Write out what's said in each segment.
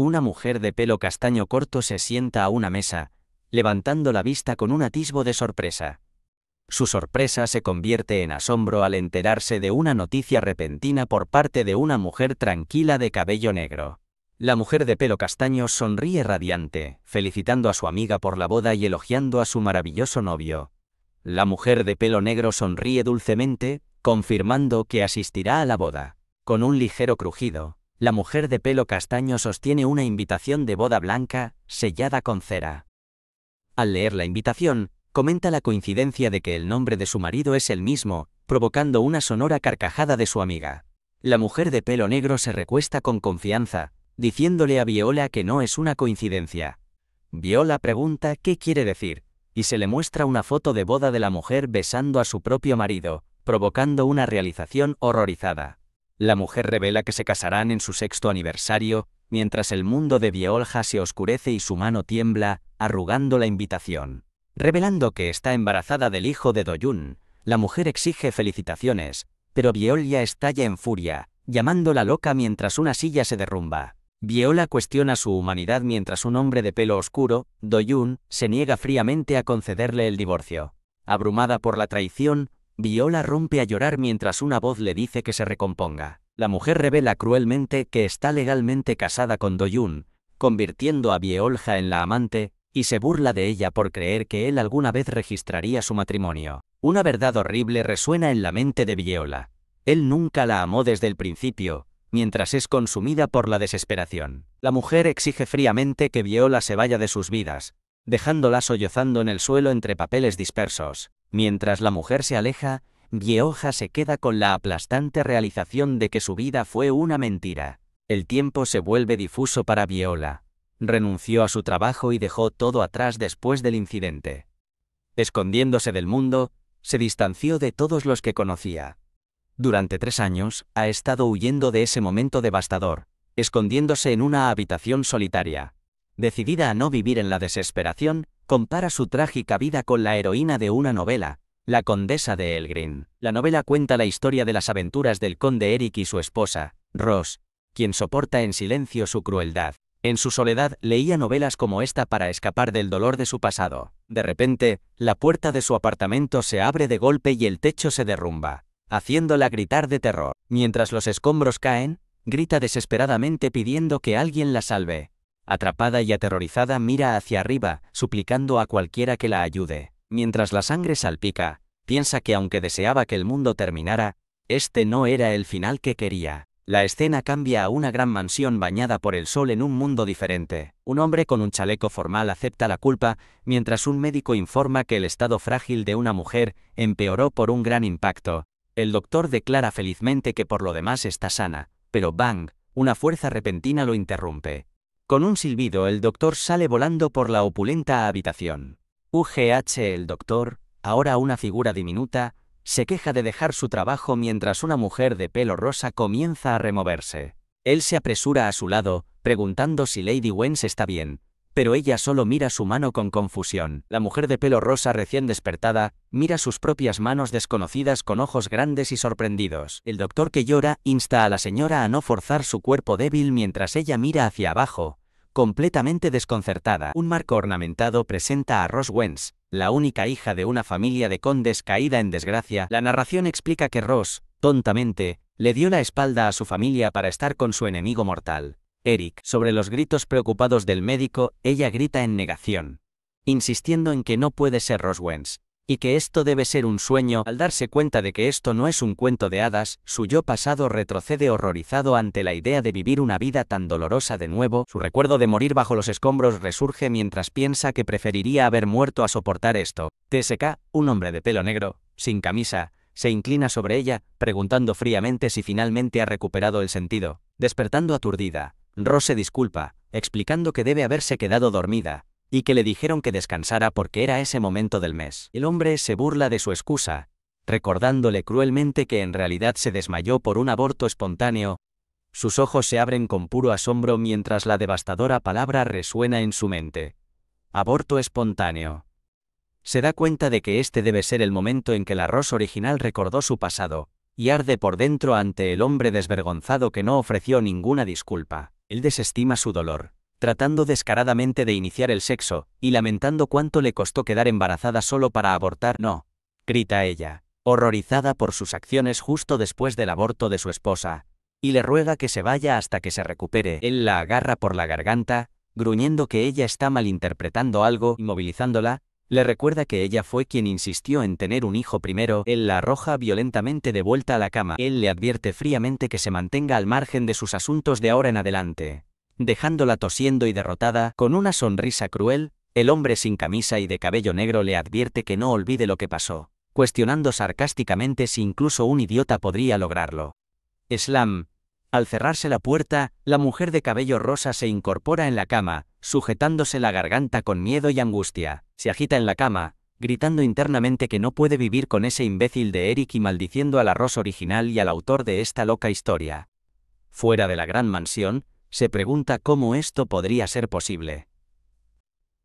Una mujer de pelo castaño corto se sienta a una mesa, levantando la vista con un atisbo de sorpresa. Su sorpresa se convierte en asombro al enterarse de una noticia repentina por parte de una mujer tranquila de cabello negro. La mujer de pelo castaño sonríe radiante, felicitando a su amiga por la boda y elogiando a su maravilloso novio. La mujer de pelo negro sonríe dulcemente, confirmando que asistirá a la boda. Con un ligero crujido, la mujer de pelo castaño sostiene una invitación de boda blanca, sellada con cera. Al leer la invitación, comenta la coincidencia de que el nombre de su marido es el mismo, provocando una sonora carcajada de su amiga. La mujer de pelo negro se recuesta con confianza, diciéndole a Viola que no es una coincidencia. Viola pregunta qué quiere decir, y se le muestra una foto de boda de la mujer besando a su propio marido, provocando una realización horrorizada. La mujer revela que se casarán en su 6º aniversario, mientras el mundo de Viola se oscurece y su mano tiembla, arrugando la invitación. Revelando que está embarazada del hijo de Do-yoon, la mujer exige felicitaciones, pero Viola estalla en furia, llamándola loca mientras una silla se derrumba. Viola cuestiona su humanidad mientras un hombre de pelo oscuro, Do-yoon, se niega fríamente a concederle el divorcio. Abrumada por la traición, Viola rompe a llorar mientras una voz le dice que se recomponga. La mujer revela cruelmente que está legalmente casada con Do-yoon, convirtiendo a Viola en la amante, y se burla de ella por creer que él alguna vez registraría su matrimonio. Una verdad horrible resuena en la mente de Viola. Él nunca la amó desde el principio, mientras es consumida por la desesperación. La mujer exige fríamente que Viola se vaya de sus vidas, dejándola sollozando en el suelo entre papeles dispersos. Mientras la mujer se aleja, Viola se queda con la aplastante realización de que su vida fue una mentira. El tiempo se vuelve difuso para Viola. Renunció a su trabajo y dejó todo atrás después del incidente. Escondiéndose del mundo, se distanció de todos los que conocía. Durante 3 años, ha estado huyendo de ese momento devastador, escondiéndose en una habitación solitaria. Decidida a no vivir en la desesperación, compara su trágica vida con la heroína de una novela, La Condesa de Elgrin. La novela cuenta la historia de las aventuras del conde Eric y su esposa, Rose, quien soporta en silencio su crueldad. En su soledad leía novelas como esta para escapar del dolor de su pasado. De repente, la puerta de su apartamento se abre de golpe y el techo se derrumba, haciéndola gritar de terror. Mientras los escombros caen, grita desesperadamente pidiendo que alguien la salve. Atrapada y aterrorizada mira hacia arriba, suplicando a cualquiera que la ayude. Mientras la sangre salpica, piensa que aunque deseaba que el mundo terminara, este no era el final que quería. La escena cambia a una gran mansión bañada por el sol en un mundo diferente. Un hombre con un chaleco formal acepta la culpa, mientras un médico informa que el estado frágil de una mujer empeoró por un gran impacto. El doctor declara felizmente que por lo demás está sana, pero bang, una fuerza repentina lo interrumpe. Con un silbido el doctor sale volando por la opulenta habitación. El doctor, ahora una figura diminuta, se queja de dejar su trabajo mientras una mujer de pelo rosa comienza a removerse. Él se apresura a su lado, preguntando si Lady Wens está bien, pero ella solo mira su mano con confusión. La mujer de pelo rosa recién despertada, mira sus propias manos desconocidas con ojos grandes y sorprendidos. El doctor, que llora, insta a la señora a no forzar su cuerpo débil mientras ella mira hacia abajo, completamente desconcertada. Un marco ornamentado presenta a Rose Wens, la única hija de una familia de condes caída en desgracia. La narración explica que Rose, tontamente, le dio la espalda a su familia para estar con su enemigo mortal, Eric. Sobre los gritos preocupados del médico, ella grita en negación, insistiendo en que no puede ser Rose Wens, y que esto debe ser un sueño. Al darse cuenta de que esto no es un cuento de hadas, su yo pasado retrocede horrorizado ante la idea de vivir una vida tan dolorosa de nuevo. Su recuerdo de morir bajo los escombros resurge mientras piensa que preferiría haber muerto a soportar esto. TSK, un hombre de pelo negro, sin camisa, se inclina sobre ella, preguntando fríamente si finalmente ha recuperado el sentido. Despertando aturdida, Rose se disculpa, explicando que debe haberse quedado dormida, y que le dijeron que descansara porque era ese momento del mes. El hombre se burla de su excusa, recordándole cruelmente que en realidad se desmayó por un aborto espontáneo. Sus ojos se abren con puro asombro mientras la devastadora palabra resuena en su mente. Aborto espontáneo. Se da cuenta de que este debe ser el momento en que la Rose original recordó su pasado, y arde por dentro ante el hombre desvergonzado que no ofreció ninguna disculpa. Él desestima su dolor, tratando descaradamente de iniciar el sexo, y lamentando cuánto le costó quedar embarazada solo para abortar. No, grita ella, horrorizada por sus acciones justo después del aborto de su esposa, y le ruega que se vaya hasta que se recupere. Él la agarra por la garganta, gruñendo que ella está malinterpretando algo, inmovilizándola. Le recuerda que ella fue quien insistió en tener un hijo primero. Él la arroja violentamente de vuelta a la cama. Él le advierte fríamente que se mantenga al margen de sus asuntos de ahora en adelante. Dejándola tosiendo y derrotada, con una sonrisa cruel, el hombre sin camisa y de cabello negro le advierte que no olvide lo que pasó, cuestionando sarcásticamente si incluso un idiota podría lograrlo. Slam. Al cerrarse la puerta, la mujer de cabello rosa se incorpora en la cama, sujetándose la garganta con miedo y angustia. Se agita en la cama, gritando internamente que no puede vivir con ese imbécil de Eric y maldiciendo al Ross original y al autor de esta loca historia. Fuera de la gran mansión, se pregunta cómo esto podría ser posible.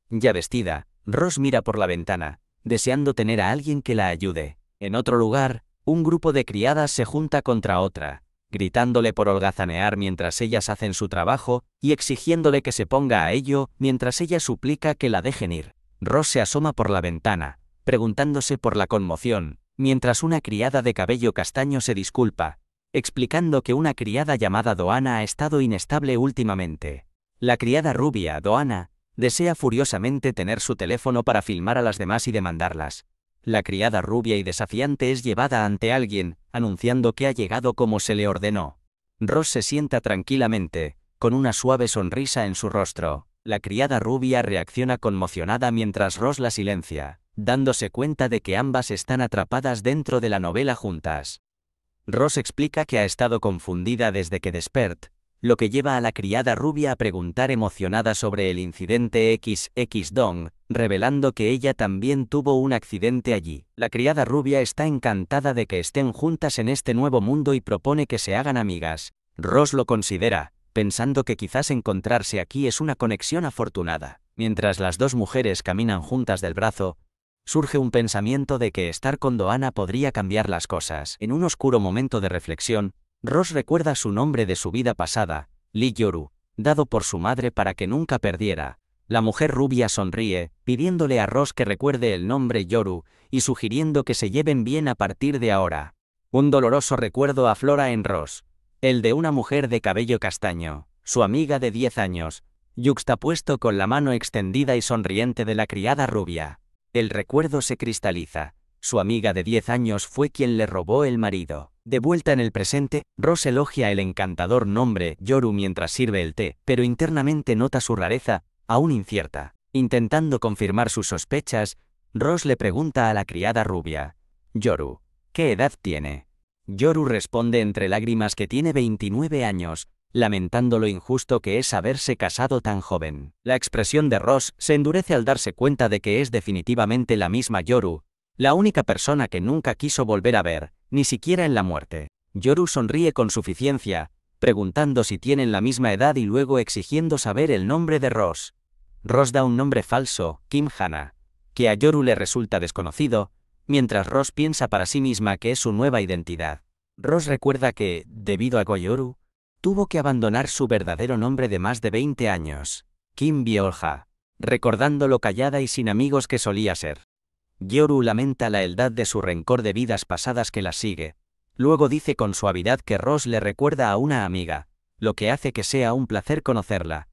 Ya vestida, Ross mira por la ventana, deseando tener a alguien que la ayude. En otro lugar, un grupo de criadas se junta contra otra, gritándole por holgazanear mientras ellas hacen su trabajo, y exigiéndole que se ponga a ello, mientras ella suplica que la dejen ir. Ross se asoma por la ventana, preguntándose por la conmoción, mientras una criada de cabello castaño se disculpa, explicando que una criada llamada Doana ha estado inestable últimamente. La criada rubia, Doana, desea furiosamente tener su teléfono para filmar a las demás y demandarlas. La criada rubia y desafiante es llevada ante alguien, anunciando que ha llegado como se le ordenó. Ross se sienta tranquilamente, con una suave sonrisa en su rostro. La criada rubia reacciona conmocionada mientras Ross la silencia, dándose cuenta de que ambas están atrapadas dentro de la novela juntas. Ross explica que ha estado confundida desde que despertó, lo que lleva a la criada rubia a preguntar emocionada sobre el incidente XX revelando que ella también tuvo un accidente allí. La criada rubia está encantada de que estén juntas en este nuevo mundo y propone que se hagan amigas. Ross lo considera, pensando que quizás encontrarse aquí es una conexión afortunada. Mientras las dos mujeres caminan juntas del brazo, surge un pensamiento de que estar con Doana podría cambiar las cosas. En un oscuro momento de reflexión, Ross recuerda su nombre de su vida pasada, Lee Yoru, dado por su madre para que nunca perdiera. La mujer rubia sonríe, pidiéndole a Ross que recuerde el nombre Yoru, y sugiriendo que se lleven bien a partir de ahora. Un doloroso recuerdo aflora en Ross, el de una mujer de cabello castaño, su amiga de 10 años, yuxtapuesto con la mano extendida y sonriente de la criada rubia. El recuerdo se cristaliza. Su amiga de 10 años fue quien le robó el marido. De vuelta en el presente, Ross elogia el encantador nombre Yoru mientras sirve el té, pero internamente nota su rareza, aún incierta. Intentando confirmar sus sospechas, Ross le pregunta a la criada rubia: Yoru, ¿qué edad tiene? Yoru responde entre lágrimas que tiene 29 años, lamentando lo injusto que es haberse casado tan joven. La expresión de Ross se endurece al darse cuenta de que es definitivamente la misma Yoru, la única persona que nunca quiso volver a ver, ni siquiera en la muerte. Yoru sonríe con suficiencia, preguntando si tienen la misma edad y luego exigiendo saber el nombre de Ross. Ross da un nombre falso, Kim Hana, que a Yoru le resulta desconocido, mientras Ross piensa para sí misma que es su nueva identidad. Ross recuerda que, debido a Yoru, tuvo que abandonar su verdadero nombre de más de 20 años, Kim Byolja, recordando lo callada y sin amigos que solía ser. Yoru lamenta la heldad de su rencor de vidas pasadas que la sigue. Luego dice con suavidad que Ross le recuerda a una amiga, lo que hace que sea un placer conocerla.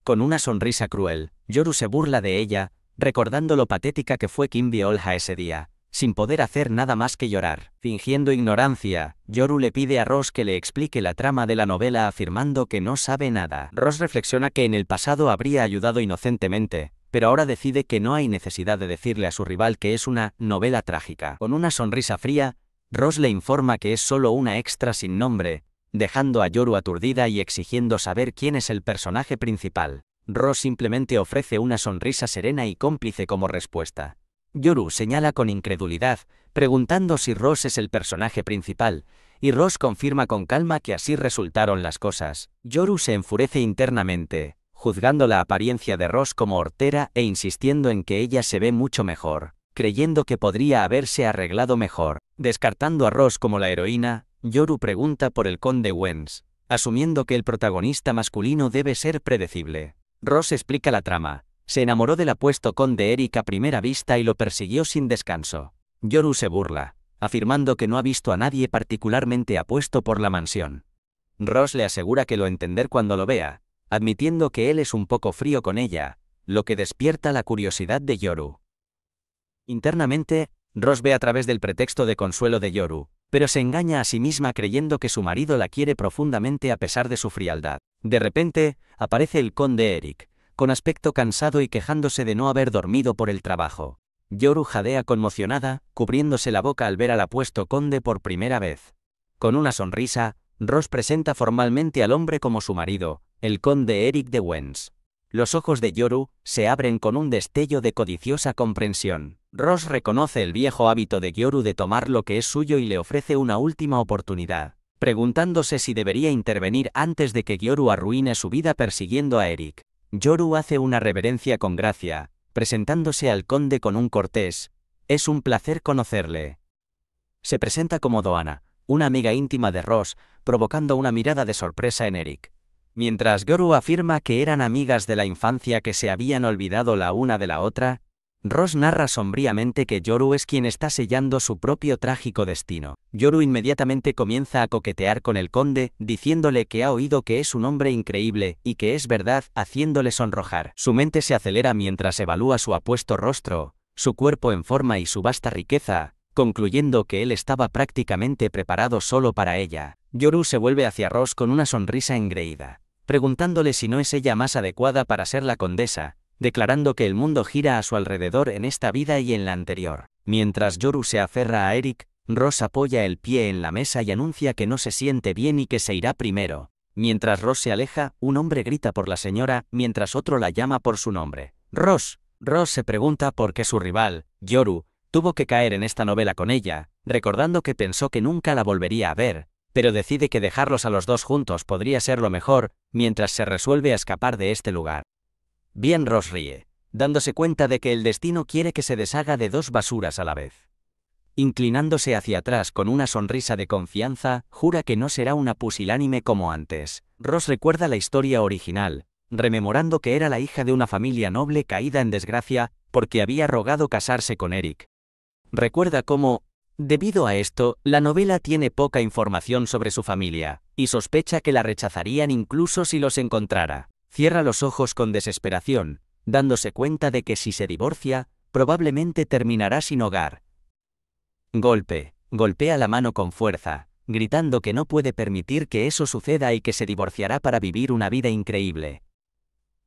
Con una sonrisa cruel, Yoru se burla de ella, recordando lo patética que fue Kim Byolja ese día, sin poder hacer nada más que llorar. Fingiendo ignorancia, Yoru le pide a Ross que le explique la trama de la novela afirmando que no sabe nada. Ross reflexiona que en el pasado habría ayudado inocentemente, pero ahora decide que no hay necesidad de decirle a su rival que es una novela trágica. Con una sonrisa fría, Ross le informa que es solo una extra sin nombre, dejando a Yoru aturdida y exigiendo saber quién es el personaje principal. Ross simplemente ofrece una sonrisa serena y cómplice como respuesta. Yoru señala con incredulidad, preguntando si Ross es el personaje principal, y Ross confirma con calma que así resultaron las cosas. Yoru se enfurece internamente, juzgando la apariencia de Ross como hortera e insistiendo en que ella se ve mucho mejor, creyendo que podría haberse arreglado mejor. Descartando a Ross como la heroína, Yoru pregunta por el conde Wens, asumiendo que el protagonista masculino debe ser predecible. Ross explica la trama. Se enamoró del apuesto conde Eric a primera vista y lo persiguió sin descanso. Yoru se burla, afirmando que no ha visto a nadie particularmente apuesto por la mansión. Ross le asegura que lo entenderá cuando lo vea, admitiendo que él es un poco frío con ella, lo que despierta la curiosidad de Yoru. Internamente, Ross ve a través del pretexto de consuelo de Yoru, pero se engaña a sí misma creyendo que su marido la quiere profundamente a pesar de su frialdad. De repente, aparece el conde Eric, con aspecto cansado y quejándose de no haber dormido por el trabajo. Yoru jadea conmocionada, cubriéndose la boca al ver al apuesto conde por primera vez. Con una sonrisa, Ross presenta formalmente al hombre como su marido, el conde Eric de Wens. Los ojos de Yoru se abren con un destello de codiciosa comprensión. Ross reconoce el viejo hábito de Yoru de tomar lo que es suyo y le ofrece una última oportunidad, preguntándose si debería intervenir antes de que Yoru arruine su vida persiguiendo a Eric. Yoru hace una reverencia con gracia, presentándose al conde con un cortés: «Es un placer conocerle». Se presenta como Doana, una amiga íntima de Ross, provocando una mirada de sorpresa en Eric. Mientras Yoru afirma que eran amigas de la infancia que se habían olvidado la una de la otra, Ross narra sombríamente que Yoru es quien está sellando su propio trágico destino. Yoru inmediatamente comienza a coquetear con el conde, diciéndole que ha oído que es un hombre increíble y que es verdad, haciéndole sonrojar. Su mente se acelera mientras evalúa su apuesto rostro, su cuerpo en forma y su vasta riqueza, concluyendo que él estaba prácticamente preparado solo para ella. Yoru se vuelve hacia Ross con una sonrisa engreída, preguntándole si no es ella más adecuada para ser la condesa, declarando que el mundo gira a su alrededor en esta vida y en la anterior. Mientras Yoru se aferra a Eric, Ross apoya el pie en la mesa y anuncia que no se siente bien y que se irá primero. Mientras Ross se aleja, un hombre grita por la señora, mientras otro la llama por su nombre. Ross. Ross se pregunta por qué su rival, Yoru, tuvo que caer en esta novela con ella, recordando que pensó que nunca la volvería a ver, pero decide que dejarlos a los dos juntos podría ser lo mejor, mientras se resuelve a escapar de este lugar. Bien, Ross ríe, dándose cuenta de que el destino quiere que se deshaga de dos basuras a la vez. Inclinándose hacia atrás con una sonrisa de confianza, jura que no será una pusilánime como antes. Ross recuerda la historia original, rememorando que era la hija de una familia noble caída en desgracia, porque había rogado casarse con Eric. Recuerda cómo, debido a esto, la novela tiene poca información sobre su familia, y sospecha que la rechazarían incluso si los encontrara. Cierra los ojos con desesperación, dándose cuenta de que si se divorcia, probablemente terminará sin hogar. Golpea la mano con fuerza, gritando que no puede permitir que eso suceda y que se divorciará para vivir una vida increíble.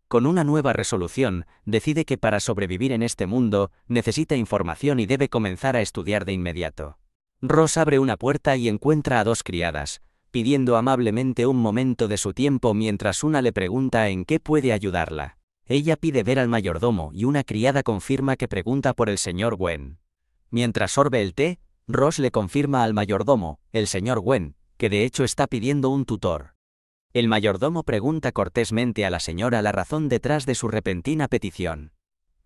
Con una nueva resolución, decide que para sobrevivir en este mundo, necesita información y debe comenzar a estudiar de inmediato. Ross abre una puerta y encuentra a dos criadas, pidiendo amablemente un momento de su tiempo mientras una le pregunta en qué puede ayudarla. Ella pide ver al mayordomo y una criada confirma que pregunta por el señor Wen. Mientras sorbe el té, Ross le confirma al mayordomo, el señor Wen, que de hecho está pidiendo un tutor. El mayordomo pregunta cortésmente a la señora la razón detrás de su repentina petición.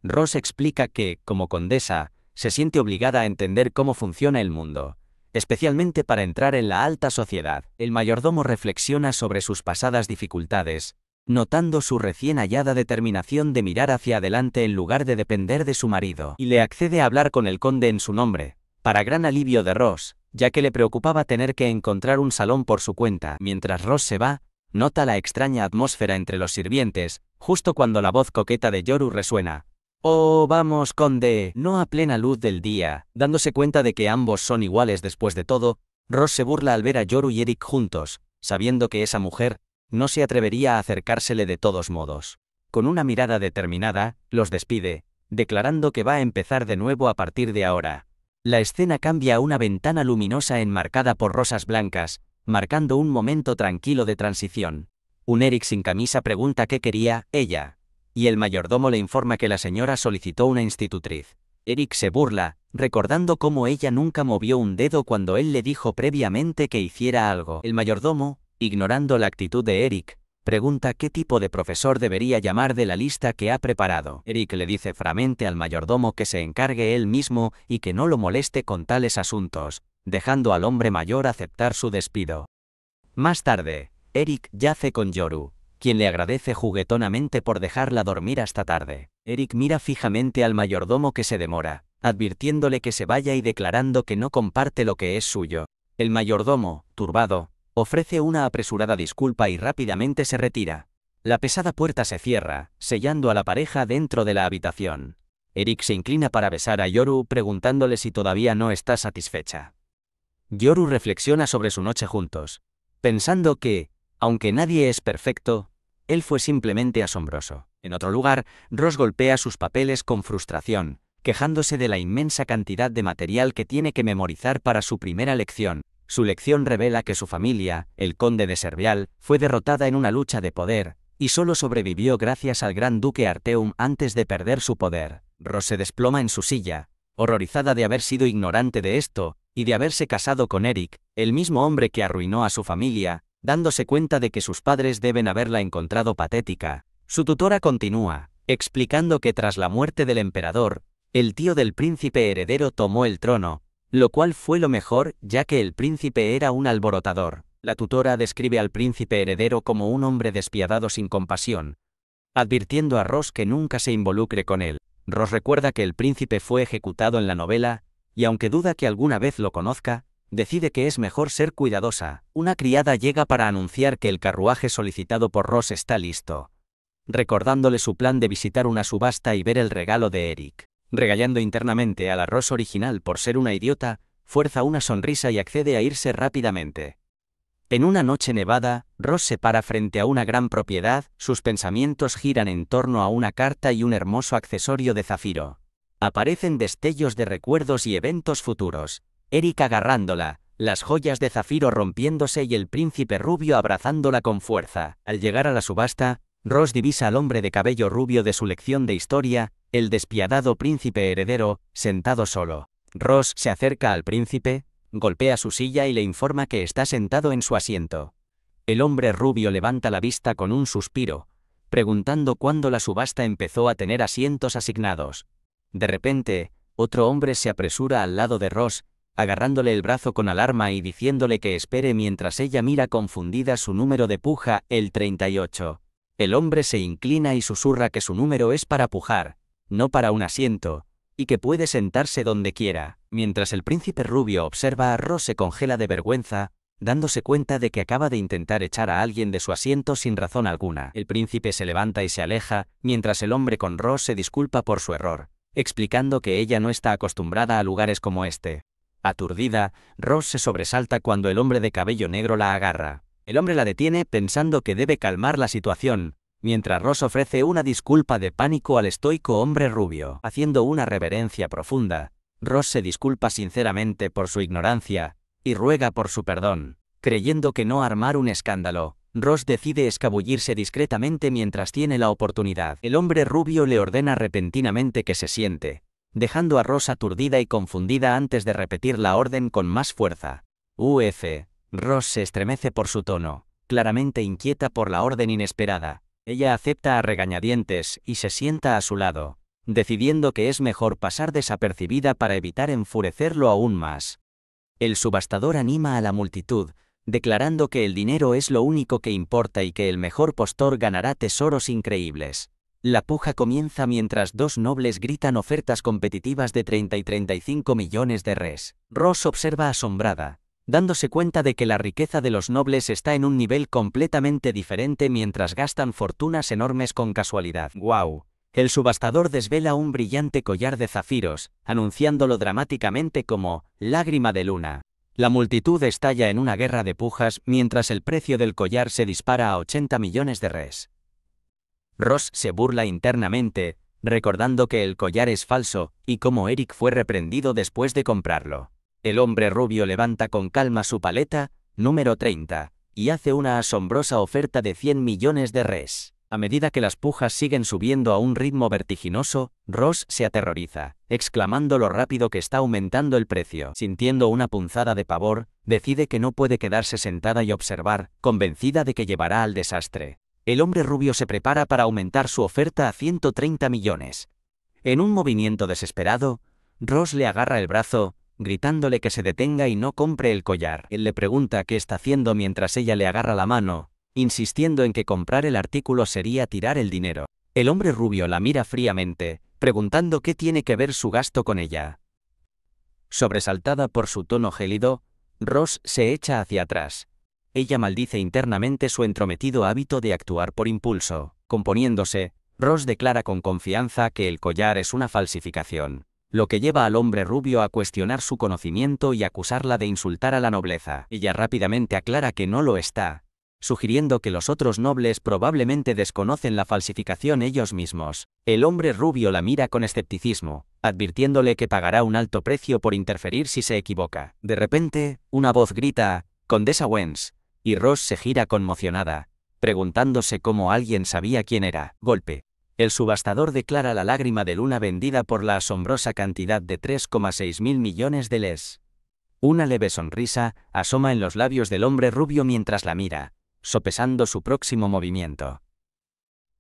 Ross explica que, como condesa, se siente obligada a entender cómo funciona el mundo, especialmente para entrar en la alta sociedad. El mayordomo reflexiona sobre sus pasadas dificultades, notando su recién hallada determinación de mirar hacia adelante en lugar de depender de su marido, y le accede a hablar con el conde en su nombre, para gran alivio de Ross, ya que le preocupaba tener que encontrar un salón por su cuenta. Mientras Ross se va, nota la extraña atmósfera entre los sirvientes, justo cuando la voz coqueta de Yoru resuena. «Oh, vamos, conde», no a plena luz del día. Dándose cuenta de que ambos son iguales después de todo, Ross se burla al ver a Yoru y Eric juntos, sabiendo que esa mujer no se atrevería a acercársele de todos modos. Con una mirada determinada, los despide, declarando que va a empezar de nuevo a partir de ahora. La escena cambia a una ventana luminosa enmarcada por rosas blancas, marcando un momento tranquilo de transición. Un Eric sin camisa pregunta qué quería ella, y el mayordomo le informa que la señora solicitó una institutriz. Eric se burla, recordando cómo ella nunca movió un dedo cuando él le dijo previamente que hiciera algo. El mayordomo, ignorando la actitud de Eric, pregunta qué tipo de profesor debería llamar de la lista que ha preparado. Eric le dice fieramente al mayordomo que se encargue él mismo y que no lo moleste con tales asuntos, dejando al hombre mayor aceptar su despido. Más tarde, Eric yace con Yoru, quien le agradece juguetonamente por dejarla dormir hasta tarde. Eric mira fijamente al mayordomo que se demora, advirtiéndole que se vaya y declarando que no comparte lo que es suyo. El mayordomo, turbado, ofrece una apresurada disculpa y rápidamente se retira. La pesada puerta se cierra, sellando a la pareja dentro de la habitación. Eric se inclina para besar a Yoru preguntándole si todavía no está satisfecha. Yoru reflexiona sobre su noche juntos, pensando que, aunque nadie es perfecto, él fue simplemente asombroso. En otro lugar, Ross golpea sus papeles con frustración, quejándose de la inmensa cantidad de material que tiene que memorizar para su primera lección. Su lección revela que su familia, el conde de Servial, fue derrotada en una lucha de poder, y solo sobrevivió gracias al gran duque Arteum antes de perder su poder. Ross se desploma en su silla, horrorizada de haber sido ignorante de esto, y de haberse casado con Eric, el mismo hombre que arruinó a su familia, dándose cuenta de que sus padres deben haberla encontrado patética. Su tutora continúa, explicando que tras la muerte del emperador, el tío del príncipe heredero tomó el trono, lo cual fue lo mejor ya que el príncipe era un alborotador. La tutora describe al príncipe heredero como un hombre despiadado sin compasión, advirtiendo a Ross que nunca se involucre con él. Ross recuerda que el príncipe fue ejecutado en la novela, y aunque duda que alguna vez lo conozca, decide que es mejor ser cuidadosa. Una criada llega para anunciar que el carruaje solicitado por Ross está listo, recordándole su plan de visitar una subasta y ver el regalo de Eric. Regañando internamente a la Ross original por ser una idiota, fuerza una sonrisa y accede a irse rápidamente. En una noche nevada, Ross se para frente a una gran propiedad, sus pensamientos giran en torno a una carta y un hermoso accesorio de zafiro. Aparecen destellos de recuerdos y eventos futuros, Eric agarrándola, las joyas de zafiro rompiéndose y el príncipe rubio abrazándola con fuerza. Al llegar a la subasta, Ross divisa al hombre de cabello rubio de su lección de historia, el despiadado príncipe heredero, sentado solo. Ross se acerca al príncipe, golpea su silla y le informa que está sentado en su asiento. El hombre rubio levanta la vista con un suspiro, preguntando cuándo la subasta empezó a tener asientos asignados. De repente, otro hombre se apresura al lado de Ross, agarrándole el brazo con alarma y diciéndole que espere mientras ella mira confundida su número de puja, el 38. El hombre se inclina y susurra que su número es para pujar, no para un asiento, y que puede sentarse donde quiera. Mientras el príncipe rubio observa a Ross se congela de vergüenza, dándose cuenta de que acaba de intentar echar a alguien de su asiento sin razón alguna. El príncipe se levanta y se aleja, mientras el hombre con Ross se disculpa por su error, explicando que ella no está acostumbrada a lugares como este. Aturdida, Ross se sobresalta cuando el hombre de cabello negro la agarra. El hombre la detiene pensando que debe calmar la situación, mientras Ross ofrece una disculpa de pánico al estoico hombre rubio. Haciendo una reverencia profunda, Ross se disculpa sinceramente por su ignorancia, y ruega por su perdón. Creyendo que no armar un escándalo, Ross decide escabullirse discretamente mientras tiene la oportunidad. El hombre rubio le ordena repentinamente que se siente, dejando a Ross aturdida y confundida antes de repetir la orden con más fuerza. Ross se estremece por su tono, claramente inquieta por la orden inesperada. Ella acepta a regañadientes y se sienta a su lado, decidiendo que es mejor pasar desapercibida para evitar enfurecerlo aún más. El subastador anima a la multitud, declarando que el dinero es lo único que importa y que el mejor postor ganará tesoros increíbles. La puja comienza mientras dos nobles gritan ofertas competitivas de 30 y 35 millones de res. Ross observa asombrada, dándose cuenta de que la riqueza de los nobles está en un nivel completamente diferente mientras gastan fortunas enormes con casualidad. ¡Guau! El subastador desvela un brillante collar de zafiros, anunciándolo dramáticamente como «lágrima de luna». La multitud estalla en una guerra de pujas mientras el precio del collar se dispara a 80 millones de res. Ross se burla internamente, recordando que el collar es falso, y cómo Eric fue reprendido después de comprarlo. El hombre rubio levanta con calma su paleta, número 30, y hace una asombrosa oferta de 100 millones de res. A medida que las pujas siguen subiendo a un ritmo vertiginoso, Ross se aterroriza, exclamando lo rápido que está aumentando el precio. Sintiendo una punzada de pavor, decide que no puede quedarse sentada y observar, convencida de que llevará al desastre. El hombre rubio se prepara para aumentar su oferta a 130 millones. En un movimiento desesperado, Ross le agarra el brazo, gritándole que se detenga y no compre el collar. Él le pregunta qué está haciendo mientras ella le agarra la mano, insistiendo en que comprar el artículo sería tirar el dinero. El hombre rubio la mira fríamente, preguntando qué tiene que ver su gasto con ella. Sobresaltada por su tono gélido, Ross se echa hacia atrás. Ella maldice internamente su entrometido hábito de actuar por impulso. Componiéndose, Ross declara con confianza que el collar es una falsificación, lo que lleva al hombre rubio a cuestionar su conocimiento y acusarla de insultar a la nobleza. Ella rápidamente aclara que no lo está, sugiriendo que los otros nobles probablemente desconocen la falsificación ellos mismos. El hombre rubio la mira con escepticismo, advirtiéndole que pagará un alto precio por interferir si se equivoca. De repente, una voz grita, «Condesa Wens», y Ross se gira conmocionada, preguntándose cómo alguien sabía quién era. Golpe. El subastador declara la lágrima de luna vendida por la asombrosa cantidad de 3,6 mil millones de les. Una leve sonrisa asoma en los labios del hombre rubio mientras la mira, sopesando su próximo movimiento.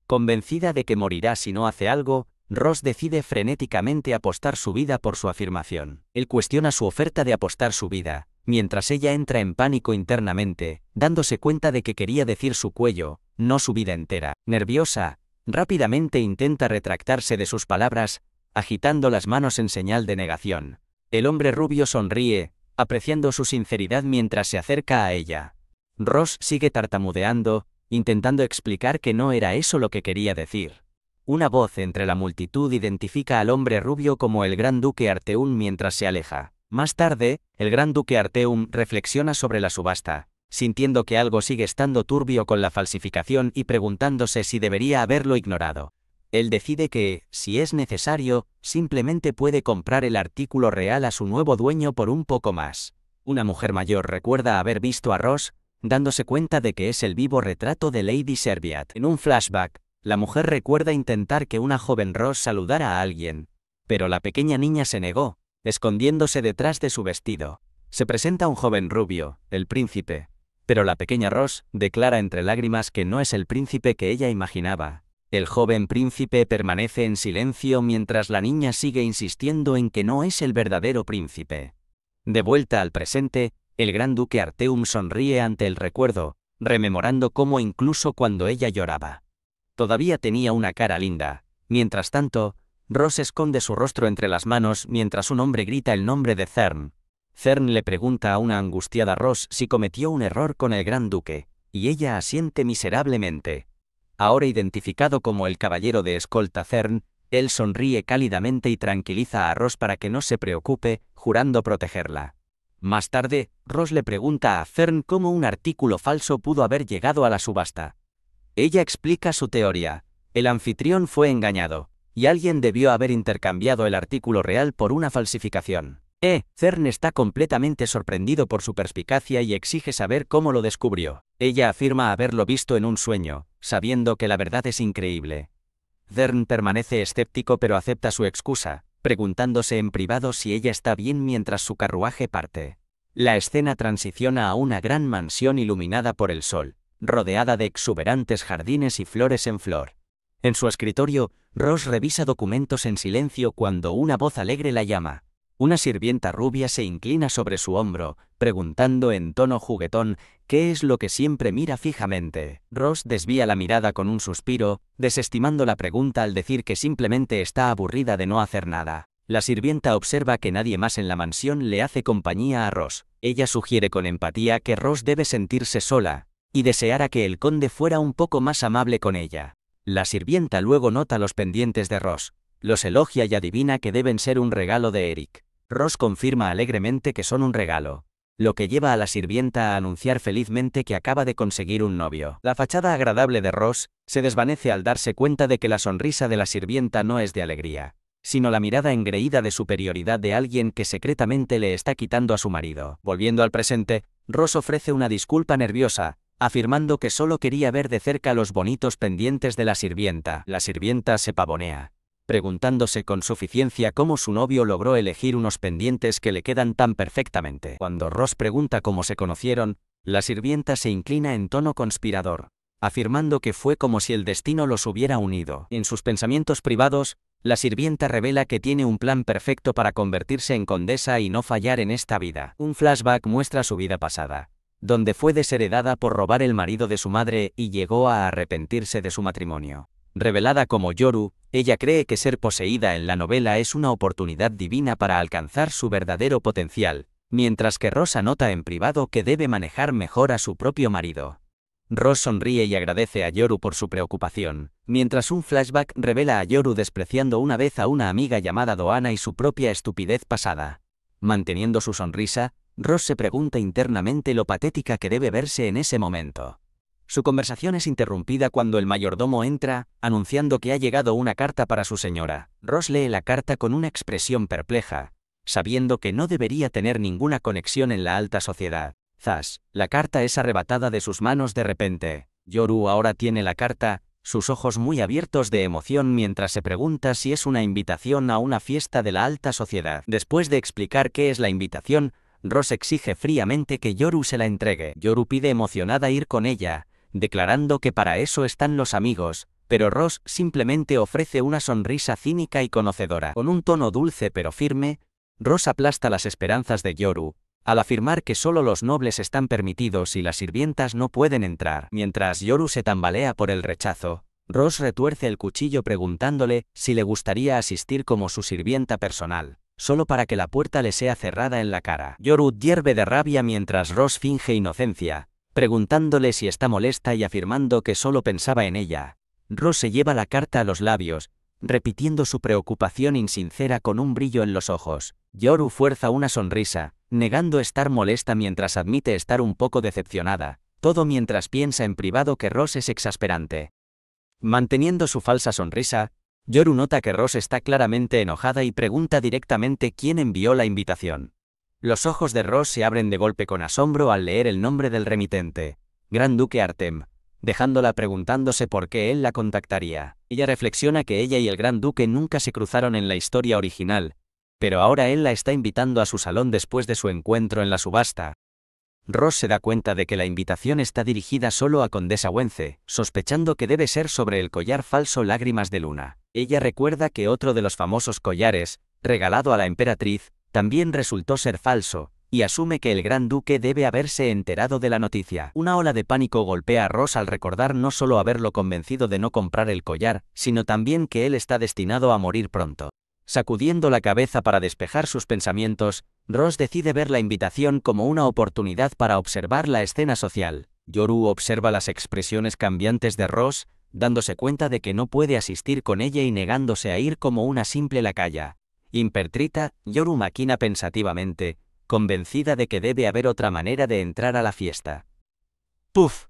Convencida de que morirá si no hace algo, Ross decide frenéticamente apostar su vida por su afirmación. Él cuestiona su oferta de apostar su vida, mientras ella entra en pánico internamente, dándose cuenta de que quería decir su cuello, no su vida entera. Nerviosa, rápidamente intenta retractarse de sus palabras, agitando las manos en señal de negación. El hombre rubio sonríe, apreciando su sinceridad mientras se acerca a ella. Ross sigue tartamudeando, intentando explicar que no era eso lo que quería decir. Una voz entre la multitud identifica al hombre rubio como el Gran Duque Arteum mientras se aleja. Más tarde, el Gran Duque Arteum reflexiona sobre la subasta, sintiendo que algo sigue estando turbio con la falsificación y preguntándose si debería haberlo ignorado. Él decide que, si es necesario, simplemente puede comprar el artículo real a su nuevo dueño por un poco más. Una mujer mayor recuerda haber visto a Ross, dándose cuenta de que es el vivo retrato de Lady Serviat. En un flashback, la mujer recuerda intentar que una joven Ross saludara a alguien, pero la pequeña niña se negó, escondiéndose detrás de su vestido. Se presenta un joven rubio, el príncipe, pero la pequeña Ross declara entre lágrimas que no es el príncipe que ella imaginaba. El joven príncipe permanece en silencio mientras la niña sigue insistiendo en que no es el verdadero príncipe. De vuelta al presente, el Gran Duque Arteum sonríe ante el recuerdo, rememorando cómo incluso cuando ella lloraba, todavía tenía una cara linda. Mientras tanto, Ross esconde su rostro entre las manos mientras un hombre grita el nombre de Thern. Thern le pregunta a una angustiada Ross si cometió un error con el Gran Duque, y ella asiente miserablemente. Ahora identificado como el caballero de escolta Thern, él sonríe cálidamente y tranquiliza a Ross para que no se preocupe, jurando protegerla. Más tarde, Ross le pregunta a Thern cómo un artículo falso pudo haber llegado a la subasta. Ella explica su teoría. El anfitrión fue engañado, y alguien debió haber intercambiado el artículo real por una falsificación. Thern está completamente sorprendido por su perspicacia y exige saber cómo lo descubrió. Ella afirma haberlo visto en un sueño, sabiendo que la verdad es increíble. Thern permanece escéptico pero acepta su excusa, preguntándose en privado si ella está bien mientras su carruaje parte. La escena transiciona a una gran mansión iluminada por el sol, rodeada de exuberantes jardines y flores en flor. En su escritorio, Ross revisa documentos en silencio cuando una voz alegre la llama. Una sirvienta rubia se inclina sobre su hombro, preguntando en tono juguetón qué es lo que siempre mira fijamente. Ross desvía la mirada con un suspiro, desestimando la pregunta al decir que simplemente está aburrida de no hacer nada. La sirvienta observa que nadie más en la mansión le hace compañía a Ross. Ella sugiere con empatía que Ross debe sentirse sola, y deseara que el conde fuera un poco más amable con ella. La sirvienta luego nota los pendientes de Ross, los elogia y adivina que deben ser un regalo de Eric. Ross confirma alegremente que son un regalo, lo que lleva a la sirvienta a anunciar felizmente que acaba de conseguir un novio. La fachada agradable de Ross se desvanece al darse cuenta de que la sonrisa de la sirvienta no es de alegría, sino la mirada engreída de superioridad de alguien que secretamente le está quitando a su marido. Volviendo al presente, Ross ofrece una disculpa nerviosa, afirmando que solo quería ver de cerca los bonitos pendientes de la sirvienta. La sirvienta se pavonea, preguntándose con suficiencia cómo su novio logró elegir unos pendientes que le quedan tan perfectamente. Cuando Ross pregunta cómo se conocieron, la sirvienta se inclina en tono conspirador, afirmando que fue como si el destino los hubiera unido. En sus pensamientos privados, la sirvienta revela que tiene un plan perfecto para convertirse en condesa y no fallar en esta vida. Un flashback muestra su vida pasada, donde fue desheredada por robar el marido de su madre y llegó a arrepentirse de su matrimonio. Revelada como Yoru, ella cree que ser poseída en la novela es una oportunidad divina para alcanzar su verdadero potencial, mientras que Ross anota en privado que debe manejar mejor a su propio marido. Ross sonríe y agradece a Yoru por su preocupación, mientras un flashback revela a Yoru despreciando una vez a una amiga llamada Doana y su propia estupidez pasada. Manteniendo su sonrisa, Ross se pregunta internamente lo patética que debe verse en ese momento. Su conversación es interrumpida cuando el mayordomo entra, anunciando que ha llegado una carta para su señora. Ross lee la carta con una expresión perpleja, sabiendo que no debería tener ninguna conexión en la alta sociedad. Zas, la carta es arrebatada de sus manos de repente. Yoru ahora tiene la carta, sus ojos muy abiertos de emoción mientras se pregunta si es una invitación a una fiesta de la alta sociedad. Después de explicar qué es la invitación, Ross exige fríamente que Yoru se la entregue. Yoru pide emocionada ir con ella, declarando que para eso están los amigos, pero Ross simplemente ofrece una sonrisa cínica y conocedora. Con un tono dulce pero firme, Ross aplasta las esperanzas de Yoru, al afirmar que solo los nobles están permitidos y las sirvientas no pueden entrar. Mientras Yoru se tambalea por el rechazo, Ross retuerce el cuchillo preguntándole si le gustaría asistir como su sirvienta personal, solo para que la puerta le sea cerrada en la cara. Yoru hierve de rabia mientras Ross finge inocencia, preguntándole si está molesta y afirmando que solo pensaba en ella. Ross se lleva la carta a los labios, repitiendo su preocupación insincera con un brillo en los ojos. Yoru fuerza una sonrisa, negando estar molesta mientras admite estar un poco decepcionada, todo mientras piensa en privado que Ross es exasperante. Manteniendo su falsa sonrisa, Yoru nota que Ross está claramente enojada y pregunta directamente quién envió la invitación. Los ojos de Ross se abren de golpe con asombro al leer el nombre del remitente, Gran Duque Artem, dejándola preguntándose por qué él la contactaría. Ella reflexiona que ella y el Gran Duque nunca se cruzaron en la historia original, pero ahora él la está invitando a su salón después de su encuentro en la subasta. Ross se da cuenta de que la invitación está dirigida solo a Condesa Wence, sospechando que debe ser sobre el collar falso Lágrimas de Luna. Ella recuerda que otro de los famosos collares, regalado a la emperatriz, también resultó ser falso, y asume que el Gran Duque debe haberse enterado de la noticia. Una ola de pánico golpea a Ross al recordar no solo haberlo convencido de no comprar el collar, sino también que él está destinado a morir pronto. Sacudiendo la cabeza para despejar sus pensamientos, Ross decide ver la invitación como una oportunidad para observar la escena social. Yoru observa las expresiones cambiantes de Ross, dándose cuenta de que no puede asistir con ella y negándose a ir como una simple lacaya. Impertrita, Yoru maquina pensativamente, convencida de que debe haber otra manera de entrar a la fiesta. ¡Puf!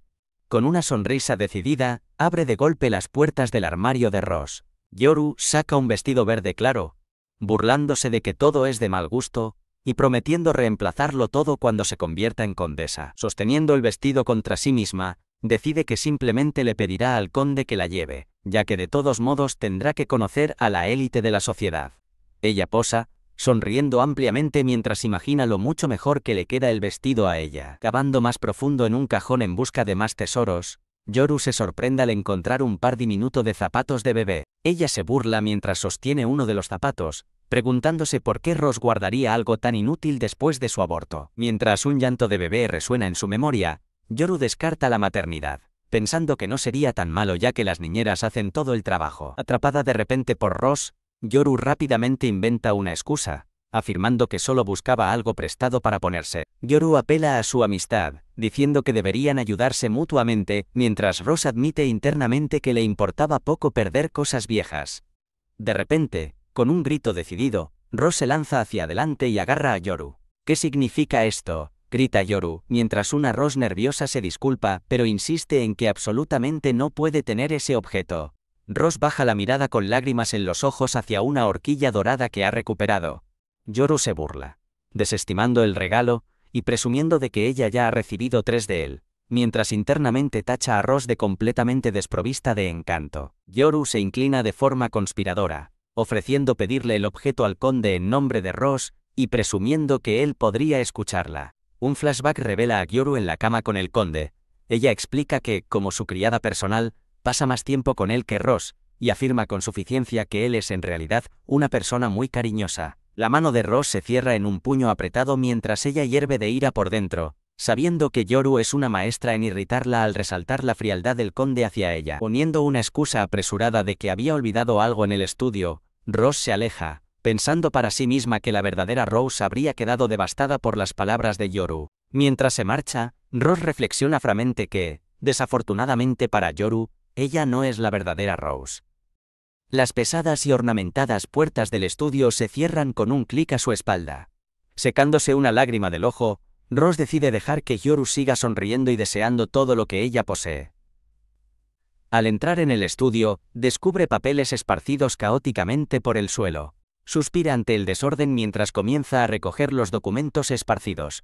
Con una sonrisa decidida, abre de golpe las puertas del armario de Ross. Yoru saca un vestido verde claro, burlándose de que todo es de mal gusto, y prometiendo reemplazarlo todo cuando se convierta en condesa. Sosteniendo el vestido contra sí misma, decide que simplemente le pedirá al conde que la lleve, ya que de todos modos tendrá que conocer a la élite de la sociedad. Ella posa, sonriendo ampliamente mientras imagina lo mucho mejor que le queda el vestido a ella. Cavando más profundo en un cajón en busca de más tesoros, Yoru se sorprende al encontrar un par diminuto de zapatos de bebé. Ella se burla mientras sostiene uno de los zapatos, preguntándose por qué Ross guardaría algo tan inútil después de su aborto. Mientras un llanto de bebé resuena en su memoria, Yoru descarta la maternidad, pensando que no sería tan malo ya que las niñeras hacen todo el trabajo. Atrapada de repente por Ross, Yoru rápidamente inventa una excusa, afirmando que solo buscaba algo prestado para ponerse. Yoru apela a su amistad, diciendo que deberían ayudarse mutuamente, mientras Ross admite internamente que le importaba poco perder cosas viejas. De repente, con un grito decidido, Ross se lanza hacia adelante y agarra a Yoru. ¿Qué significa esto?, grita Yoru, mientras una Ross nerviosa se disculpa, pero insiste en que absolutamente no puede tener ese objeto. Ross baja la mirada con lágrimas en los ojos hacia una horquilla dorada que ha recuperado. Yoru se burla, desestimando el regalo, y presumiendo de que ella ya ha recibido 3 de él, mientras internamente tacha a Ross de completamente desprovista de encanto. Yoru se inclina de forma conspiradora, ofreciendo pedirle el objeto al conde en nombre de Ross, y presumiendo que él podría escucharla. Un flashback revela a Yoru en la cama con el conde. Ella explica que, como su criada personal, pasa más tiempo con él que Ross, y afirma con suficiencia que él es en realidad una persona muy cariñosa. La mano de Ross se cierra en un puño apretado mientras ella hierve de ira por dentro, sabiendo que Yoru es una maestra en irritarla al resaltar la frialdad del conde hacia ella. Poniendo una excusa apresurada de que había olvidado algo en el estudio, Rose se aleja, pensando para sí misma que la verdadera Rose habría quedado devastada por las palabras de Yoru. Mientras se marcha, Rose reflexiona frágilmente que, desafortunadamente para Yoru, ella no es la verdadera Rose. Las pesadas y ornamentadas puertas del estudio se cierran con un clic a su espalda. Secándose una lágrima del ojo, Rose decide dejar que Yoru siga sonriendo y deseando todo lo que ella posee. Al entrar en el estudio, descubre papeles esparcidos caóticamente por el suelo. Suspira ante el desorden mientras comienza a recoger los documentos esparcidos.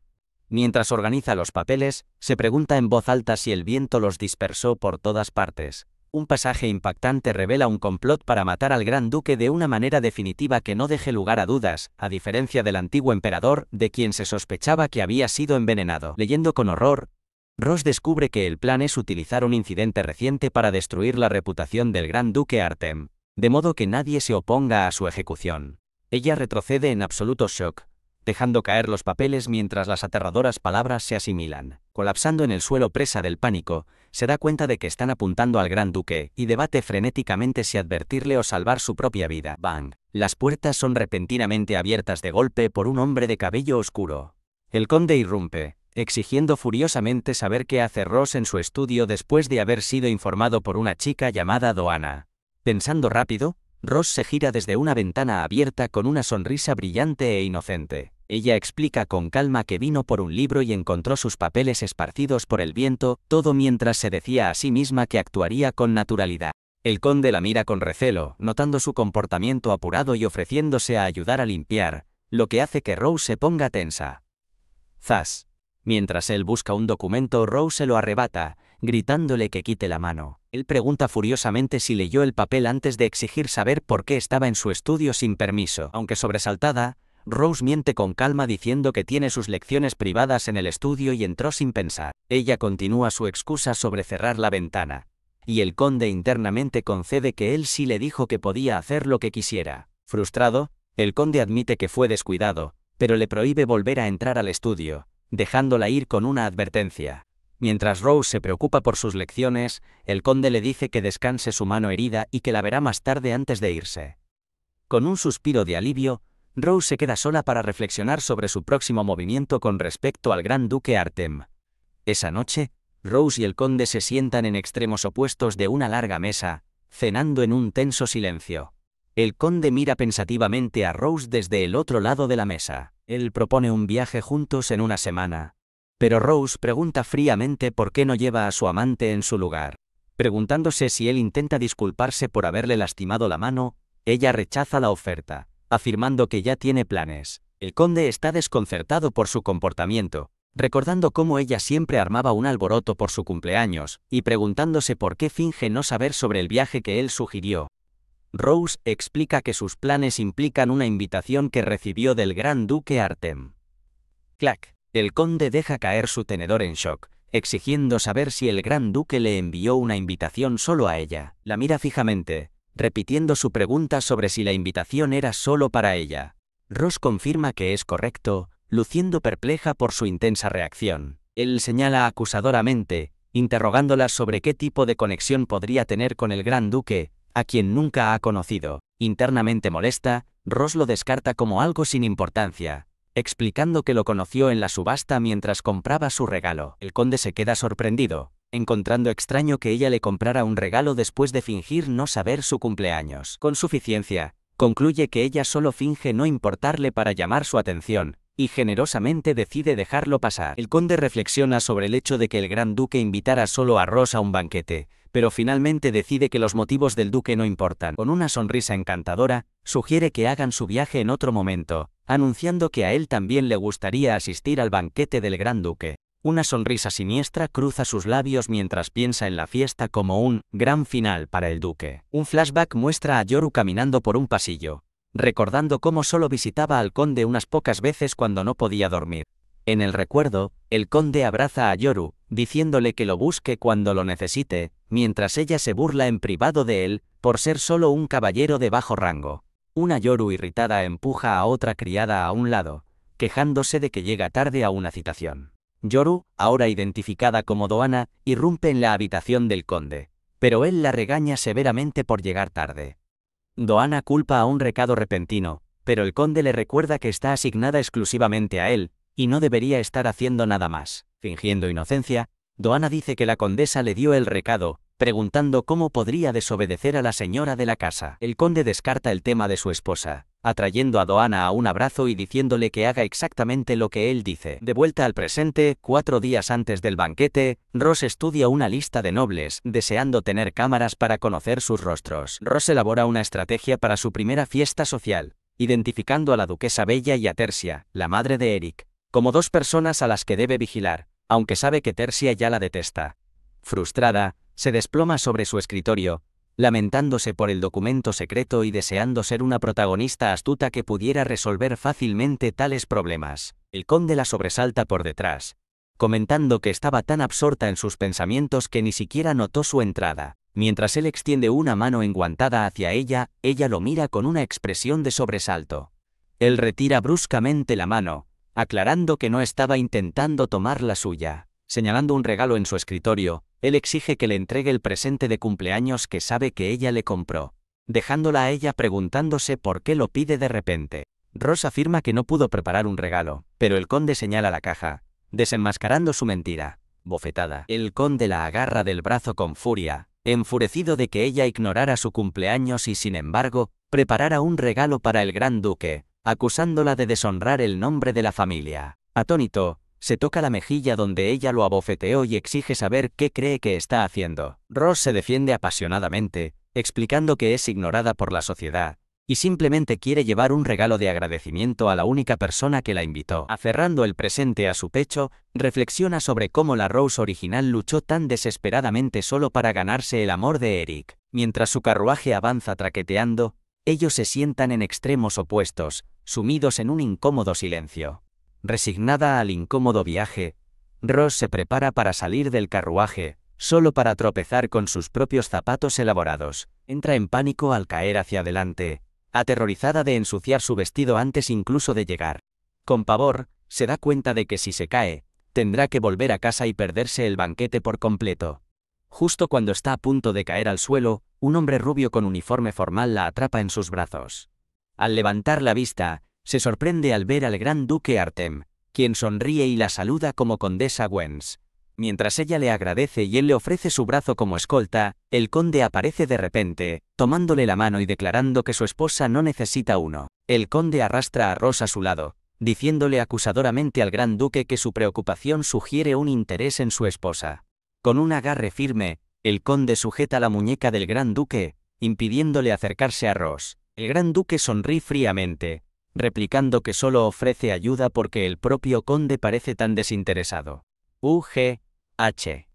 Mientras organiza los papeles, se pregunta en voz alta si el viento los dispersó por todas partes. Un pasaje impactante revela un complot para matar al gran duque de una manera definitiva que no deje lugar a dudas, a diferencia del antiguo emperador, de quien se sospechaba que había sido envenenado. Leyendo con horror, Rose descubre que el plan es utilizar un incidente reciente para destruir la reputación del gran duque Artem, de modo que nadie se oponga a su ejecución. Ella retrocede en absoluto shock, dejando caer los papeles mientras las aterradoras palabras se asimilan. Colapsando en el suelo presa del pánico, se da cuenta de que están apuntando al gran duque y debate frenéticamente si advertirle o salvar su propia vida. Bang. Las puertas son repentinamente abiertas de golpe por un hombre de cabello oscuro. El conde irrumpe, exigiendo furiosamente saber qué hace Rose en su estudio después de haber sido informado por una chica llamada Doana. Pensando rápido, Rose se gira desde una ventana abierta con una sonrisa brillante e inocente. Ella explica con calma que vino por un libro y encontró sus papeles esparcidos por el viento, todo mientras se decía a sí misma que actuaría con naturalidad. El conde la mira con recelo, notando su comportamiento apurado y ofreciéndose a ayudar a limpiar, lo que hace que Rose se ponga tensa. Zas. Mientras él busca un documento, Rose se lo arrebata, gritándole que quite la mano. Él pregunta furiosamente si leyó el papel antes de exigir saber por qué estaba en su estudio sin permiso. Aunque sobresaltada, Rose miente con calma diciendo que tiene sus lecciones privadas en el estudio y entró sin pensar. Ella continúa su excusa sobre cerrar la ventana, y el conde internamente concede que él sí le dijo que podía hacer lo que quisiera. Frustrado, el conde admite que fue descuidado, pero le prohíbe volver a entrar al estudio, dejándola ir con una advertencia. Mientras Rose se preocupa por sus lecciones, el conde le dice que descanse su mano herida y que la verá más tarde antes de irse. Con un suspiro de alivio, Rose se queda sola para reflexionar sobre su próximo movimiento con respecto al gran duque Artem. Esa noche, Rose y el conde se sientan en extremos opuestos de una larga mesa, cenando en un tenso silencio. El conde mira pensativamente a Rose desde el otro lado de la mesa. Él propone un viaje juntos en una semana, pero Rose pregunta fríamente por qué no lleva a su amante en su lugar. Preguntándose si él intenta disculparse por haberle lastimado la mano, ella rechaza la oferta, afirmando que ya tiene planes. El conde está desconcertado por su comportamiento, recordando cómo ella siempre armaba un alboroto por su cumpleaños, y preguntándose por qué finge no saber sobre el viaje que él sugirió. Rose explica que sus planes implican una invitación que recibió del gran duque Artem. Clac. El conde deja caer su tenedor en shock, exigiendo saber si el gran duque le envió una invitación solo a ella. La mira fijamente, repitiendo su pregunta sobre si la invitación era solo para ella. Rose confirma que es correcto, luciendo perpleja por su intensa reacción. Él señala acusadoramente, interrogándola sobre qué tipo de conexión podría tener con el gran duque, a quien nunca ha conocido. Internamente molesta, Rose lo descarta como algo sin importancia, explicando que lo conoció en la subasta mientras compraba su regalo. El conde se queda sorprendido, encontrando extraño que ella le comprara un regalo después de fingir no saber su cumpleaños. Con suficiencia, concluye que ella solo finge no importarle para llamar su atención, y generosamente decide dejarlo pasar. El conde reflexiona sobre el hecho de que el gran duque invitara solo a Rose a un banquete, pero finalmente decide que los motivos del duque no importan. Con una sonrisa encantadora, sugiere que hagan su viaje en otro momento, anunciando que a él también le gustaría asistir al banquete del gran duque. Una sonrisa siniestra cruza sus labios mientras piensa en la fiesta como un gran final para el duque. Un flashback muestra a Yoru caminando por un pasillo, recordando cómo solo visitaba al conde unas pocas veces cuando no podía dormir. En el recuerdo, el conde abraza a Yoru, diciéndole que lo busque cuando lo necesite, mientras ella se burla en privado de él, por ser solo un caballero de bajo rango. Una Yoru irritada empuja a otra criada a un lado, quejándose de que llega tarde a una citación. Yoru, ahora identificada como Doana, irrumpe en la habitación del conde, pero él la regaña severamente por llegar tarde. Doana culpa a un recado repentino, pero el conde le recuerda que está asignada exclusivamente a él, y no debería estar haciendo nada más. Fingiendo inocencia, Doana dice que la condesa le dio el recado, preguntando cómo podría desobedecer a la señora de la casa. El conde descarta el tema de su esposa, atrayendo a Doana a un abrazo y diciéndole que haga exactamente lo que él dice. De vuelta al presente, 4 días antes del banquete, Ross estudia una lista de nobles, deseando tener cámaras para conocer sus rostros. Ross elabora una estrategia para su primera fiesta social, identificando a la duquesa Bella y a Tercia, la madre de Eric, como 2 personas a las que debe vigilar, aunque sabe que Tercia ya la detesta. Frustrada, se desploma sobre su escritorio, lamentándose por el documento secreto y deseando ser una protagonista astuta que pudiera resolver fácilmente tales problemas. El conde la sobresalta por detrás, comentando que estaba tan absorta en sus pensamientos que ni siquiera notó su entrada. Mientras él extiende una mano enguantada hacia ella, ella lo mira con una expresión de sobresalto. Él retira bruscamente la mano, aclarando que no estaba intentando tomar la suya. Señalando un regalo en su escritorio, él exige que le entregue el presente de cumpleaños que sabe que ella le compró, dejándola a ella preguntándose por qué lo pide de repente. Ross afirma que no pudo preparar un regalo, pero el conde señala la caja, desenmascarando su mentira. Bofetada. El conde la agarra del brazo con furia, enfurecido de que ella ignorara su cumpleaños y sin embargo, preparara un regalo para el gran duque, acusándola de deshonrar el nombre de la familia. Atónito, se toca la mejilla donde ella lo abofeteó y exige saber qué cree que está haciendo. Ross se defiende apasionadamente, explicando que es ignorada por la sociedad, y simplemente quiere llevar un regalo de agradecimiento a la única persona que la invitó. Aferrando el presente a su pecho, reflexiona sobre cómo la Rose original luchó tan desesperadamente solo para ganarse el amor de Eric. Mientras su carruaje avanza traqueteando, ellos se sientan en extremos opuestos, sumidos en un incómodo silencio. Resignada al incómodo viaje, Ross se prepara para salir del carruaje, solo para tropezar con sus propios zapatos elaborados. Entra en pánico al caer hacia adelante, aterrorizada de ensuciar su vestido antes incluso de llegar. Con pavor, se da cuenta de que si se cae, tendrá que volver a casa y perderse el banquete por completo. Justo cuando está a punto de caer al suelo, un hombre rubio con uniforme formal la atrapa en sus brazos. Al levantar la vista, se sorprende al ver al gran duque Artem, quien sonríe y la saluda como condesa Wens. Mientras ella le agradece y él le ofrece su brazo como escolta, el conde aparece de repente, tomándole la mano y declarando que su esposa no necesita uno. El conde arrastra a Ross a su lado, diciéndole acusadoramente al gran duque que su preocupación sugiere un interés en su esposa. Con un agarre firme, el conde sujeta la muñeca del gran duque, impidiéndole acercarse a Ross. El gran duque sonríe fríamente, replicando que solo ofrece ayuda porque el propio conde parece tan desinteresado. H.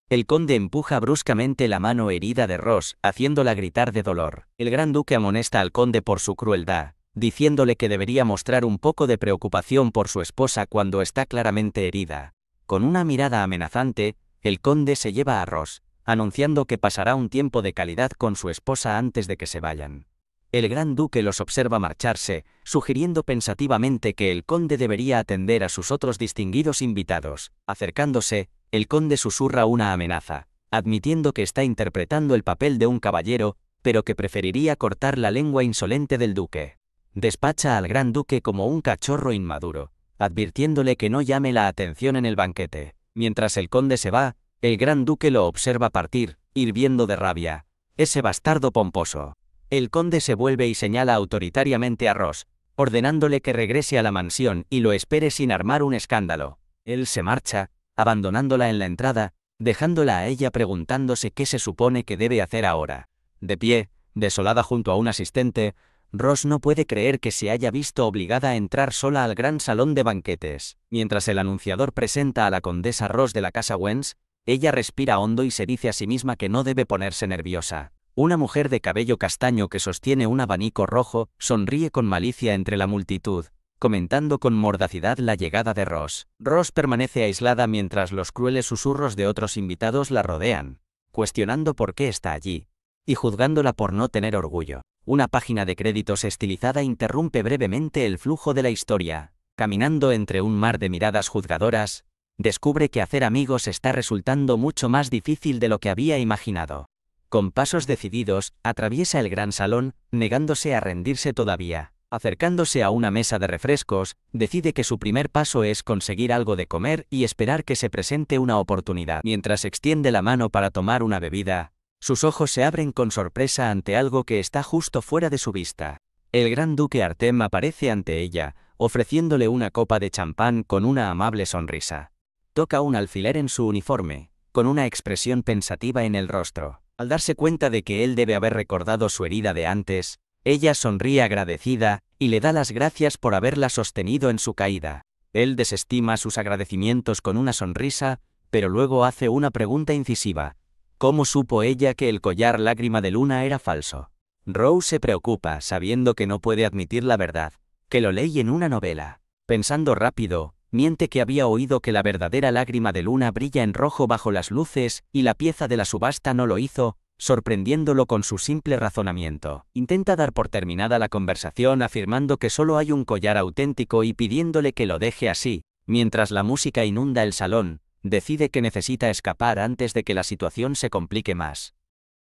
El conde empuja bruscamente la mano herida de Ross, haciéndola gritar de dolor. El gran duque amonesta al conde por su crueldad, diciéndole que debería mostrar un poco de preocupación por su esposa cuando está claramente herida. Con una mirada amenazante, el conde se lleva a Ross, anunciando que pasará un tiempo de calidad con su esposa antes de que se vayan. El gran duque los observa marcharse, sugiriendo pensativamente que el conde debería atender a sus otros distinguidos invitados. Acercándose, el conde susurra una amenaza, admitiendo que está interpretando el papel de un caballero, pero que preferiría cortar la lengua insolente del duque. Despacha al gran duque como un cachorro inmaduro, advirtiéndole que no llame la atención en el banquete. Mientras el conde se va, el gran duque lo observa partir, hirviendo de rabia. Ese bastardo pomposo. El conde se vuelve y señala autoritariamente a Ross, ordenándole que regrese a la mansión y lo espere sin armar un escándalo. Él se marcha, abandonándola en la entrada, dejándola a ella preguntándose qué se supone que debe hacer ahora. De pie, desolada junto a un asistente, Ross no puede creer que se haya visto obligada a entrar sola al gran salón de banquetes. Mientras el anunciador presenta a la condesa Ross de la casa Wens, ella respira hondo y se dice a sí misma que no debe ponerse nerviosa. Una mujer de cabello castaño que sostiene un abanico rojo, sonríe con malicia entre la multitud, comentando con mordacidad la llegada de Ross. Ross permanece aislada mientras los crueles susurros de otros invitados la rodean, cuestionando por qué está allí, y juzgándola por no tener orgullo. Una página de créditos estilizada interrumpe brevemente el flujo de la historia. Caminando entre un mar de miradas juzgadoras, Descubre que hacer amigos está resultando mucho más difícil de lo que había imaginado. Con pasos decididos, atraviesa el gran salón, negándose a rendirse todavía. Acercándose a una mesa de refrescos, decide que su primer paso es conseguir algo de comer y esperar que se presente una oportunidad. Mientras extiende la mano para tomar una bebida, sus ojos se abren con sorpresa ante algo que está justo fuera de su vista. El gran duque Artem aparece ante ella, ofreciéndole una copa de champán con una amable sonrisa. Toca un alfiler en su uniforme, con una expresión pensativa en el rostro. Al darse cuenta de que él debe haber recordado su herida de antes, ella sonríe agradecida y le da las gracias por haberla sostenido en su caída. Él desestima sus agradecimientos con una sonrisa, pero luego hace una pregunta incisiva. ¿Cómo supo ella que el collar lágrima de luna era falso? Rose se preocupa, sabiendo que no puede admitir la verdad, que lo leí en una novela. Pensando rápido, miente que había oído que la verdadera lágrima de luna brilla en rojo bajo las luces y la pieza de la subasta no lo hizo, sorprendiéndolo con su simple razonamiento. Intenta dar por terminada la conversación afirmando que solo hay un collar auténtico y pidiéndole que lo deje así. Mientras la música inunda el salón, decide que necesita escapar antes de que la situación se complique más.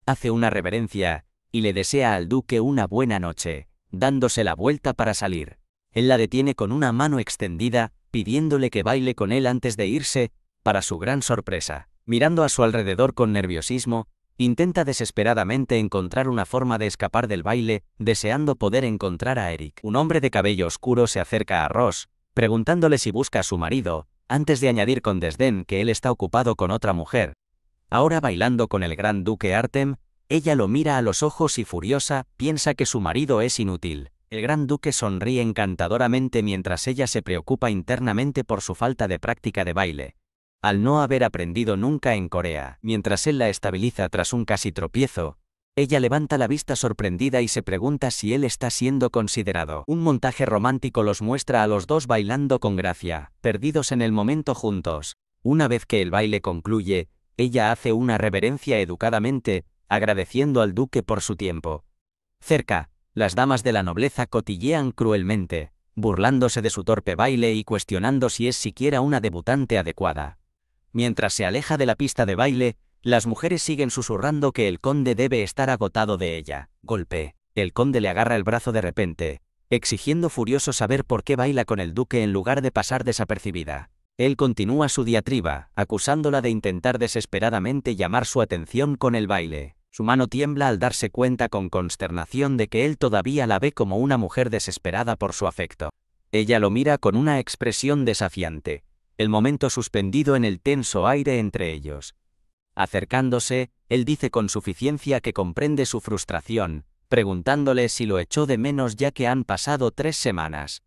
Hace una reverencia y le desea al duque una buena noche, dándose la vuelta para salir. Él la detiene con una mano extendida, pidiéndole que baile con él antes de irse. Para su gran sorpresa, mirando a su alrededor con nerviosismo, intenta desesperadamente encontrar una forma de escapar del baile, deseando poder encontrar a Eric. Un hombre de cabello oscuro se acerca a Rose, preguntándole si busca a su marido, antes de añadir con desdén que él está ocupado con otra mujer. Ahora bailando con el gran duque Artem, ella lo mira a los ojos y furiosa, piensa que su marido es inútil. El gran duque sonríe encantadoramente mientras ella se preocupa internamente por su falta de práctica de baile. Al no haber aprendido nunca en Corea, mientras él la estabiliza tras un casi tropiezo, ella levanta la vista sorprendida y se pregunta si él está siendo considerado. Un montaje romántico los muestra a los dos bailando con gracia, perdidos en el momento juntos. Una vez que el baile concluye, ella hace una reverencia educadamente, agradeciendo al duque por su tiempo. Cerca, las damas de la nobleza cotillean cruelmente, burlándose de su torpe baile y cuestionando si es siquiera una debutante adecuada. Mientras se aleja de la pista de baile, las mujeres siguen susurrando que el conde debe estar agotado de ella. Golpe. El conde le agarra el brazo de repente, exigiendo furioso saber por qué baila con el duque en lugar de pasar desapercibida. Él continúa su diatriba, acusándola de intentar desesperadamente llamar su atención con el baile. Su mano tiembla al darse cuenta con consternación de que él todavía la ve como una mujer desesperada por su afecto. Ella lo mira con una expresión desafiante, el momento suspendido en el tenso aire entre ellos. Acercándose, él dice con suficiencia que comprende su frustración, preguntándole si lo echó de menos ya que han pasado 3 semanas.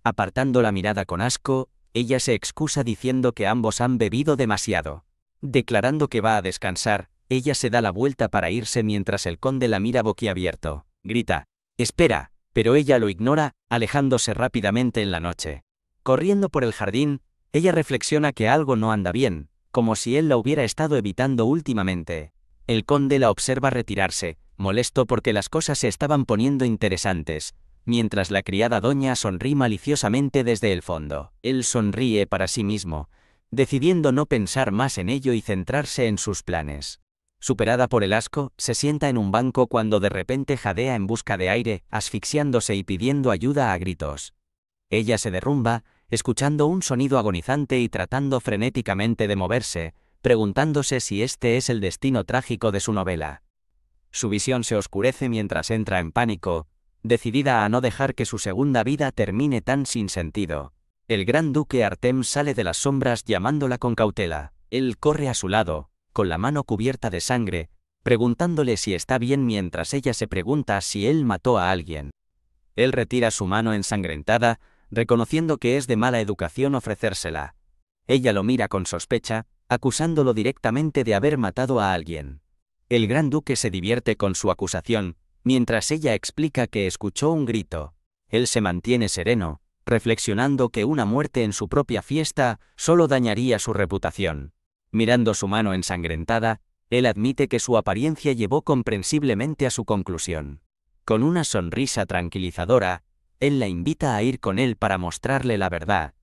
Apartando la mirada con asco, ella se excusa diciendo que ambos han bebido demasiado. Declarando que va a descansar, ella se da la vuelta para irse mientras el conde la mira boquiabierto. Grita, «¡Espera!», pero ella lo ignora, alejándose rápidamente en la noche. Corriendo por el jardín, ella reflexiona que algo no anda bien, como si él la hubiera estado evitando últimamente. El conde la observa retirarse, molesto porque las cosas se estaban poniendo interesantes, mientras la criada doña sonríe maliciosamente desde el fondo. Él sonríe para sí mismo, decidiendo no pensar más en ello y centrarse en sus planes. Superada por el asco, se sienta en un banco cuando de repente jadea en busca de aire, asfixiándose y pidiendo ayuda a gritos. Ella se derrumba, escuchando un sonido agonizante y tratando frenéticamente de moverse, preguntándose si este es el destino trágico de su novela. Su visión se oscurece mientras entra en pánico, decidida a no dejar que su segunda vida termine tan sin sentido. El gran duque Artem sale de las sombras llamándola con cautela. Él corre a su lado, con la mano cubierta de sangre, preguntándole si está bien mientras ella se pregunta si él mató a alguien. Él retira su mano ensangrentada, reconociendo que es de mala educación ofrecérsela. Ella lo mira con sospecha, acusándolo directamente de haber matado a alguien. El gran duque se divierte con su acusación, mientras ella explica que escuchó un grito. Él se mantiene sereno, reflexionando que una muerte en su propia fiesta solo dañaría su reputación. Mirando su mano ensangrentada, él admite que su apariencia llevó comprensiblemente a su conclusión. Con una sonrisa tranquilizadora, él la invita a ir con él para mostrarle la verdad.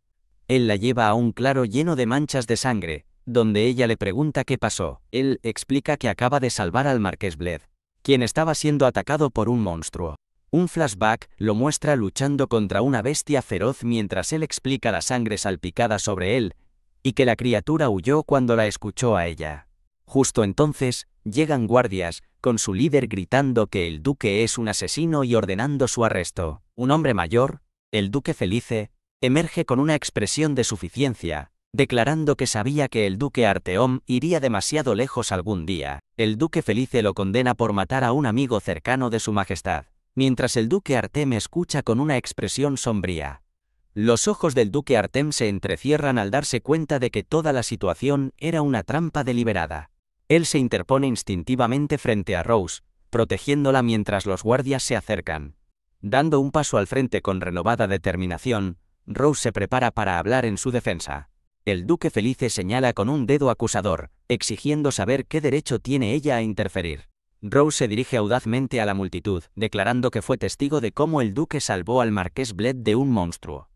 Él la lleva a un claro lleno de manchas de sangre, donde ella le pregunta qué pasó. Él explica que acaba de salvar al marqués Bled, quien estaba siendo atacado por un monstruo. Un flashback lo muestra luchando contra una bestia feroz mientras él explica la sangre salpicada sobre él, y que la criatura huyó cuando la escuchó a ella. Justo entonces, llegan guardias, con su líder gritando que el duque es un asesino y ordenando su arresto. Un hombre mayor, el duque Felice, emerge con una expresión de suficiencia, declarando que sabía que el duque Arteom iría demasiado lejos algún día. El duque Felice lo condena por matar a un amigo cercano de su majestad, mientras el duque Artem escucha con una expresión sombría. Los ojos del duque Artem se entrecierran al darse cuenta de que toda la situación era una trampa deliberada. Él se interpone instintivamente frente a Rose, protegiéndola mientras los guardias se acercan. Dando un paso al frente con renovada determinación, Rose se prepara para hablar en su defensa. El duque Felice señala con un dedo acusador, exigiendo saber qué derecho tiene ella a interferir. Rose se dirige audazmente a la multitud, declarando que fue testigo de cómo el duque salvó al marqués Bled de un monstruo.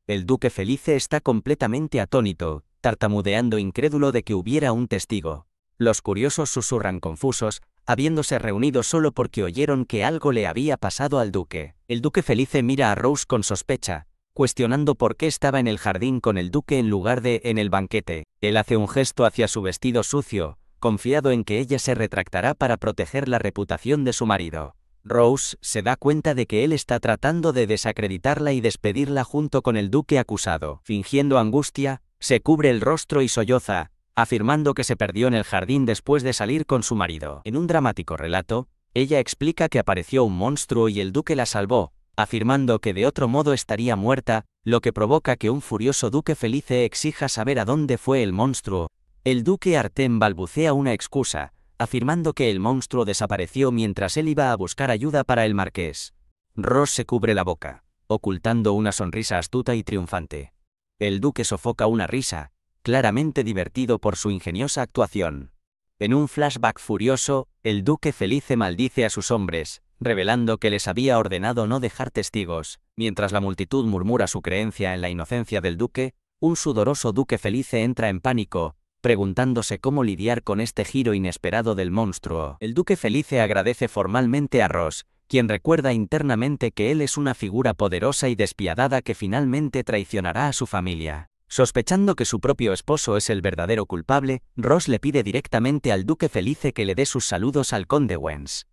El duque Felice está completamente atónito, tartamudeando incrédulo de que hubiera un testigo. Los curiosos susurran confusos, habiéndose reunido solo porque oyeron que algo le había pasado al duque. El duque Felice mira a Rose con sospecha, cuestionando por qué estaba en el jardín con el duque en lugar de en el banquete. Él hace un gesto hacia su vestido sucio, confiado en que ella se retractará para proteger la reputación de su marido. Rose se da cuenta de que él está tratando de desacreditarla y despedirla junto con el duque acusado. Fingiendo angustia, se cubre el rostro y solloza, afirmando que se perdió en el jardín después de salir con su marido. En un dramático relato, ella explica que apareció un monstruo y el duque la salvó, afirmando que de otro modo estaría muerta, lo que provoca que un furioso duque Felice exija saber a dónde fue el monstruo. El duque Artem balbucea una excusa, afirmando que el monstruo desapareció mientras él iba a buscar ayuda para el marqués. Rose se cubre la boca, ocultando una sonrisa astuta y triunfante. El duque sofoca una risa, claramente divertido por su ingeniosa actuación. En un flashback furioso, el duque Felice maldice a sus hombres, revelando que les había ordenado no dejar testigos. Mientras la multitud murmura su creencia en la inocencia del duque, un sudoroso duque Felice entra en pánico, preguntándose cómo lidiar con este giro inesperado del monstruo. El duque Felice agradece formalmente a Rose, quien recuerda internamente que él es una figura poderosa y despiadada que finalmente traicionará a su familia. Sospechando que su propio esposo es el verdadero culpable, Rose le pide directamente al duque Felice que le dé sus saludos al conde Wens.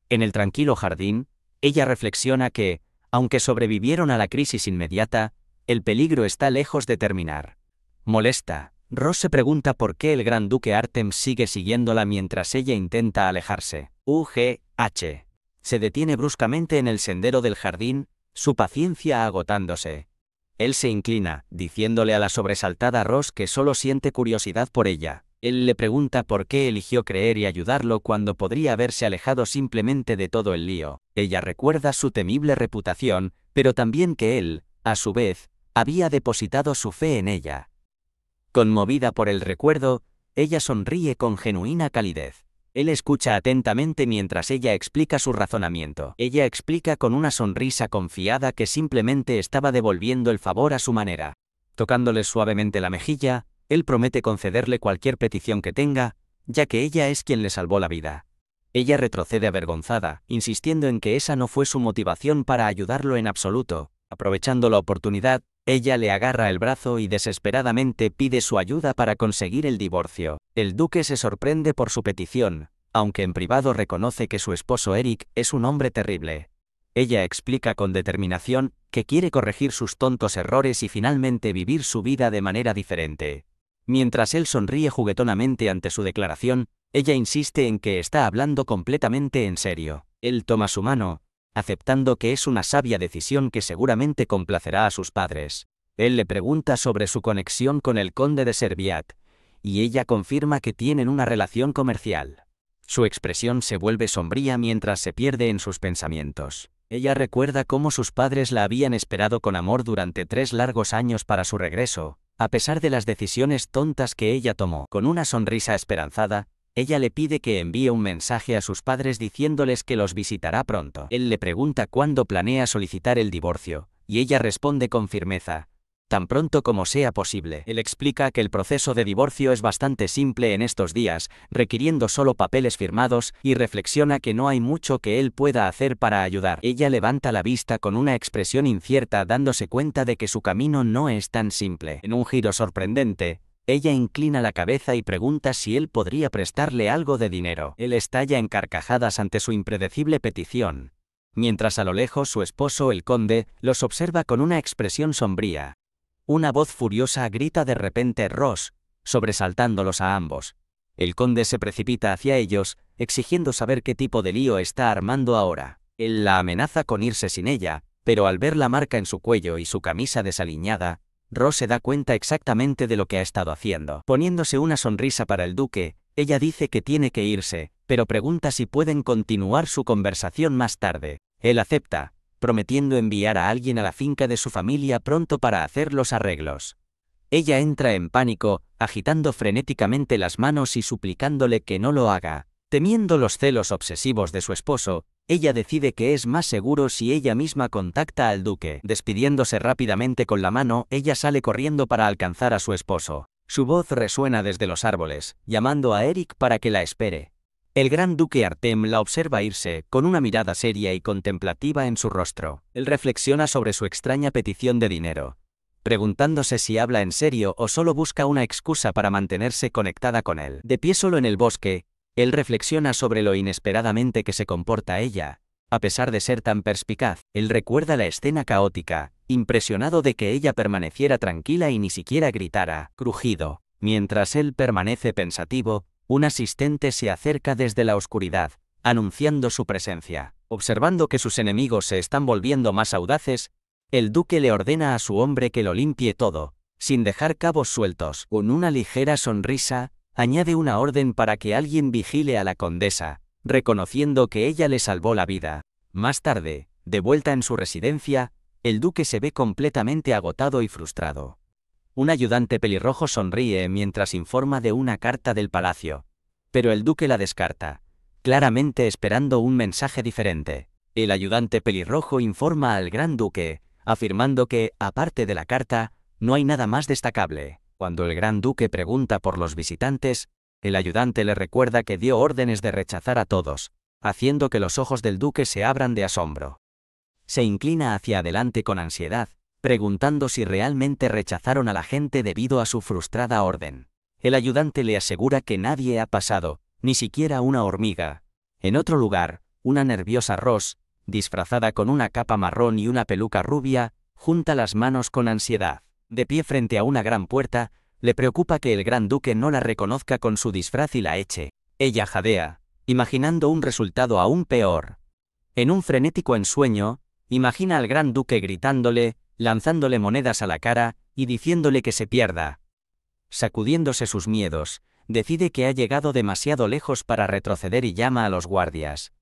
En el tranquilo jardín, ella reflexiona que, aunque sobrevivieron a la crisis inmediata, el peligro está lejos de terminar. Molesta, Rose se pregunta por qué el gran duque Artem sigue siguiéndola mientras ella intenta alejarse. UGH. Se detiene bruscamente en el sendero del jardín, su paciencia agotándose. Él se inclina, diciéndole a la sobresaltada Rose que solo siente curiosidad por ella. Él le pregunta por qué eligió creer y ayudarlo cuando podría haberse alejado simplemente de todo el lío. Ella recuerda su temible reputación, pero también que él, a su vez, había depositado su fe en ella. Conmovida por el recuerdo, ella sonríe con genuina calidez. Él escucha atentamente mientras ella explica su razonamiento. Ella explica con una sonrisa confiada que simplemente estaba devolviendo el favor a su manera. Tocándole suavemente la mejilla, él promete concederle cualquier petición que tenga, ya que ella es quien le salvó la vida. Ella retrocede avergonzada, insistiendo en que esa no fue su motivación para ayudarlo en absoluto. Aprovechando la oportunidad, ella le agarra el brazo y desesperadamente pide su ayuda para conseguir el divorcio. El duque se sorprende por su petición, aunque en privado reconoce que su esposo Eric es un hombre terrible. Ella explica con determinación que quiere corregir sus tontos errores y finalmente vivir su vida de manera diferente. Mientras él sonríe juguetonamente ante su declaración, ella insiste en que está hablando completamente en serio. Él toma su mano, aceptando que es una sabia decisión que seguramente complacerá a sus padres. Él le pregunta sobre su conexión con el conde de Serviat, y ella confirma que tienen una relación comercial. Su expresión se vuelve sombría mientras se pierde en sus pensamientos. Ella recuerda cómo sus padres la habían esperado con amor durante 3 largos años para su regreso, a pesar de las decisiones tontas que ella tomó. Con una sonrisa esperanzada, ella le pide que envíe un mensaje a sus padres diciéndoles que los visitará pronto. Él le pregunta cuándo planea solicitar el divorcio, y ella responde con firmeza: tan pronto como sea posible. Él explica que el proceso de divorcio es bastante simple en estos días, requiriendo solo papeles firmados, y reflexiona que no hay mucho que él pueda hacer para ayudar. Ella levanta la vista con una expresión incierta, dándose cuenta de que su camino no es tan simple. En un giro sorprendente, ella inclina la cabeza y pregunta si él podría prestarle algo de dinero. Él estalla en carcajadas ante su impredecible petición, mientras a lo lejos su esposo, el conde, los observa con una expresión sombría. Una voz furiosa grita de repente Ross, sobresaltándolos a ambos. El conde se precipita hacia ellos, exigiendo saber qué tipo de lío está armando ahora. Él la amenaza con irse sin ella, pero al ver la marca en su cuello y su camisa desaliñada, Ross se da cuenta exactamente de lo que ha estado haciendo. Poniéndose una sonrisa para el duque, ella dice que tiene que irse, pero pregunta si pueden continuar su conversación más tarde. Él acepta, prometiendo enviar a alguien a la finca de su familia pronto para hacer los arreglos. Ella entra en pánico, agitando frenéticamente las manos y suplicándole que no lo haga. Temiendo los celos obsesivos de su esposo, ella decide que es más seguro si ella misma contacta al duque. Despidiéndose rápidamente con la mano, ella sale corriendo para alcanzar a su esposo. Su voz resuena desde los árboles, llamando a Eric para que la espere. El gran duque Artem la observa irse, con una mirada seria y contemplativa en su rostro. Él reflexiona sobre su extraña petición de dinero, preguntándose si habla en serio o solo busca una excusa para mantenerse conectada con él. De pie solo en el bosque, él reflexiona sobre lo inesperadamente que se comporta ella. A pesar de ser tan perspicaz, él recuerda la escena caótica, impresionado de que ella permaneciera tranquila y ni siquiera gritara. Crujido. Mientras él permanece pensativo, un asistente se acerca desde la oscuridad, anunciando su presencia. Observando que sus enemigos se están volviendo más audaces, el duque le ordena a su hombre que lo limpie todo, sin dejar cabos sueltos. Con una ligera sonrisa, añade una orden para que alguien vigile a la condesa, reconociendo que ella le salvó la vida. Más tarde, de vuelta en su residencia, el duque se ve completamente agotado y frustrado. Un ayudante pelirrojo sonríe mientras informa de una carta del palacio, pero el duque la descarta, claramente esperando un mensaje diferente. El ayudante pelirrojo informa al gran duque, afirmando que, aparte de la carta, no hay nada más destacable. Cuando el gran duque pregunta por los visitantes, el ayudante le recuerda que dio órdenes de rechazar a todos, haciendo que los ojos del duque se abran de asombro. Se inclina hacia adelante con ansiedad, preguntando si realmente rechazaron a la gente debido a su frustrada orden. El ayudante le asegura que nadie ha pasado, ni siquiera una hormiga. En otro lugar, una nerviosa Ross, disfrazada con una capa marrón y una peluca rubia, junta las manos con ansiedad. De pie frente a una gran puerta, le preocupa que el gran duque no la reconozca con su disfraz y la eche. Ella jadea, imaginando un resultado aún peor. En un frenético ensueño, imagina al gran duque gritándole, lanzándole monedas a la cara y diciéndole que se pierda. Sacudiéndose sus miedos, decide que ha llegado demasiado lejos para retroceder y llama a los guardias.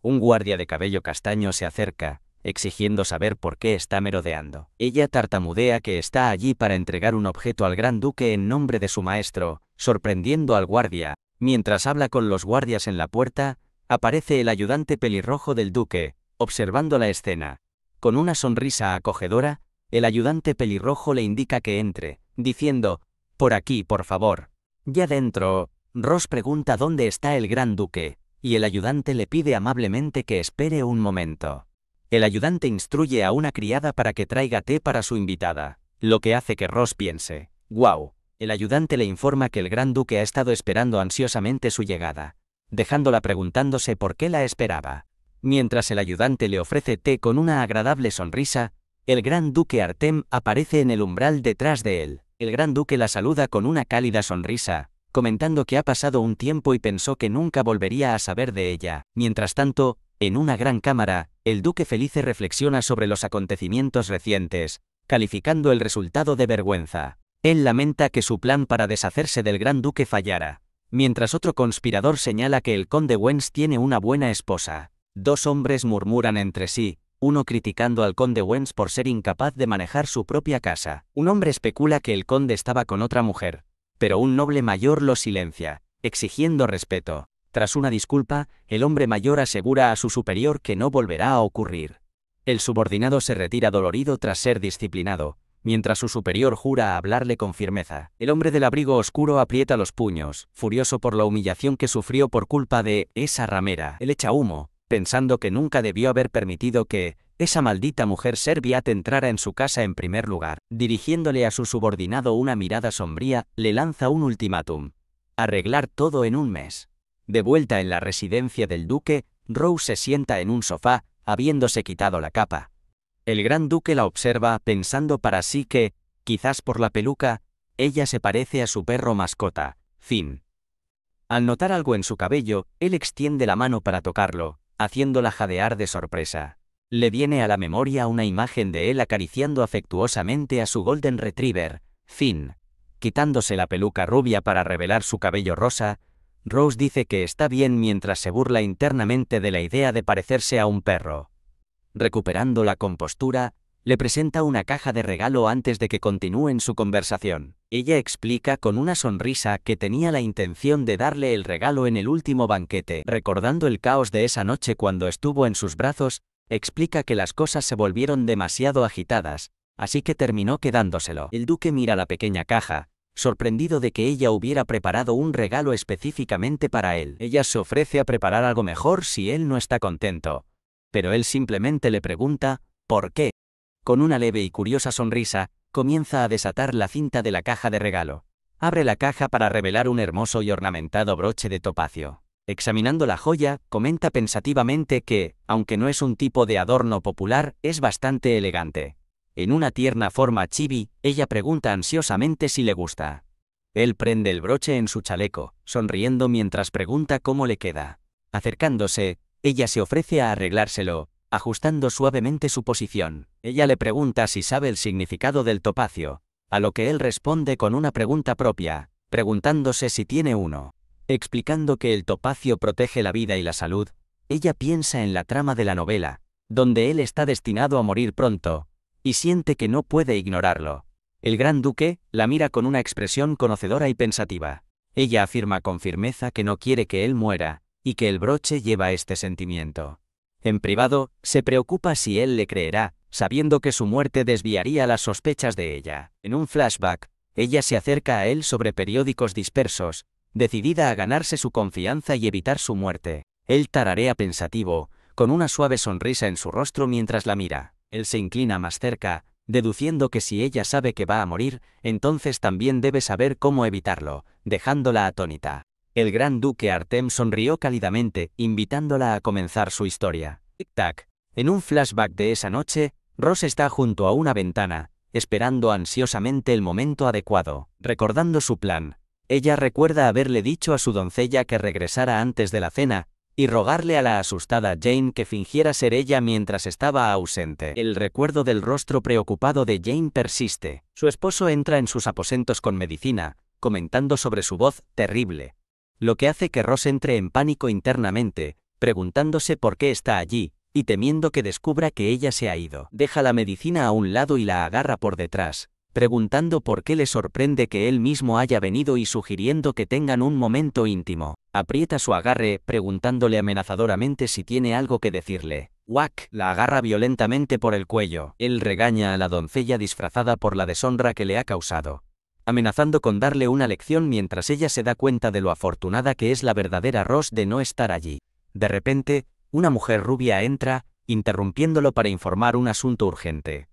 Un guardia de cabello castaño se acerca, exigiendo saber por qué está merodeando. Ella tartamudea que está allí para entregar un objeto al gran duque en nombre de su maestro, sorprendiendo al guardia. Mientras habla con los guardias en la puerta, aparece el ayudante pelirrojo del duque, observando la escena. Con una sonrisa acogedora, el ayudante pelirrojo le indica que entre, diciendo, «Por aquí, por favor». Ya dentro, Ross pregunta dónde está el gran duque, y el ayudante le pide amablemente que espere un momento. El ayudante instruye a una criada para que traiga té para su invitada, lo que hace que Ross piense, «Guau». El ayudante le informa que el gran duque ha estado esperando ansiosamente su llegada, dejándola preguntándose por qué la esperaba. Mientras el ayudante le ofrece té con una agradable sonrisa, el gran duque Artem aparece en el umbral detrás de él. El gran duque la saluda con una cálida sonrisa, comentando que ha pasado un tiempo y pensó que nunca volvería a saber de ella. Mientras tanto, en una gran cámara, el duque Felice reflexiona sobre los acontecimientos recientes, calificando el resultado de vergüenza. Él lamenta que su plan para deshacerse del gran duque fallara, mientras otro conspirador señala que el conde Wens tiene una buena esposa. Dos hombres murmuran entre sí, uno criticando al conde Wens por ser incapaz de manejar su propia casa. Un hombre especula que el conde estaba con otra mujer, pero un noble mayor lo silencia, exigiendo respeto. Tras una disculpa, el hombre mayor asegura a su superior que no volverá a ocurrir. El subordinado se retira dolorido tras ser disciplinado, mientras su superior jura hablarle con firmeza. El hombre del abrigo oscuro aprieta los puños, furioso por la humillación que sufrió por culpa de esa ramera. Él echa humo, pensando que nunca debió haber permitido que esa maldita mujer Serviat entrara en su casa en primer lugar. Dirigiéndole a su subordinado una mirada sombría, le lanza un ultimátum: arreglar todo en un mes. De vuelta en la residencia del duque, Rose se sienta en un sofá, habiéndose quitado la capa. El gran duque la observa, pensando para sí que, quizás por la peluca, ella se parece a su perro mascota, Finn. Al notar algo en su cabello, él extiende la mano para tocarlo, haciéndola jadear de sorpresa. Le viene a la memoria una imagen de él acariciando afectuosamente a su Golden Retriever, Finn. Quitándose la peluca rubia para revelar su cabello rosa, Rose dice que está bien mientras se burla internamente de la idea de parecerse a un perro. Recuperando la compostura, le presenta una caja de regalo antes de que continúen su conversación. Ella explica con una sonrisa que tenía la intención de darle el regalo en el último banquete. Recordando el caos de esa noche cuando estuvo en sus brazos, explica que las cosas se volvieron demasiado agitadas, así que terminó quedándoselo. El duque mira la pequeña caja, sorprendido de que ella hubiera preparado un regalo específicamente para él. Ella se ofrece a preparar algo mejor si él no está contento, pero él simplemente le pregunta, ¿por qué? Con una leve y curiosa sonrisa, comienza a desatar la cinta de la caja de regalo. Abre la caja para revelar un hermoso y ornamentado broche de topacio. Examinando la joya, comenta pensativamente que, aunque no es un tipo de adorno popular, es bastante elegante. En una tierna forma chibi, ella pregunta ansiosamente si le gusta. Él prende el broche en su chaleco, sonriendo mientras pregunta cómo le queda. Acercándose, ella se ofrece a arreglárselo, ajustando suavemente su posición. Ella le pregunta si sabe el significado del topacio, a lo que él responde con una pregunta propia, preguntándose si tiene uno. Explicando que el topacio protege la vida y la salud, ella piensa en la trama de la novela, donde él está destinado a morir pronto, y siente que no puede ignorarlo. El gran duque la mira con una expresión conocedora y pensativa. Ella afirma con firmeza que no quiere que él muera, y que el broche lleva este sentimiento. En privado, se preocupa si él le creerá, sabiendo que su muerte desviaría las sospechas de ella. En un flashback, ella se acerca a él sobre periódicos dispersos, decidida a ganarse su confianza y evitar su muerte. Él tararea pensativo, con una suave sonrisa en su rostro mientras la mira. Él se inclina más cerca, deduciendo que si ella sabe que va a morir, entonces también debe saber cómo evitarlo, dejándola atónita. El gran duque Artem sonrió cálidamente, invitándola a comenzar su historia. Tic-tac. En un flashback de esa noche, Rose está junto a una ventana, esperando ansiosamente el momento adecuado. Recordando su plan, ella recuerda haberle dicho a su doncella que regresara antes de la cena, y rogarle a la asustada Jane que fingiera ser ella mientras estaba ausente. El recuerdo del rostro preocupado de Jane persiste. Su esposo entra en sus aposentos con medicina, comentando sobre su voz terrible, lo que hace que Rose entre en pánico internamente, preguntándose por qué está allí, y temiendo que descubra que ella se ha ido. Deja la medicina a un lado y la agarra por detrás, preguntando por qué le sorprende que él mismo haya venido y sugiriendo que tengan un momento íntimo. Aprieta su agarre, preguntándole amenazadoramente si tiene algo que decirle. Wack la agarra violentamente por el cuello. Él regaña a la doncella disfrazada por la deshonra que le ha causado, amenazando con darle una lección mientras ella se da cuenta de lo afortunada que es la verdadera Rose de no estar allí. De repente, una mujer rubia entra, interrumpiéndolo para informar un asunto urgente.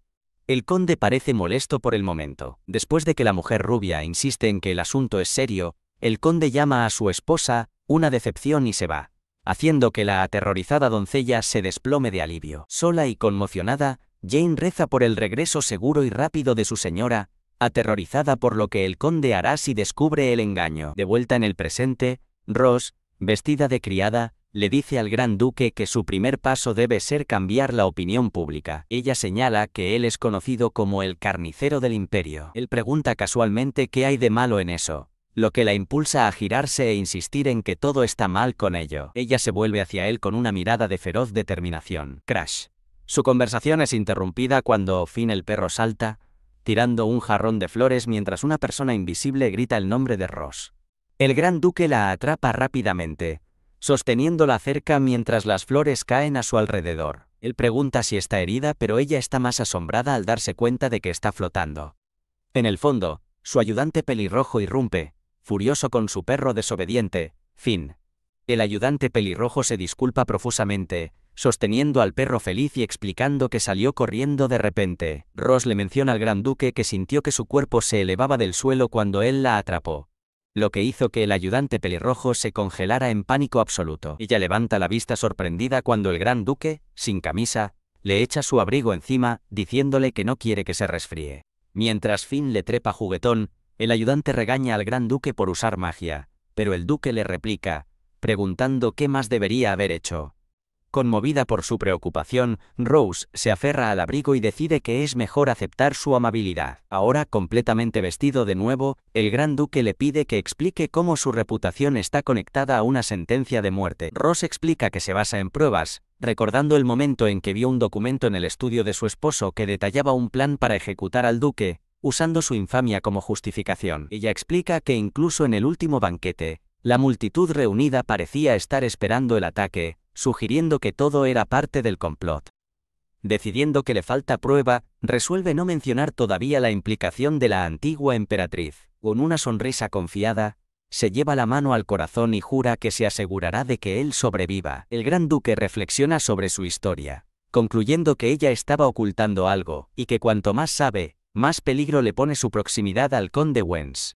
El conde parece molesto por el momento. Después de que la mujer rubia insiste en que el asunto es serio, el conde llama a su esposa, una decepción, y se va, haciendo que la aterrorizada doncella se desplome de alivio. Sola y conmocionada, Jane reza por el regreso seguro y rápido de su señora, aterrorizada por lo que el conde hará si descubre el engaño. De vuelta en el presente, Rose, vestida de criada, le dice al gran duque que su primer paso debe ser cambiar la opinión pública. Ella señala que él es conocido como el carnicero del imperio. Él pregunta casualmente qué hay de malo en eso, lo que la impulsa a girarse e insistir en que todo está mal con ello. Ella se vuelve hacia él con una mirada de feroz determinación. Crash. Su conversación es interrumpida cuando Finn el perro salta, tirando un jarrón de flores mientras una persona invisible grita el nombre de Rose. El gran duque la atrapa rápidamente, sosteniéndola cerca mientras las flores caen a su alrededor. Él pregunta si está herida, pero ella está más asombrada al darse cuenta de que está flotando. En el fondo, su ayudante pelirrojo irrumpe, furioso con su perro desobediente, Finn. El ayudante pelirrojo se disculpa profusamente, sosteniendo al perro feliz y explicando que salió corriendo de repente. Ross le menciona al Gran Duque que sintió que su cuerpo se elevaba del suelo cuando él la atrapó, lo que hizo que el ayudante pelirrojo se congelara en pánico absoluto. Ella levanta la vista sorprendida cuando el Gran Duque, sin camisa, le echa su abrigo encima, diciéndole que no quiere que se resfríe. Mientras Finn le trepa juguetón, el ayudante regaña al Gran Duque por usar magia, pero el Duque le replica, preguntando qué más debería haber hecho. Conmovida por su preocupación, Rose se aferra al abrigo y decide que es mejor aceptar su amabilidad. Ahora, completamente vestido de nuevo, el Gran Duque le pide que explique cómo su reputación está conectada a una sentencia de muerte. Rose explica que se basa en pruebas, recordando el momento en que vio un documento en el estudio de su esposo que detallaba un plan para ejecutar al duque, usando su infamia como justificación. Ella explica que incluso en el último banquete, la multitud reunida parecía estar esperando el ataque, sugiriendo que todo era parte del complot. Decidiendo que le falta prueba, resuelve no mencionar todavía la implicación de la antigua emperatriz. Con una sonrisa confiada, se lleva la mano al corazón y jura que se asegurará de que él sobreviva. El Gran Duque reflexiona sobre su historia, concluyendo que ella estaba ocultando algo, y que cuanto más sabe, más peligro le pone su proximidad al conde Wens.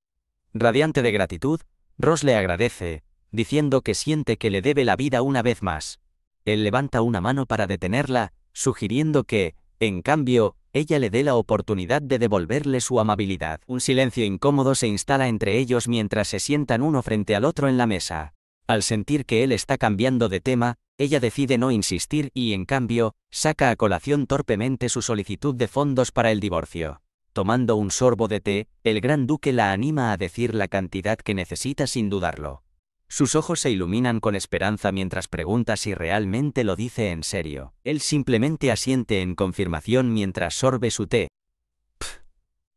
Radiante de gratitud, Ross le agradece, diciendo que siente que le debe la vida una vez más. Él levanta una mano para detenerla, sugiriendo que, en cambio, ella le dé la oportunidad de devolverle su amabilidad. Un silencio incómodo se instala entre ellos mientras se sientan uno frente al otro en la mesa. Al sentir que él está cambiando de tema, ella decide no insistir y, en cambio, saca a colación torpemente su solicitud de fondos para el divorcio. Tomando un sorbo de té, el Gran Duque la anima a decir la cantidad que necesita sin dudarlo. Sus ojos se iluminan con esperanza mientras pregunta si realmente lo dice en serio. Él simplemente asiente en confirmación mientras sorbe su té.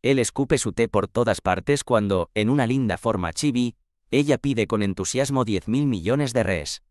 Él escupe su té por todas partes cuando, en una linda forma chibi, ella pide con entusiasmo 10.000 millones de res.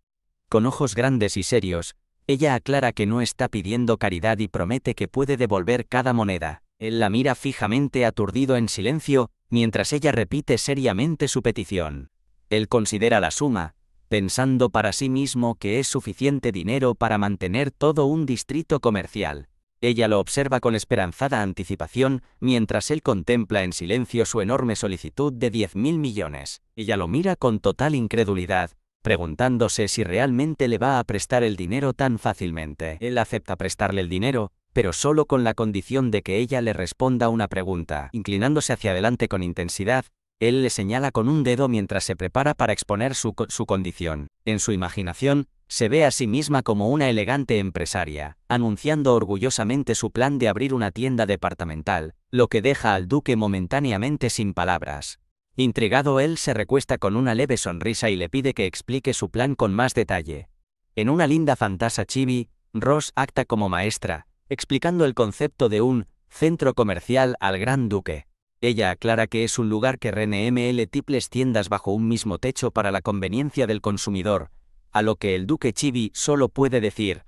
Con ojos grandes y serios, ella aclara que no está pidiendo caridad y promete que puede devolver cada moneda. Él la mira fijamente aturdido en silencio, mientras ella repite seriamente su petición. Él considera la suma, pensando para sí mismo que es suficiente dinero para mantener todo un distrito comercial. Ella lo observa con esperanzada anticipación, mientras él contempla en silencio su enorme solicitud de 10.000 millones. Ella lo mira con total incredulidad, preguntándose si realmente le va a prestar el dinero tan fácilmente. Él acepta prestarle el dinero, pero solo con la condición de que ella le responda una pregunta. Inclinándose hacia adelante con intensidad, él le señala con un dedo mientras se prepara para exponer su condición. En su imaginación, se ve a sí misma como una elegante empresaria, anunciando orgullosamente su plan de abrir una tienda departamental, lo que deja al duque momentáneamente sin palabras. Intrigado, él se recuesta con una leve sonrisa y le pide que explique su plan con más detalle. En una linda fantasa chibi, Ross acta como maestra, explicando el concepto de un centro comercial al Gran Duque. Ella aclara que es un lugar que reúne múltiples tiendas bajo un mismo techo para la conveniencia del consumidor, a lo que el Duque Chibi solo puede decir: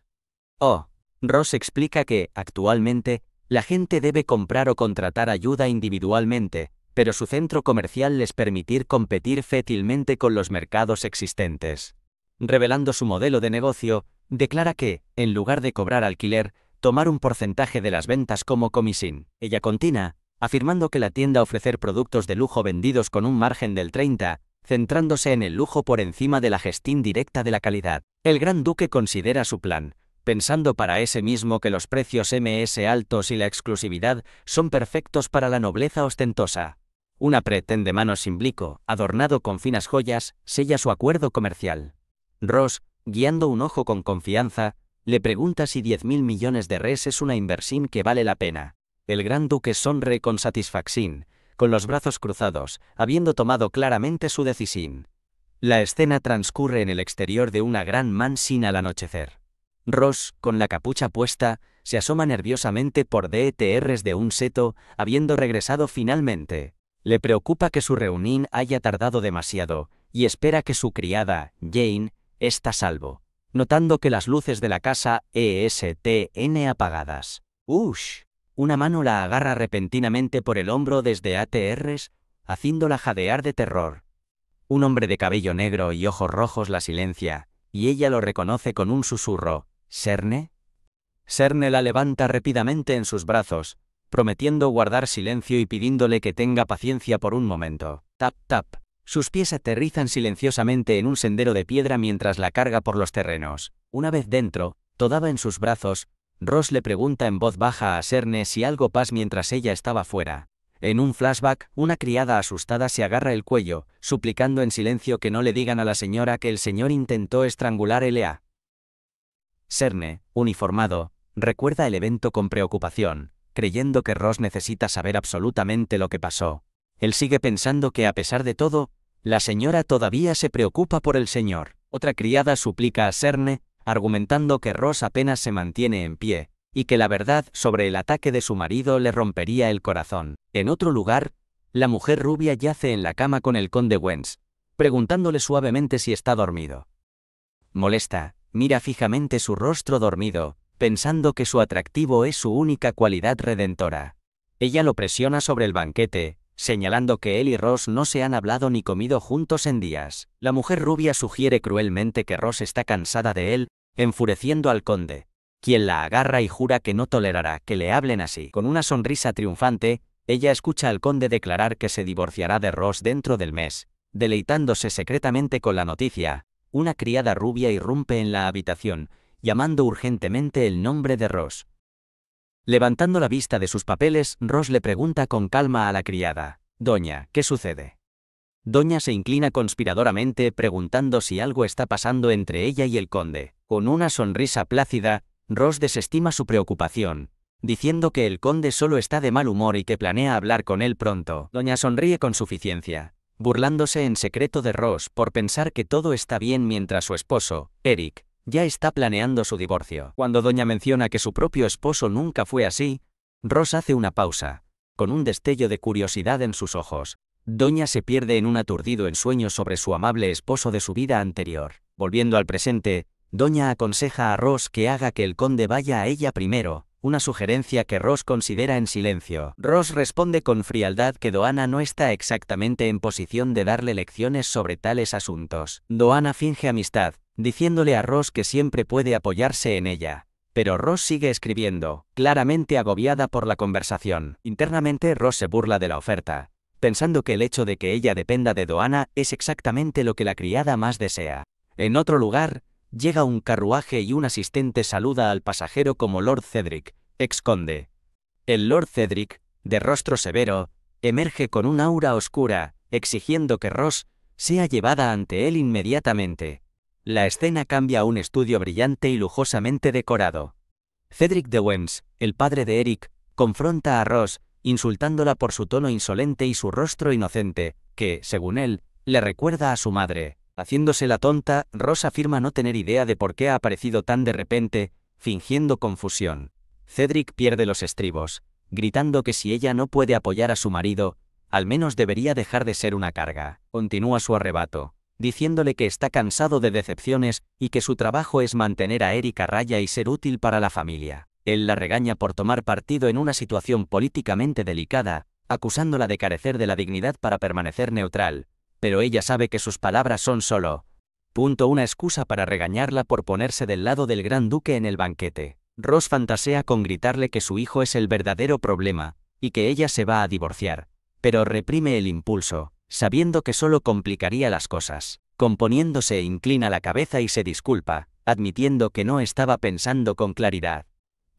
«Oh». Ross explica que, actualmente, la gente debe comprar o contratar ayuda individualmente, pero su centro comercial les permitir competir fácilmente con los mercados existentes. Revelando su modelo de negocio, declara que, en lugar de cobrar alquiler, tomar un porcentaje de las ventas como comisión. Ella continúa, afirmando que la tienda ofrecer productos de lujo vendidos con un margen del 30%, centrándose en el lujo por encima de la gestión directa de la calidad. El Gran Duque considera su plan, pensando para ese mismo que los precios altos y la exclusividad son perfectos para la nobleza ostentosa. Una pretén de mano sin blico, adornado con finas joyas, sella su acuerdo comercial. Ross, guiando un ojo con confianza, le pregunta si 10.000 millones de res es una inversión que vale la pena. El Gran Duque sonríe con satisfacción, con los brazos cruzados, habiendo tomado claramente su decisión. La escena transcurre en el exterior de una gran mansión al anochecer. Ross, con la capucha puesta, se asoma nerviosamente por detrás de un seto, habiendo regresado finalmente. Le preocupa que su reunión haya tardado demasiado, y espera que su criada, Jane, esté a salvo. notando que las luces de la casa están apagadas. ¡Ush! Una mano la agarra repentinamente por el hombro desde atrás, haciéndola jadear de terror. Un hombre de cabello negro y ojos rojos la silencia, y ella lo reconoce con un susurro. ¿Serne? Serne la levanta rápidamente en sus brazos, prometiendo guardar silencio y pidiéndole que tenga paciencia por un momento. Tap, tap. Sus pies aterrizan silenciosamente en un sendero de piedra mientras la carga por los terrenos. Una vez dentro, toda en sus brazos, Ross le pregunta en voz baja a Serne si algo pasa mientras ella estaba fuera. En un flashback, una criada asustada se agarra el cuello, suplicando en silencio que no le digan a la señora que el señor intentó estrangular a L.A. Serne, uniformado, recuerda el evento con preocupación, creyendo que Ross necesita saber absolutamente lo que pasó. Él sigue pensando que a pesar de todo, la señora todavía se preocupa por el señor. Otra criada suplica a Serne, argumentando que Ross apenas se mantiene en pie, y que la verdad sobre el ataque de su marido le rompería el corazón. En otro lugar, la mujer rubia yace en la cama con el conde Wentz, preguntándole suavemente si está dormido. Molesta, mira fijamente su rostro dormido, pensando que su atractivo es su única cualidad redentora. Ella lo presiona sobre el banquete, señalando que él y Ross no se han hablado ni comido juntos en días. La mujer rubia sugiere cruelmente que Ross está cansada de él, enfureciendo al conde, quien la agarra y jura que no tolerará que le hablen así. Con una sonrisa triunfante, ella escucha al conde declarar que se divorciará de Ross dentro del mes. Deleitándose secretamente con la noticia, una criada rubia irrumpe en la habitación, llamando urgentemente el nombre de Ross. Levantando la vista de sus papeles, Ross le pregunta con calma a la criada: «Doña, ¿qué sucede?». Doña se inclina conspiradoramente preguntando si algo está pasando entre ella y el conde. Con una sonrisa plácida, Ross desestima su preocupación, diciendo que el conde solo está de mal humor y que planea hablar con él pronto. Doña sonríe con suficiencia, burlándose en secreto de Ross por pensar que todo está bien mientras su esposo, Eric, ya está planeando su divorcio. Cuando Doña menciona que su propio esposo nunca fue así, Ross hace una pausa, con un destello de curiosidad en sus ojos. Doña se pierde en un aturdido ensueño sobre su amable esposo de su vida anterior. Volviendo al presente, Doña aconseja a Ross que haga que el conde vaya a ella primero, una sugerencia que Ross considera en silencio. Ross responde con frialdad que Doana no está exactamente en posición de darle lecciones sobre tales asuntos. Doana finge amistad, diciéndole a Ross que siempre puede apoyarse en ella. Pero Ross sigue escribiendo, claramente agobiada por la conversación. Internamente Ross se burla de la oferta, pensando que el hecho de que ella dependa de Doana es exactamente lo que la criada más desea. En otro lugar, llega un carruaje y un asistente saluda al pasajero como Lord Cedric, ex conde. El Lord Cedric, de rostro severo, emerge con un aura oscura, exigiendo que Ross sea llevada ante él inmediatamente. La escena cambia a un estudio brillante y lujosamente decorado. Cedric de Wentz, el padre de Eric, confronta a Ross, insultándola por su tono insolente y su rostro inocente, que, según él, le recuerda a su madre. Haciéndose la tonta, Ross afirma no tener idea de por qué ha aparecido tan de repente, fingiendo confusión. Cedric pierde los estribos, gritando que si ella no puede apoyar a su marido, al menos debería dejar de ser una carga. Continúa su arrebato, diciéndole que está cansado de decepciones y que su trabajo es mantener a Eric a raya y ser útil para la familia. Él la regaña por tomar partido en una situación políticamente delicada, acusándola de carecer de la dignidad para permanecer neutral, pero ella sabe que sus palabras son solo una excusa para regañarla por ponerse del lado del gran duque en el banquete. Ross fantasea con gritarle que su hijo es el verdadero problema, y que ella se va a divorciar, pero reprime el impulso, sabiendo que solo complicaría las cosas. Componiéndose, inclina la cabeza y se disculpa, admitiendo que no estaba pensando con claridad.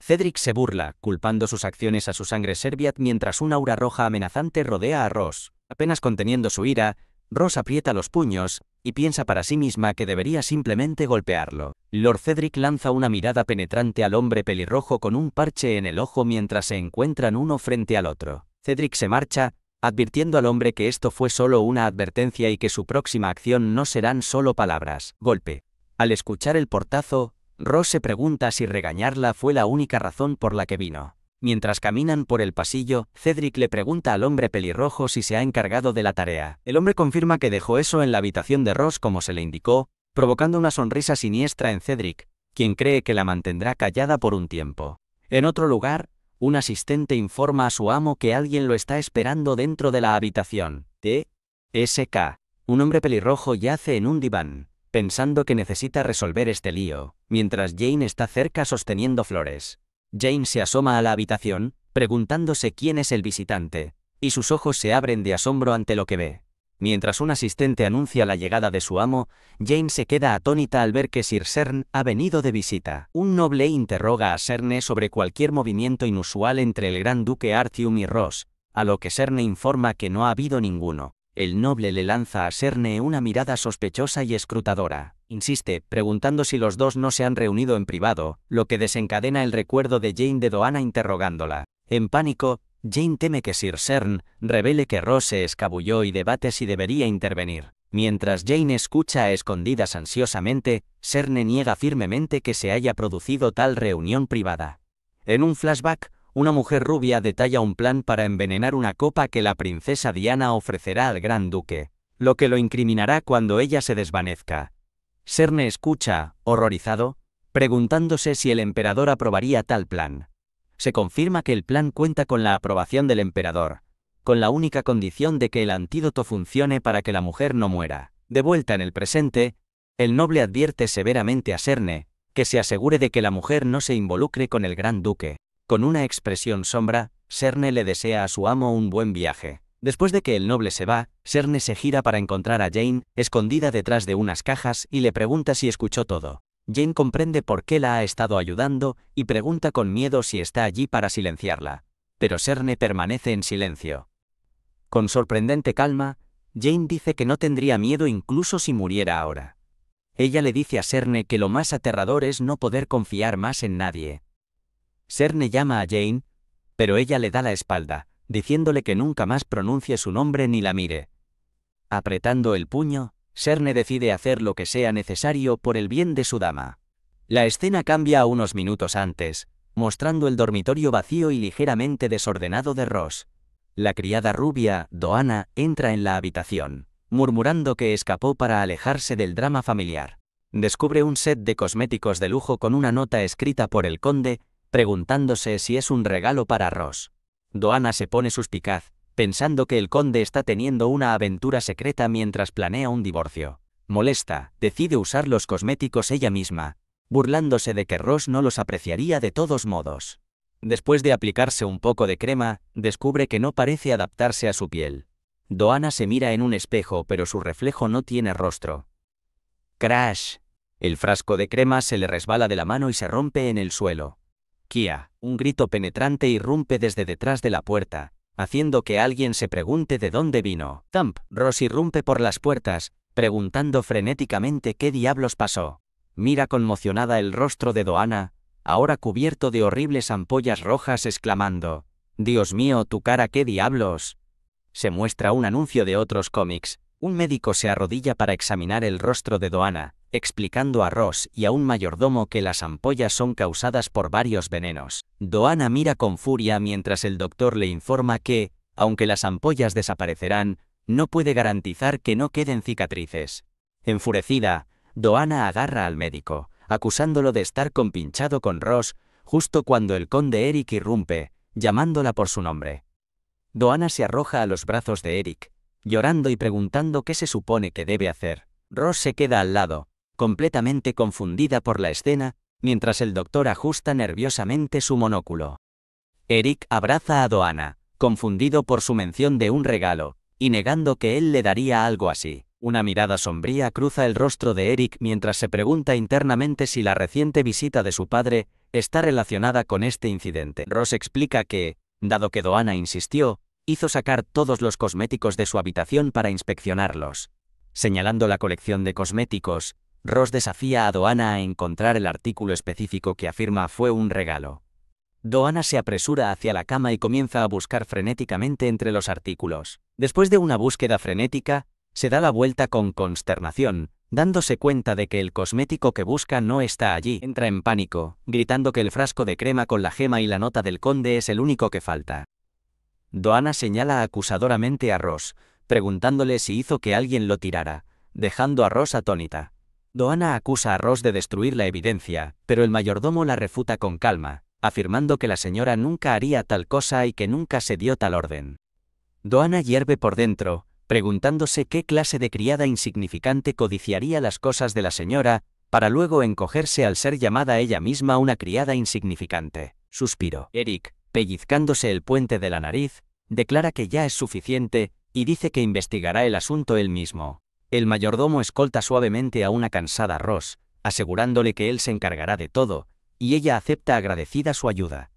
Cedric se burla, culpando sus acciones a su sangre Serviat mientras una aura roja amenazante rodea a Ross. Apenas conteniendo su ira, Ross aprieta los puños, y piensa para sí misma que debería simplemente golpearlo. Lord Cedric lanza una mirada penetrante al hombre pelirrojo con un parche en el ojo mientras se encuentran uno frente al otro. Cedric se marcha, advirtiendo al hombre que esto fue solo una advertencia y que su próxima acción no serán solo palabras. Golpe. Al escuchar el portazo, Ross se pregunta si regañarla fue la única razón por la que vino. Mientras caminan por el pasillo, Cedric le pregunta al hombre pelirrojo si se ha encargado de la tarea. El hombre confirma que dejó eso en la habitación de Ross como se le indicó, provocando una sonrisa siniestra en Cedric, quien cree que la mantendrá callada por un tiempo. En otro lugar, un asistente informa a su amo que alguien lo está esperando dentro de la habitación. T.S.K. Un hombre pelirrojo yace en un diván, pensando que necesita resolver este lío, mientras Jane está cerca sosteniendo flores. Jane se asoma a la habitación, preguntándose quién es el visitante, y sus ojos se abren de asombro ante lo que ve. Mientras un asistente anuncia la llegada de su amo, Jane se queda atónita al ver que Sir Cern ha venido de visita. Un noble interroga a Cerne sobre cualquier movimiento inusual entre el gran duque Artyom y Ross, a lo que Cerne informa que no ha habido ninguno. El noble le lanza a Cerne una mirada sospechosa y escrutadora. Insiste, preguntando si los dos no se han reunido en privado, lo que desencadena el recuerdo de Jane de Doana interrogándola. En pánico, Jane teme que Sir Cern revele que Ross se escabulló y debate si debería intervenir. Mientras Jane escucha a escondidas ansiosamente, Cerne niega firmemente que se haya producido tal reunión privada. En un flashback, una mujer rubia detalla un plan para envenenar una copa que la princesa Diana ofrecerá al gran duque, lo que lo incriminará cuando ella se desvanezca. Cerne escucha, horrorizado, preguntándose si el emperador aprobaría tal plan. Se confirma que el plan cuenta con la aprobación del emperador, con la única condición de que el antídoto funcione para que la mujer no muera. De vuelta en el presente, el noble advierte severamente a Cerne que se asegure de que la mujer no se involucre con el gran duque. Con una expresión sombra, Cerne le desea a su amo un buen viaje. Después de que el noble se va, Cerne se gira para encontrar a Jane, escondida detrás de unas cajas, y le pregunta si escuchó todo. Jane comprende por qué la ha estado ayudando, y pregunta con miedo si está allí para silenciarla. Pero Cerne permanece en silencio. Con sorprendente calma, Jane dice que no tendría miedo incluso si muriera ahora. Ella le dice a Cerne que lo más aterrador es no poder confiar más en nadie. Cerne llama a Jane, pero ella le da la espalda, diciéndole que nunca más pronuncie su nombre ni la mire. Apretando el puño, Cerne decide hacer lo que sea necesario por el bien de su dama. La escena cambia a unos minutos antes, mostrando el dormitorio vacío y ligeramente desordenado de Ross. La criada rubia, Doana, entra en la habitación, murmurando que escapó para alejarse del drama familiar. Descubre un set de cosméticos de lujo con una nota escrita por el conde, preguntándose si es un regalo para Ross. Doana se pone suspicaz, pensando que el conde está teniendo una aventura secreta mientras planea un divorcio. Molesta, decide usar los cosméticos ella misma, burlándose de que Ross no los apreciaría de todos modos. Después de aplicarse un poco de crema, descubre que no parece adaptarse a su piel. Doana se mira en un espejo, pero su reflejo no tiene rostro. ¡Crash! El frasco de crema se le resbala de la mano y se rompe en el suelo. Kia, un grito penetrante irrumpe desde detrás de la puerta, haciendo que alguien se pregunte de dónde vino. Thump. Ross irrumpe por las puertas, preguntando frenéticamente qué diablos pasó. Mira conmocionada el rostro de Doana, ahora cubierto de horribles ampollas rojas, exclamando: «Dios mío, tu cara, ¿qué diablos?». Se muestra un anuncio de otros cómics. Un médico se arrodilla para examinar el rostro de Doana, explicando a Ross y a un mayordomo que las ampollas son causadas por varios venenos. Doana mira con furia mientras el doctor le informa que, aunque las ampollas desaparecerán, no puede garantizar que no queden cicatrices. Enfurecida, Doana agarra al médico, acusándolo de estar compinchado con Ross, justo cuando el conde Eric irrumpe, llamándola por su nombre. Doana se arroja a los brazos de Eric, llorando y preguntando qué se supone que debe hacer. Ross se queda al lado, completamente confundida por la escena, mientras el doctor ajusta nerviosamente su monóculo. Eric abraza a Doana, confundido por su mención de un regalo, y negando que él le daría algo así. Una mirada sombría cruza el rostro de Eric mientras se pregunta internamente si la reciente visita de su padre está relacionada con este incidente. Ross explica que, dado que Doana insistió, hizo sacar todos los cosméticos de su habitación para inspeccionarlos. Señalando la colección de cosméticos, Ross desafía a Doana a encontrar el artículo específico que afirma fue un regalo. Doana se apresura hacia la cama y comienza a buscar frenéticamente entre los artículos. Después de una búsqueda frenética, se da la vuelta con consternación, dándose cuenta de que el cosmético que busca no está allí. Entra en pánico, gritando que el frasco de crema con la gema y la nota del conde es el único que falta. Doana señala acusadoramente a Ross, preguntándole si hizo que alguien lo tirara, dejando a Ross atónita. Doana acusa a Ross de destruir la evidencia, pero el mayordomo la refuta con calma, afirmando que la señora nunca haría tal cosa y que nunca se dio tal orden. Doana hierve por dentro, preguntándose qué clase de criada insignificante codiciaría las cosas de la señora, para luego encogerse al ser llamada ella misma una criada insignificante. Suspiro. Eric, pellizcándose el puente de la nariz, declara que ya es suficiente, y dice que investigará el asunto él mismo. El mayordomo escolta suavemente a una cansada Ross, asegurándole que él se encargará de todo, y ella acepta agradecida su ayuda.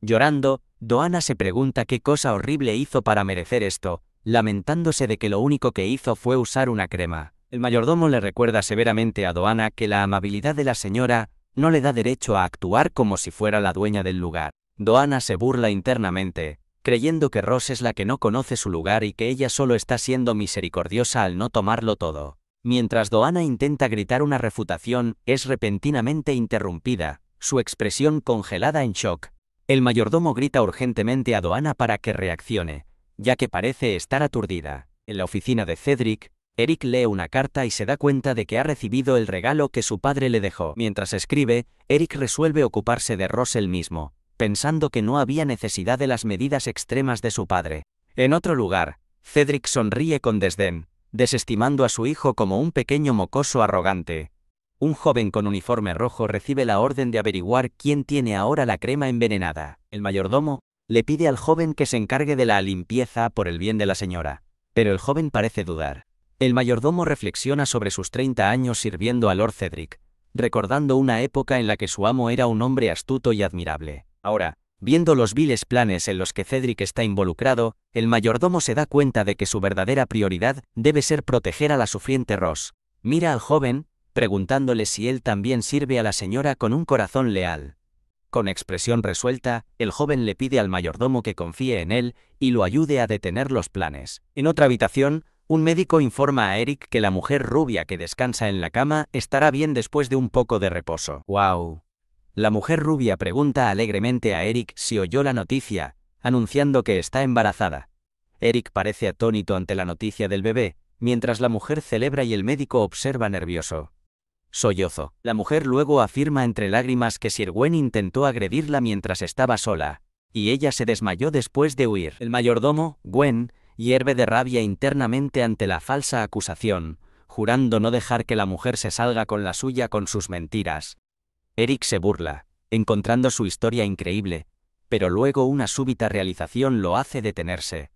Llorando, Doana se pregunta qué cosa horrible hizo para merecer esto, lamentándose de que lo único que hizo fue usar una crema. El mayordomo le recuerda severamente a Doana que la amabilidad de la señora no le da derecho a actuar como si fuera la dueña del lugar. Doana se burla internamente, creyendo que Ross es la que no conoce su lugar y que ella solo está siendo misericordiosa al no tomarlo todo. Mientras Doana intenta gritar una refutación, es repentinamente interrumpida, su expresión congelada en shock. El mayordomo grita urgentemente a Doana para que reaccione, ya que parece estar aturdida. En la oficina de Cedric, Eric lee una carta y se da cuenta de que ha recibido el regalo que su padre le dejó. Mientras escribe, Eric resuelve ocuparse de Ross él mismo, pensando que no había necesidad de las medidas extremas de su padre. En otro lugar, Cedric sonríe con desdén, desestimando a su hijo como un pequeño mocoso arrogante. Un joven con uniforme rojo recibe la orden de averiguar quién tiene ahora la crema envenenada. El mayordomo le pide al joven que se encargue de la limpieza por el bien de la señora, pero el joven parece dudar. El mayordomo reflexiona sobre sus 30 años sirviendo a Lord Cedric, recordando una época en la que su amo era un hombre astuto y admirable. Ahora, viendo los viles planes en los que Cedric está involucrado, el mayordomo se da cuenta de que su verdadera prioridad debe ser proteger a la sufriente Ross. Mira al joven, preguntándole si él también sirve a la señora con un corazón leal. Con expresión resuelta, el joven le pide al mayordomo que confíe en él y lo ayude a detener los planes. En otra habitación, un médico informa a Eric que la mujer rubia que descansa en la cama estará bien después de un poco de reposo. ¡Wow! La mujer rubia pregunta alegremente a Eric si oyó la noticia, anunciando que está embarazada. Eric parece atónito ante la noticia del bebé, mientras la mujer celebra y el médico observa nervioso. Sollozo. La mujer luego afirma entre lágrimas que Sir Gwen intentó agredirla mientras estaba sola, y ella se desmayó después de huir. El mayordomo, Gwen, hierve de rabia internamente ante la falsa acusación, jurando no dejar que la mujer se salga con la suya con sus mentiras. Eric se burla, encontrando su historia increíble, pero luego una súbita realización lo hace detenerse.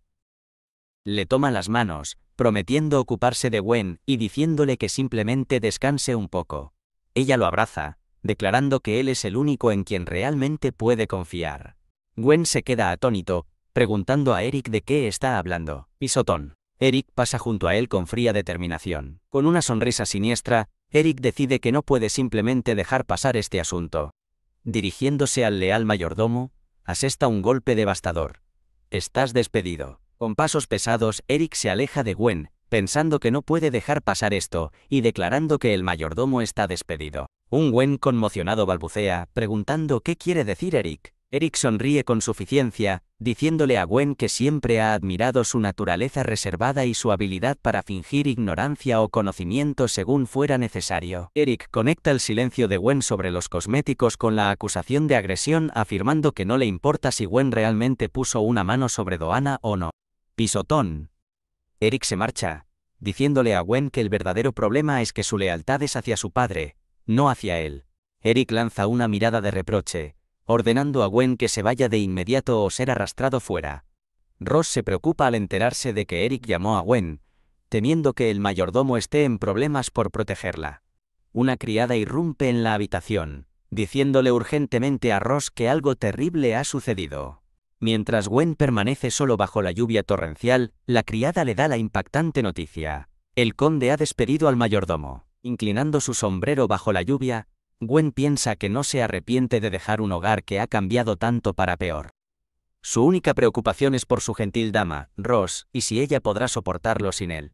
Le toma las manos, prometiendo ocuparse de Gwen y diciéndole que simplemente descanse un poco. Ella lo abraza, declarando que él es el único en quien realmente puede confiar. Gwen se queda atónito, preguntando a Eric de qué está hablando. Pisotón. Eric pasa junto a él con fría determinación. Con una sonrisa siniestra, Eric decide que no puede simplemente dejar pasar este asunto. Dirigiéndose al leal mayordomo, asesta un golpe devastador. Estás despedido. Con pasos pesados, Eric se aleja de Gwen, pensando que no puede dejar pasar esto, y declarando que el mayordomo está despedido. Un Gwen conmocionado balbucea, preguntando qué quiere decir Eric. Eric sonríe con suficiencia, diciéndole a Gwen que siempre ha admirado su naturaleza reservada y su habilidad para fingir ignorancia o conocimiento según fuera necesario. Eric conecta el silencio de Gwen sobre los cosméticos con la acusación de agresión, afirmando que no le importa si Gwen realmente puso una mano sobre Doana o no. Pisotón. Eric se marcha, diciéndole a Gwen que el verdadero problema es que su lealtad es hacia su padre, no hacia él. Eric lanza una mirada de reproche, ordenando a Gwen que se vaya de inmediato o ser arrastrado fuera. Ross se preocupa al enterarse de que Eric llamó a Gwen, temiendo que el mayordomo esté en problemas por protegerla. Una criada irrumpe en la habitación, diciéndole urgentemente a Ross que algo terrible ha sucedido. Mientras Gwen permanece solo bajo la lluvia torrencial, la criada le da la impactante noticia. El conde ha despedido al mayordomo. Inclinando su sombrero bajo la lluvia, Gwen piensa que no se arrepiente de dejar un hogar que ha cambiado tanto para peor. Su única preocupación es por su gentil dama, Ross, y si ella podrá soportarlo sin él.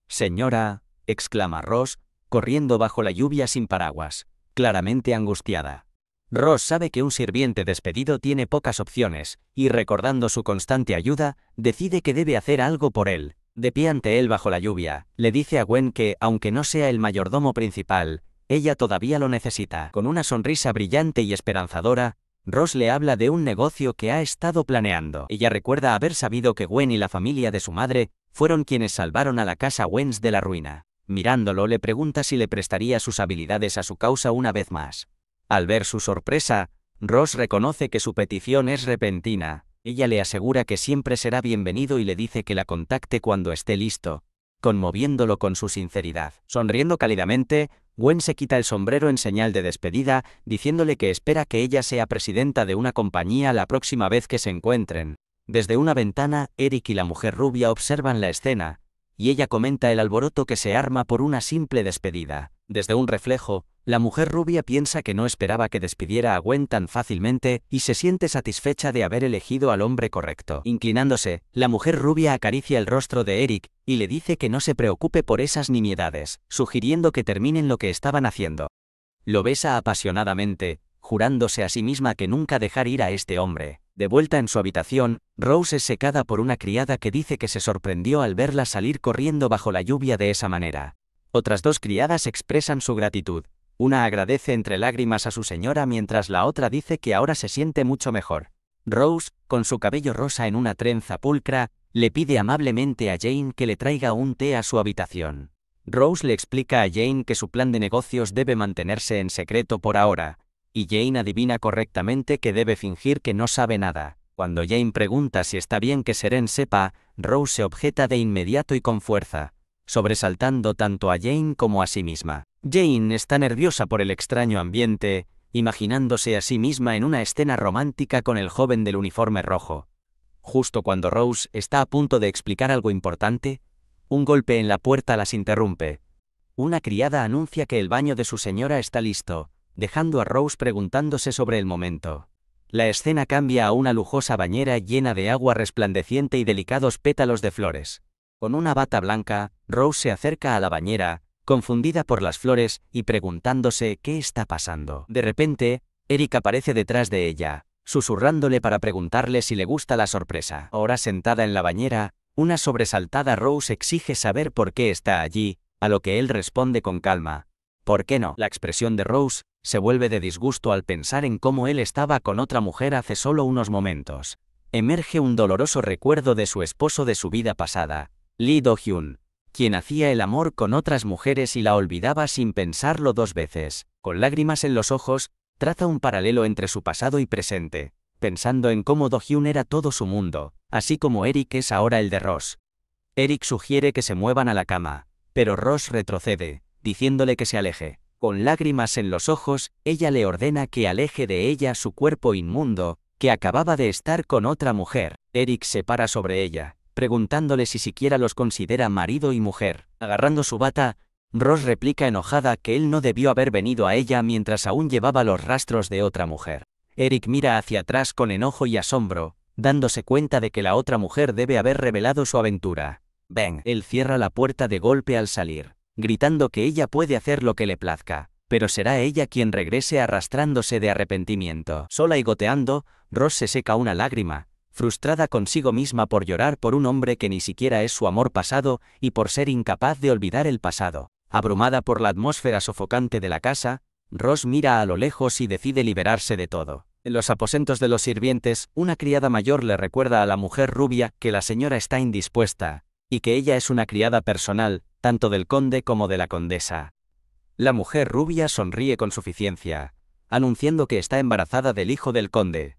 «Señora», exclama Ross, corriendo bajo la lluvia sin paraguas, claramente angustiada. Ross sabe que un sirviente despedido tiene pocas opciones, y recordando su constante ayuda, decide que debe hacer algo por él. De pie ante él bajo la lluvia, le dice a Gwen que, aunque no sea el mayordomo principal, ella todavía lo necesita. Con una sonrisa brillante y esperanzadora, Ross le habla de un negocio que ha estado planeando. Ella recuerda haber sabido que Gwen y la familia de su madre fueron quienes salvaron a la casa Wentz de la ruina. Mirándolo, le pregunta si le prestaría sus habilidades a su causa una vez más. Al ver su sorpresa, Ross reconoce que su petición es repentina. Ella le asegura que siempre será bienvenido y le dice que la contacte cuando esté listo, conmoviéndolo con su sinceridad. Sonriendo cálidamente, Gwen se quita el sombrero en señal de despedida, diciéndole que espera que ella sea presidenta de una compañía la próxima vez que se encuentren. Desde una ventana, Eric y la mujer rubia observan la escena, y ella comenta el alboroto que se arma por una simple despedida. Desde un reflejo, la mujer rubia piensa que no esperaba que despidiera a Gwen tan fácilmente y se siente satisfecha de haber elegido al hombre correcto. Inclinándose, la mujer rubia acaricia el rostro de Eric y le dice que no se preocupe por esas nimiedades, sugiriendo que terminen lo que estaban haciendo. Lo besa apasionadamente, jurándose a sí misma que nunca dejar ir a este hombre. De vuelta en su habitación, Rose es secada por una criada que dice que se sorprendió al verla salir corriendo bajo la lluvia de esa manera. Otras dos criadas expresan su gratitud. Una agradece entre lágrimas a su señora mientras la otra dice que ahora se siente mucho mejor. Rose, con su cabello rosa en una trenza pulcra, le pide amablemente a Jane que le traiga un té a su habitación. Rose le explica a Jane que su plan de negocios debe mantenerse en secreto por ahora, y Jane adivina correctamente que debe fingir que no sabe nada. Cuando Jane pregunta si está bien que Seren sepa, Rose se objeta de inmediato y con fuerza, sobresaltando tanto a Jane como a sí misma. Jane está nerviosa por el extraño ambiente, imaginándose a sí misma en una escena romántica con el joven del uniforme rojo. Justo cuando Rose está a punto de explicar algo importante, un golpe en la puerta las interrumpe. Una criada anuncia que el baño de su señora está listo, dejando a Rose preguntándose sobre el momento. La escena cambia a una lujosa bañera llena de agua resplandeciente y delicados pétalos de flores. Con una bata blanca, Rose se acerca a la bañera, confundida por las flores y preguntándose qué está pasando. De repente, Eric aparece detrás de ella, susurrándole para preguntarle si le gusta la sorpresa. Ahora sentada en la bañera, una sobresaltada Rose exige saber por qué está allí, a lo que él responde con calma: ¿por qué no? La expresión de Rose se vuelve de disgusto al pensar en cómo él estaba con otra mujer hace solo unos momentos. Emerge un doloroso recuerdo de su esposo de su vida pasada, Lee Do-hyun, quien hacía el amor con otras mujeres y la olvidaba sin pensarlo dos veces. Con lágrimas en los ojos, traza un paralelo entre su pasado y presente, pensando en cómo Do-hyun era todo su mundo, así como Eric es ahora el de Ross. Eric sugiere que se muevan a la cama, pero Ross retrocede, diciéndole que se aleje. Con lágrimas en los ojos, ella le ordena que aleje de ella su cuerpo inmundo, que acababa de estar con otra mujer. Eric se para sobre ella, preguntándole si siquiera los considera marido y mujer. Agarrando su bata, Ross replica enojada que él no debió haber venido a ella mientras aún llevaba los rastros de otra mujer. Eric mira hacia atrás con enojo y asombro, dándose cuenta de que la otra mujer debe haber revelado su aventura. Ben, él cierra la puerta de golpe al salir, gritando que ella puede hacer lo que le plazca, pero será ella quien regrese arrastrándose de arrepentimiento. Sola y goteando, Ross se seca una lágrima, frustrada consigo misma por llorar por un hombre que ni siquiera es su amor pasado y por ser incapaz de olvidar el pasado. Abrumada por la atmósfera sofocante de la casa, Ross mira a lo lejos y decide liberarse de todo. En los aposentos de los sirvientes, una criada mayor le recuerda a la mujer rubia que la señora está indispuesta, y que ella es una criada personal, tanto del conde como de la condesa. La mujer rubia sonríe con suficiencia, anunciando que está embarazada del hijo del conde.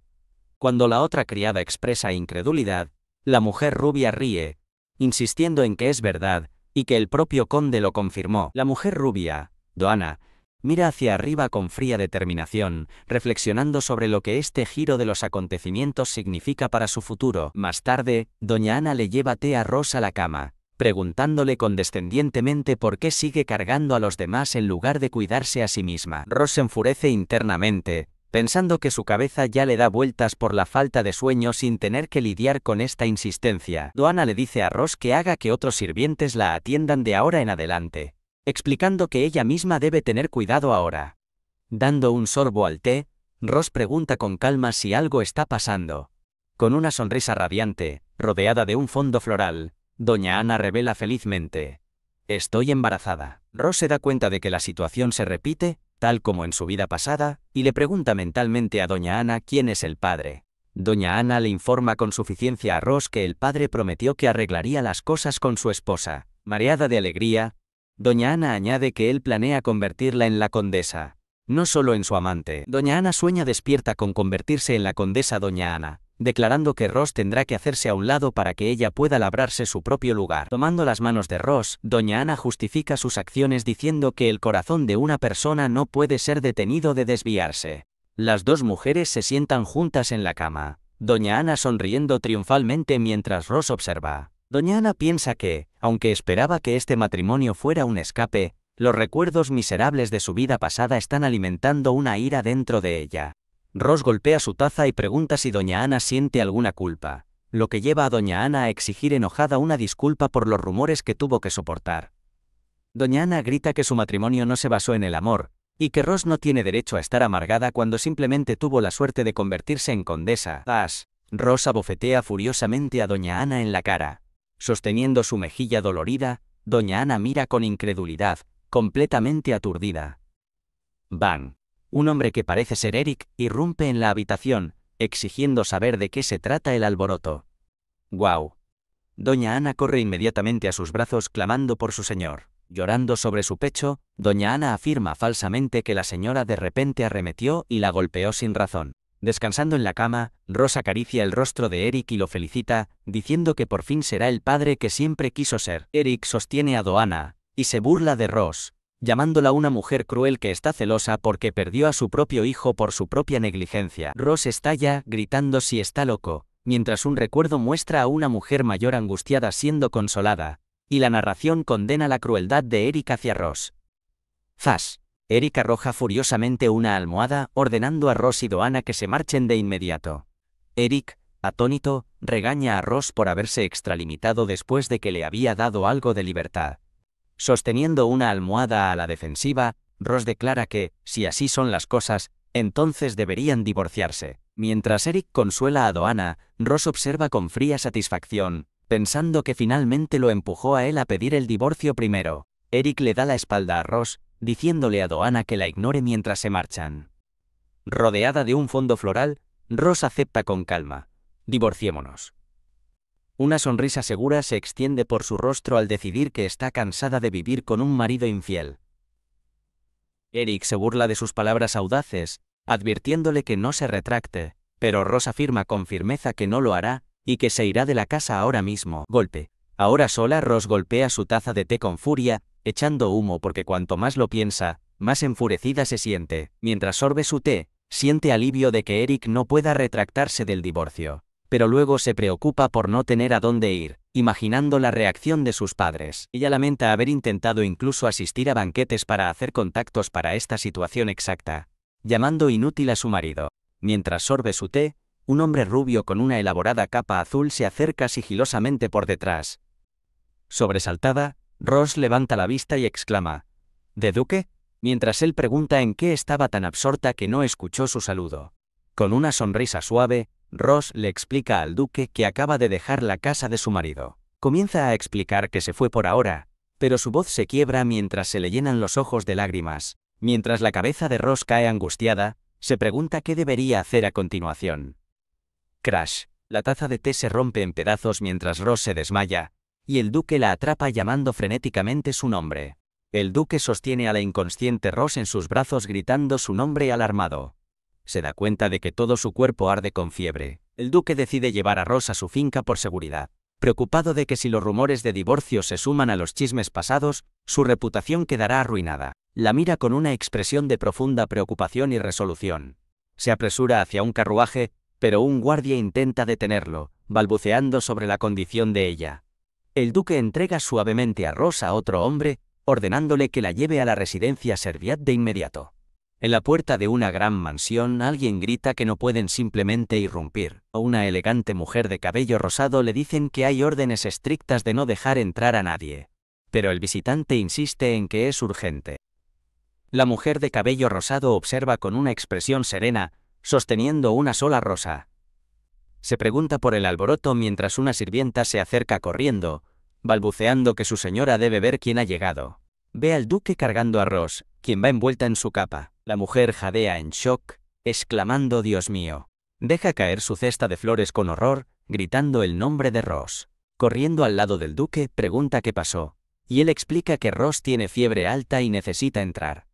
Cuando la otra criada expresa incredulidad, la mujer rubia ríe, insistiendo en que es verdad, y que el propio conde lo confirmó. La mujer rubia, Do-ana, mira hacia arriba con fría determinación, reflexionando sobre lo que este giro de los acontecimientos significa para su futuro. Más tarde, doña Ana le lleva té a Ross a la cama, preguntándole condescendientemente por qué sigue cargando a los demás en lugar de cuidarse a sí misma. Ross se enfurece internamente, pensando que su cabeza ya le da vueltas por la falta de sueño sin tener que lidiar con esta insistencia. Do-ana le dice a Ross que haga que otros sirvientes la atiendan de ahora en adelante, explicando que ella misma debe tener cuidado ahora. Dando un sorbo al té, Ross pregunta con calma si algo está pasando. Con una sonrisa radiante, rodeada de un fondo floral, Doña Ana revela felizmente: estoy embarazada. Ross se da cuenta de que la situación se repite, tal como en su vida pasada, y le pregunta mentalmente a Doña Ana quién es el padre. Doña Ana le informa con suficiencia a Ross que el padre prometió que arreglaría las cosas con su esposa. Mareada de alegría, Doña Ana añade que él planea convertirla en la condesa, no solo en su amante. Doña Ana sueña despierta con convertirse en la condesa Doña Ana, declarando que Ross tendrá que hacerse a un lado para que ella pueda labrarse su propio lugar. Tomando las manos de Ross, Doña Ana justifica sus acciones diciendo que el corazón de una persona no puede ser detenido de desviarse. Las dos mujeres se sientan juntas en la cama, Doña Ana sonriendo triunfalmente mientras Ross observa. Doña Ana piensa que, aunque esperaba que este matrimonio fuera un escape, los recuerdos miserables de su vida pasada están alimentando una ira dentro de ella. Ross golpea su taza y pregunta si Doña Ana siente alguna culpa, lo que lleva a Doña Ana a exigir enojada una disculpa por los rumores que tuvo que soportar. Doña Ana grita que su matrimonio no se basó en el amor, y que Ross no tiene derecho a estar amargada cuando simplemente tuvo la suerte de convertirse en condesa. Ross abofetea furiosamente a Doña Ana en la cara. Sosteniendo su mejilla dolorida, Doña Ana mira con incredulidad, completamente aturdida. Bang. Un hombre que parece ser Eric irrumpe en la habitación, exigiendo saber de qué se trata el alboroto. ¡Guau! Doña Ana corre inmediatamente a sus brazos clamando por su señor. Llorando sobre su pecho, Doña Ana afirma falsamente que la señora de repente arremetió y la golpeó sin razón. Descansando en la cama, Ross acaricia el rostro de Eric y lo felicita, diciendo que por fin será el padre que siempre quiso ser. Eric sostiene a Doana, y se burla de Ross, llamándola una mujer cruel que está celosa porque perdió a su propio hijo por su propia negligencia. Ross estalla, gritando si está loco, mientras un recuerdo muestra a una mujer mayor angustiada siendo consolada, y la narración condena la crueldad de Eric hacia Ross. ¡Zas! Eric arroja furiosamente una almohada, ordenando a Ross y Doana que se marchen de inmediato. Eric, atónito, regaña a Ross por haberse extralimitado después de que le había dado algo de libertad. Sosteniendo una almohada a la defensiva, Ross declara que, si así son las cosas, entonces deberían divorciarse. Mientras Eric consuela a Doana, Ross observa con fría satisfacción, pensando que finalmente lo empujó a él a pedir el divorcio primero. Eric le da la espalda a Ross, diciéndole a Doana que la ignore mientras se marchan. Rodeada de un fondo floral, Ross acepta con calma. Divorciémonos. Una sonrisa segura se extiende por su rostro al decidir que está cansada de vivir con un marido infiel. Eric se burla de sus palabras audaces, advirtiéndole que no se retracte, pero Ross afirma con firmeza que no lo hará, y que se irá de la casa ahora mismo. Golpe. Ahora sola Ross golpea su taza de té con furia, echando humo porque cuanto más lo piensa, más enfurecida se siente. Mientras sorbe su té, siente alivio de que Eric no pueda retractarse del divorcio. Pero luego se preocupa por no tener a dónde ir, imaginando la reacción de sus padres. Ella lamenta haber intentado incluso asistir a banquetes para hacer contactos para esta situación exacta, llamando inútil a su marido. Mientras sorbe su té, un hombre rubio con una elaborada capa azul se acerca sigilosamente por detrás. Sobresaltada, Ross levanta la vista y exclama: ¿De Duque? Mientras él pregunta en qué estaba tan absorta que no escuchó su saludo. Con una sonrisa suave, Ross le explica al duque que acaba de dejar la casa de su marido. Comienza a explicar que se fue por ahora, pero su voz se quiebra mientras se le llenan los ojos de lágrimas. Mientras la cabeza de Ross cae angustiada, se pregunta qué debería hacer a continuación. Crash. La taza de té se rompe en pedazos mientras Ross se desmaya, y el duque la atrapa llamando frenéticamente su nombre. El duque sostiene a la inconsciente Ross en sus brazos gritando su nombre alarmado. Se da cuenta de que todo su cuerpo arde con fiebre. El duque decide llevar a Ross a su finca por seguridad, preocupado de que si los rumores de divorcio se suman a los chismes pasados, su reputación quedará arruinada. La mira con una expresión de profunda preocupación y resolución. Se apresura hacia un carruaje, pero un guardia intenta detenerlo, balbuceando sobre la condición de ella. El duque entrega suavemente a Ross a otro hombre, ordenándole que la lleve a la residencia Serviat de inmediato. En la puerta de una gran mansión alguien grita que no pueden simplemente irrumpir. A una elegante mujer de cabello rosado le dicen que hay órdenes estrictas de no dejar entrar a nadie. Pero el visitante insiste en que es urgente. La mujer de cabello rosado observa con una expresión serena, sosteniendo una sola rosa. Se pregunta por el alboroto mientras una sirvienta se acerca corriendo, balbuceando que su señora debe ver quién ha llegado. Ve al duque cargando a Ross, quien va envuelta en su capa. La mujer jadea en shock, exclamando «Dios mío». Deja caer su cesta de flores con horror, gritando el nombre de Ross. Corriendo al lado del duque, pregunta qué pasó, y él explica que Ross tiene fiebre alta y necesita entrar.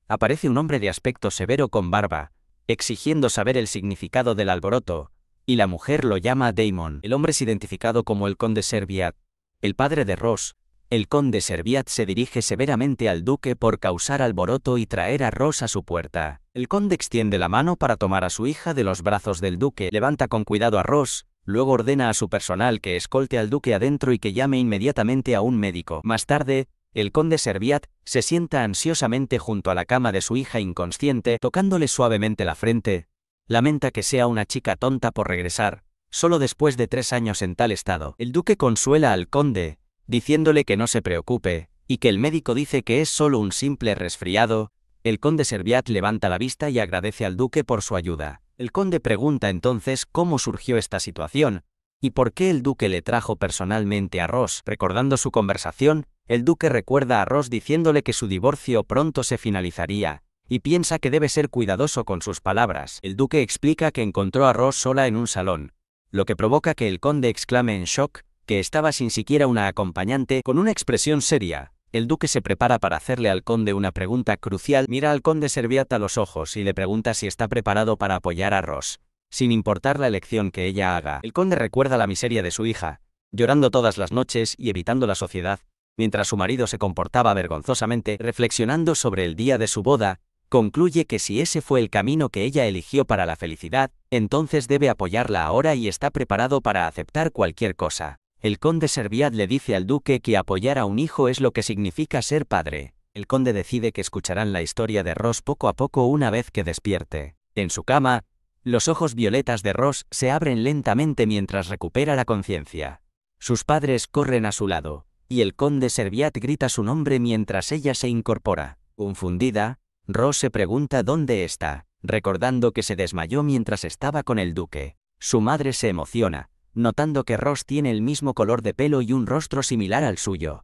Aparece un hombre de aspecto severo con barba, exigiendo saber el significado del alboroto, y la mujer lo llama Damon. El hombre es identificado como el conde Serviat, el padre de Ross. El conde Serviat se dirige severamente al duque por causar alboroto y traer a Ross a su puerta. El conde extiende la mano para tomar a su hija de los brazos del duque, levanta con cuidado a Ross, luego ordena a su personal que escolte al duque adentro y que llame inmediatamente a un médico. Más tarde, el conde Serviat se sienta ansiosamente junto a la cama de su hija inconsciente, tocándole suavemente la frente. Lamenta que sea una chica tonta por regresar, solo después de 3 años en tal estado. El duque consuela al conde, diciéndole que no se preocupe, y que el médico dice que es solo un simple resfriado. El conde Serviat levanta la vista y agradece al duque por su ayuda. El conde pregunta entonces cómo surgió esta situación, y por qué el duque le trajo personalmente a Ross. Recordando su conversación, el duque recuerda a Ross diciéndole que su divorcio pronto se finalizaría, y piensa que debe ser cuidadoso con sus palabras. El duque explica que encontró a Ross sola en un salón, lo que provoca que el conde exclame en shock que estaba sin siquiera una acompañante. Con una expresión seria, el duque se prepara para hacerle al conde una pregunta crucial. Mira al conde Serviat a los ojos y le pregunta si está preparado para apoyar a Ross, sin importar la elección que ella haga. El conde recuerda la miseria de su hija, llorando todas las noches y evitando la sociedad, mientras su marido se comportaba vergonzosamente. Reflexionando sobre el día de su boda, concluye que si ese fue el camino que ella eligió para la felicidad, entonces debe apoyarla ahora y está preparado para aceptar cualquier cosa. El conde Serviat le dice al duque que apoyar a un hijo es lo que significa ser padre. El conde decide que escucharán la historia de Ross poco a poco una vez que despierte. En su cama, los ojos violetas de Ross se abren lentamente mientras recupera la conciencia. Sus padres corren a su lado, y el conde Serviat grita su nombre mientras ella se incorpora. Confundida, Ross se pregunta dónde está, recordando que se desmayó mientras estaba con el duque. Su madre se emociona, notando que Ross tiene el mismo color de pelo y un rostro similar al suyo.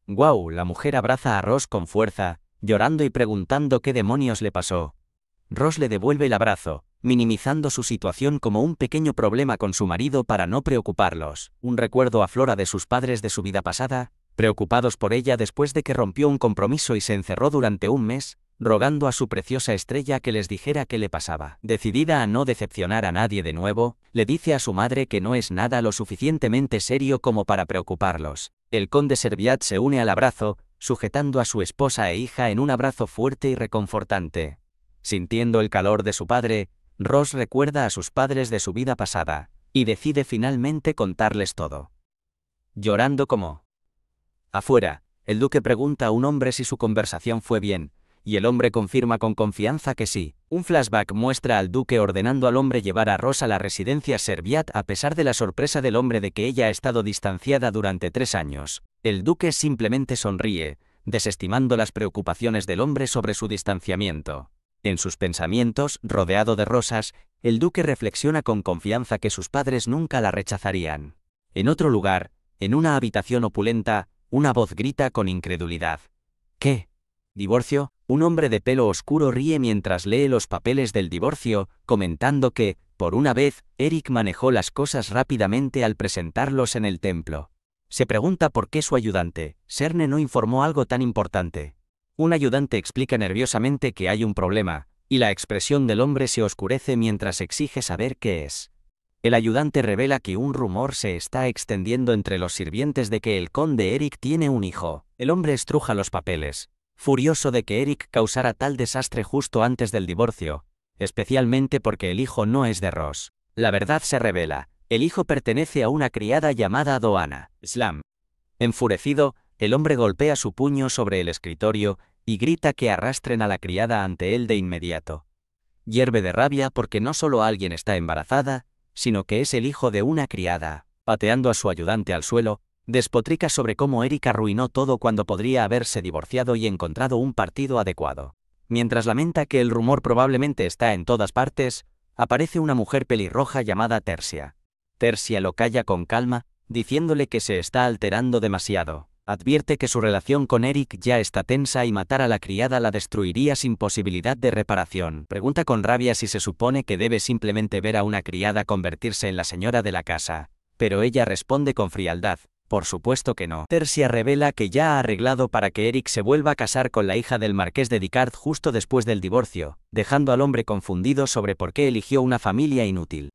¡Guau! La mujer abraza a Ross con fuerza, llorando y preguntando qué demonios le pasó. Ross le devuelve el abrazo, minimizando su situación como un pequeño problema con su marido para no preocuparlos. Un recuerdo aflora de sus padres de su vida pasada, preocupados por ella después de que rompió un compromiso y se encerró durante un mes, rogando a su preciosa estrella que les dijera qué le pasaba. Decidida a no decepcionar a nadie de nuevo, le dice a su madre que no es nada lo suficientemente serio como para preocuparlos. El conde Serviat se une al abrazo, sujetando a su esposa e hija en un abrazo fuerte y reconfortante. Sintiendo el calor de su padre, Ross recuerda a sus padres de su vida pasada, y decide finalmente contarles todo. Llorando como afuera, el duque pregunta a un hombre si su conversación fue bien, y el hombre confirma con confianza que sí. Un flashback muestra al duque ordenando al hombre llevar a Ross a la residencia Serviat a pesar de la sorpresa del hombre de que ella ha estado distanciada durante 3 años. El duque simplemente sonríe, desestimando las preocupaciones del hombre sobre su distanciamiento. En sus pensamientos, rodeado de rosas, el duque reflexiona con confianza que sus padres nunca la rechazarían. En otro lugar, en una habitación opulenta, una voz grita con incredulidad. ¿Qué? ¿Divorcio? Un hombre de pelo oscuro ríe mientras lee los papeles del divorcio, comentando que, por una vez, Eric manejó las cosas rápidamente al presentarlos en el templo. Se pregunta por qué su ayudante, Serne, no informó algo tan importante. Un ayudante explica nerviosamente que hay un problema, y la expresión del hombre se oscurece mientras exige saber qué es. El ayudante revela que un rumor se está extendiendo entre los sirvientes de que el conde Eric tiene un hijo. El hombre estruja los papeles, furioso de que Eric causara tal desastre justo antes del divorcio, especialmente porque el hijo no es de Ross. La verdad se revela, el hijo pertenece a una criada llamada Doana. Slam. Enfurecido, el hombre golpea su puño sobre el escritorio y grita que arrastren a la criada ante él de inmediato. Hierve de rabia porque no solo alguien está embarazada, sino que es el hijo de una criada. Pateando a su ayudante al suelo, despotrica sobre cómo Eric arruinó todo cuando podría haberse divorciado y encontrado un partido adecuado. Mientras lamenta que el rumor probablemente está en todas partes, aparece una mujer pelirroja llamada Tercia. Tercia lo calla con calma, diciéndole que se está alterando demasiado. Advierte que su relación con Eric ya está tensa y matar a la criada la destruiría sin posibilidad de reparación. Pregunta con rabia si se supone que debe simplemente ver a una criada convertirse en la señora de la casa, pero ella responde con frialdad: por supuesto que no. Tercia revela que ya ha arreglado para que Eric se vuelva a casar con la hija del marqués de Dicard justo después del divorcio, dejando al hombre confundido sobre por qué eligió una familia inútil.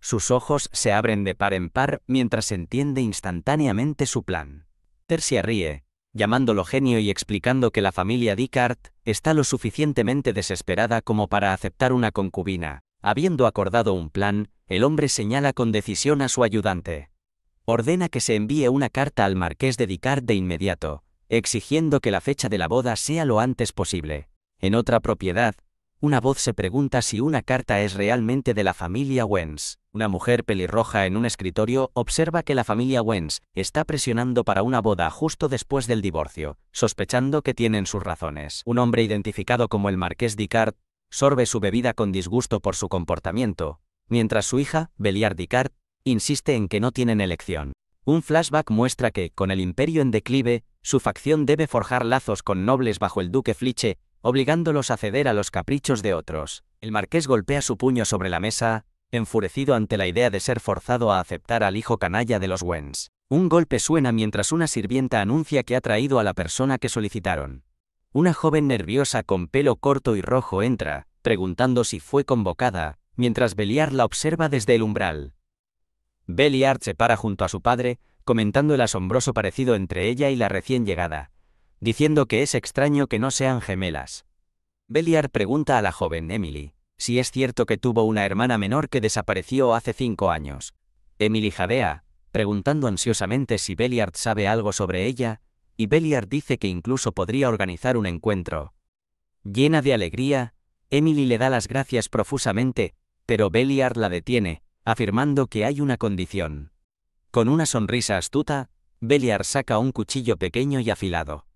Sus ojos se abren de par en par mientras entiende instantáneamente su plan. Tercia ríe, llamándolo genio y explicando que la familia Dicard está lo suficientemente desesperada como para aceptar una concubina. Habiendo acordado un plan, el hombre señala con decisión a su ayudante. Ordena que se envíe una carta al marqués de Dicard de inmediato, exigiendo que la fecha de la boda sea lo antes posible. En otra propiedad, una voz se pregunta si una carta es realmente de la familia Wens. Una mujer pelirroja en un escritorio observa que la familia Wens está presionando para una boda justo después del divorcio, sospechando que tienen sus razones. Un hombre identificado como el marqués Dicard sorbe su bebida con disgusto por su comportamiento, mientras su hija, Belliard Dicard, insiste en que no tienen elección. Un flashback muestra que, con el imperio en declive, su facción debe forjar lazos con nobles bajo el duque Fliche, obligándolos a ceder a los caprichos de otros. El marqués golpea su puño sobre la mesa, enfurecido ante la idea de ser forzado a aceptar al hijo canalla de los Wens. Un golpe suena mientras una sirvienta anuncia que ha traído a la persona que solicitaron. Una joven nerviosa con pelo corto y rojo entra, preguntando si fue convocada, mientras Belliard la observa desde el umbral. Belliard se para junto a su padre, comentando el asombroso parecido entre ella y la recién llegada, diciendo que es extraño que no sean gemelas. Belliard pregunta a la joven Emily si es cierto que tuvo una hermana menor que desapareció hace 5 años. Emily jadea, preguntando ansiosamente si Belliard sabe algo sobre ella, y Belliard dice que incluso podría organizar un encuentro. Llena de alegría, Emily le da las gracias profusamente, pero Belliard la detiene, afirmando que hay una condición. Con una sonrisa astuta, Belliard saca un cuchillo pequeño y afilado.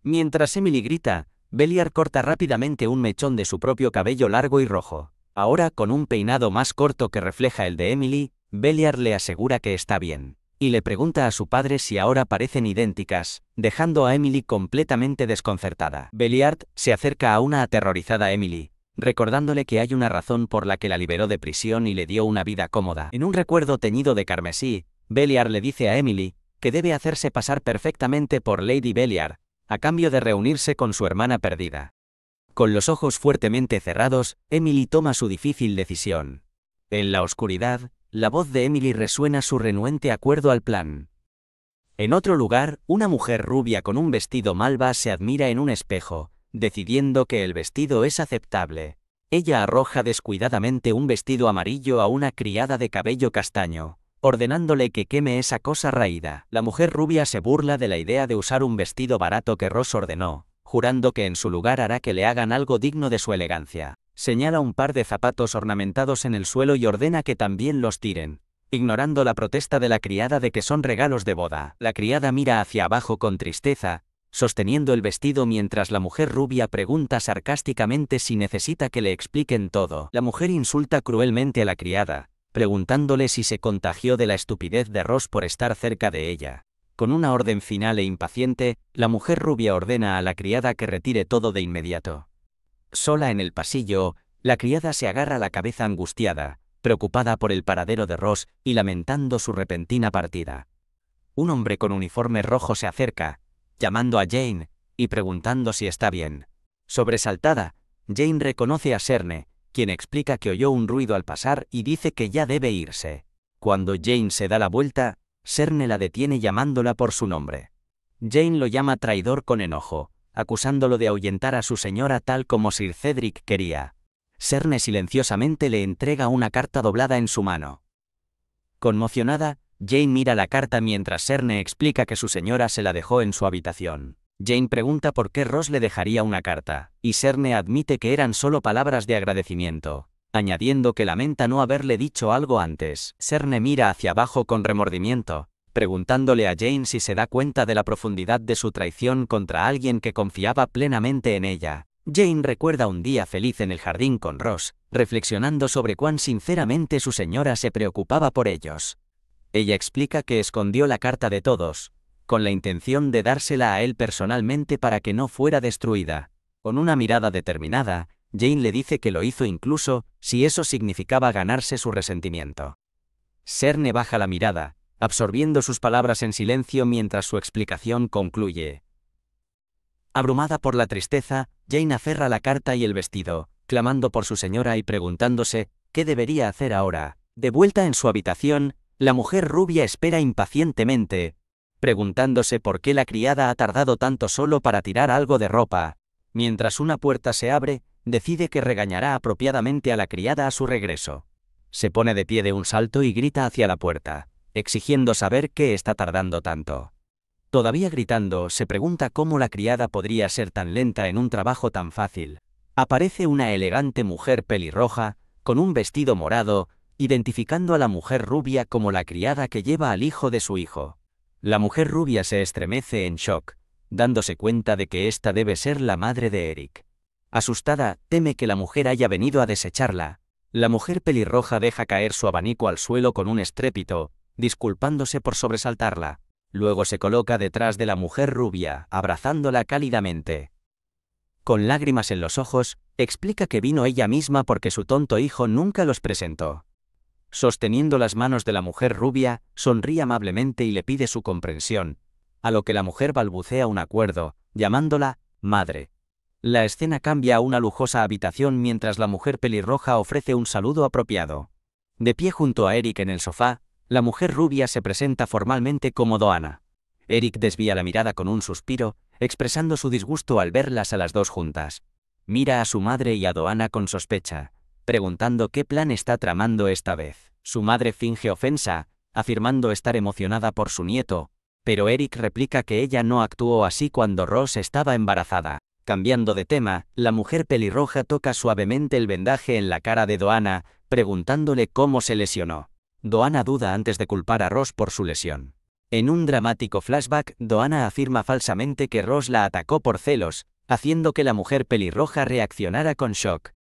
Mientras Emily grita, Belliard corta rápidamente un mechón de su propio cabello largo y rojo. Ahora, con un peinado más corto que refleja el de Emily, Belliard le asegura que está bien, y le pregunta a su padre si ahora parecen idénticas, dejando a Emily completamente desconcertada. Belliard se acerca a una aterrorizada Emily, recordándole que hay una razón por la que la liberó de prisión y le dio una vida cómoda. En un recuerdo teñido de carmesí, Belliard le dice a Emily que debe hacerse pasar perfectamente por Lady Belliard, a cambio de reunirse con su hermana perdida. Con los ojos fuertemente cerrados, Emily toma su difícil decisión. En la oscuridad, la voz de Emily resuena su renuente acuerdo al plan. En otro lugar, una mujer rubia con un vestido malva se admira en un espejo, decidiendo que el vestido es aceptable. Ella arroja descuidadamente un vestido amarillo a una criada de cabello castaño, ordenándole que queme esa cosa raída. La mujer rubia se burla de la idea de usar un vestido barato que Ross ordenó, jurando que en su lugar hará que le hagan algo digno de su elegancia. Señala un par de zapatos ornamentados en el suelo y ordena que también los tiren, ignorando la protesta de la criada de que son regalos de boda. La criada mira hacia abajo con tristeza, sosteniendo el vestido mientras la mujer rubia pregunta sarcásticamente si necesita que le expliquen todo. La mujer insulta cruelmente a la criada, preguntándole si se contagió de la estupidez de Ross por estar cerca de ella. Con una orden final e impaciente, la mujer rubia ordena a la criada que retire todo de inmediato. Sola en el pasillo, la criada se agarra la cabeza angustiada, preocupada por el paradero de Ross y lamentando su repentina partida. Un hombre con uniforme rojo se acerca, llamando a Jane, y preguntando si está bien. Sobresaltada, Jane reconoce a Serne, quien explica que oyó un ruido al pasar y dice que ya debe irse. Cuando Jane se da la vuelta, Serne la detiene llamándola por su nombre. Jane lo llama traidor con enojo, acusándolo de ahuyentar a su señora tal como Sir Cedric quería. Serne silenciosamente le entrega una carta doblada en su mano. Conmocionada, Jane mira la carta mientras Serne explica que su señora se la dejó en su habitación. Jane pregunta por qué Ross le dejaría una carta, y Serne admite que eran solo palabras de agradecimiento, añadiendo que lamenta no haberle dicho algo antes. Serne mira hacia abajo con remordimiento, preguntándole a Jane si se da cuenta de la profundidad de su traición contra alguien que confiaba plenamente en ella. Jane recuerda un día feliz en el jardín con Ross, reflexionando sobre cuán sinceramente su señora se preocupaba por ellos. Ella explica que escondió la carta de todos, con la intención de dársela a él personalmente para que no fuera destruida. Con una mirada determinada, Jane le dice que lo hizo incluso si eso significaba ganarse su resentimiento. Serne baja la mirada, absorbiendo sus palabras en silencio mientras su explicación concluye. Abrumada por la tristeza, Jane aferra la carta y el vestido, clamando por su señora y preguntándose qué debería hacer ahora. De vuelta en su habitación, la mujer rubia espera impacientemente, preguntándose por qué la criada ha tardado tanto solo para tirar algo de ropa. Mientras una puerta se abre, decide que regañará apropiadamente a la criada a su regreso. Se pone de pie de un salto y grita hacia la puerta, exigiendo saber qué está tardando tanto. Todavía gritando, se pregunta cómo la criada podría ser tan lenta en un trabajo tan fácil. Aparece una elegante mujer pelirroja, con un vestido morado, identificando a la mujer rubia como la criada que lleva al hijo de su hijo. La mujer rubia se estremece en shock, dándose cuenta de que esta debe ser la madre de Eric. Asustada, teme que la mujer haya venido a desecharla. La mujer pelirroja deja caer su abanico al suelo con un estrépito, disculpándose por sobresaltarla. Luego se coloca detrás de la mujer rubia, abrazándola cálidamente. Con lágrimas en los ojos, explica que vino ella misma porque su tonto hijo nunca los presentó. Sosteniendo las manos de la mujer rubia, sonríe amablemente y le pide su comprensión, a lo que la mujer balbucea un acuerdo, llamándola madre. La escena cambia a una lujosa habitación mientras la mujer pelirroja ofrece un saludo apropiado. De pie junto a Eric en el sofá, la mujer rubia se presenta formalmente como Doana. Eric desvía la mirada con un suspiro, expresando su disgusto al verlas a las dos juntas. Mira a su madre y a Doana con sospecha, preguntando qué plan está tramando esta vez. Su madre finge ofensa, afirmando estar emocionada por su nieto, pero Eric replica que ella no actuó así cuando Ross estaba embarazada. Cambiando de tema, la mujer pelirroja toca suavemente el vendaje en la cara de Doana, preguntándole cómo se lesionó. Doana duda antes de culpar a Ross por su lesión. En un dramático flashback, Doana afirma falsamente que Ross la atacó por celos, haciendo que la mujer pelirroja reaccionara con shock.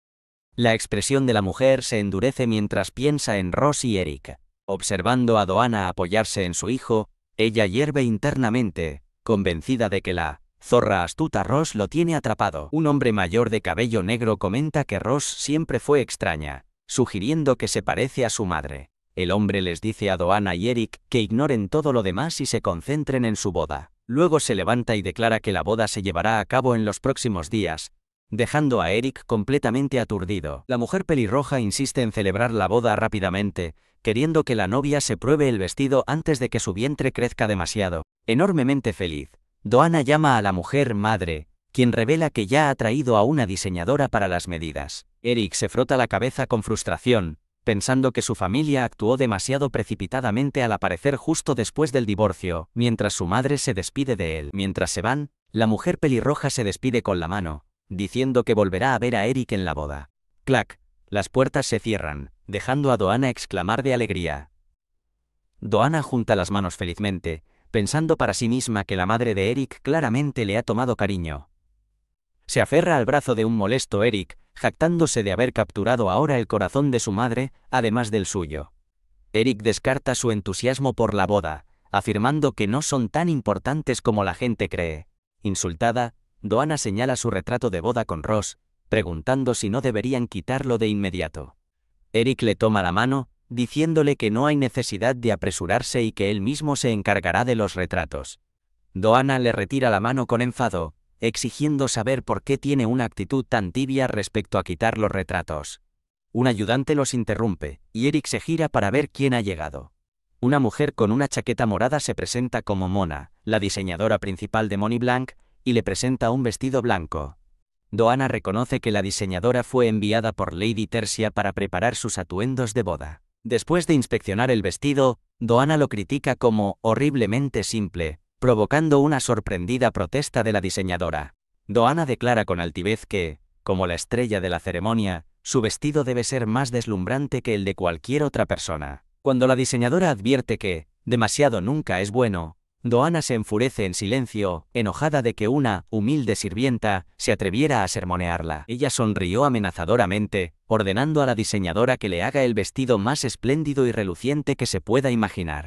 La expresión de la mujer se endurece mientras piensa en Ross y Eric. Observando a Doana apoyarse en su hijo, ella hierve internamente, convencida de que la zorra astuta Ross lo tiene atrapado. Un hombre mayor de cabello negro comenta que Ross siempre fue extraña, sugiriendo que se parece a su madre. El hombre les dice a Doana y Eric que ignoren todo lo demás y se concentren en su boda. Luego se levanta y declara que la boda se llevará a cabo en los próximos días, dejando a Eric completamente aturdido. La mujer pelirroja insiste en celebrar la boda rápidamente, queriendo que la novia se pruebe el vestido antes de que su vientre crezca demasiado. Enormemente feliz, Doana llama a la mujer madre, quien revela que ya ha traído a una diseñadora para las medidas. Eric se frota la cabeza con frustración, pensando que su familia actuó demasiado precipitadamente al aparecer justo después del divorcio, mientras su madre se despide de él. Mientras se van, la mujer pelirroja se despide con la mano, diciendo que volverá a ver a Eric en la boda. Clac, las puertas se cierran, dejando a Doana exclamar de alegría. Doana junta las manos felizmente, pensando para sí misma que la madre de Eric claramente le ha tomado cariño. Se aferra al brazo de un molesto Eric, jactándose de haber capturado ahora el corazón de su madre, además del suyo. Eric descarta su entusiasmo por la boda, afirmando que no son tan importantes como la gente cree. Insultada, Doana señala su retrato de boda con Ross, preguntando si no deberían quitarlo de inmediato. Eric le toma la mano, diciéndole que no hay necesidad de apresurarse y que él mismo se encargará de los retratos. Doana le retira la mano con enfado, exigiendo saber por qué tiene una actitud tan tibia respecto a quitar los retratos. Un ayudante los interrumpe, y Eric se gira para ver quién ha llegado. Una mujer con una chaqueta morada se presenta como Mona, la diseñadora principal de Moni Blanc, y le presenta un vestido blanco. Doana reconoce que la diseñadora fue enviada por Lady Tercia para preparar sus atuendos de boda. Después de inspeccionar el vestido, Doana lo critica como horriblemente simple, provocando una sorprendida protesta de la diseñadora. Doana declara con altivez que, como la estrella de la ceremonia, su vestido debe ser más deslumbrante que el de cualquier otra persona. Cuando la diseñadora advierte que demasiado nunca es bueno, Doana se enfurece en silencio, enojada de que una humilde sirvienta se atreviera a sermonearla. Ella sonrió amenazadoramente, ordenando a la diseñadora que le haga el vestido más espléndido y reluciente que se pueda imaginar.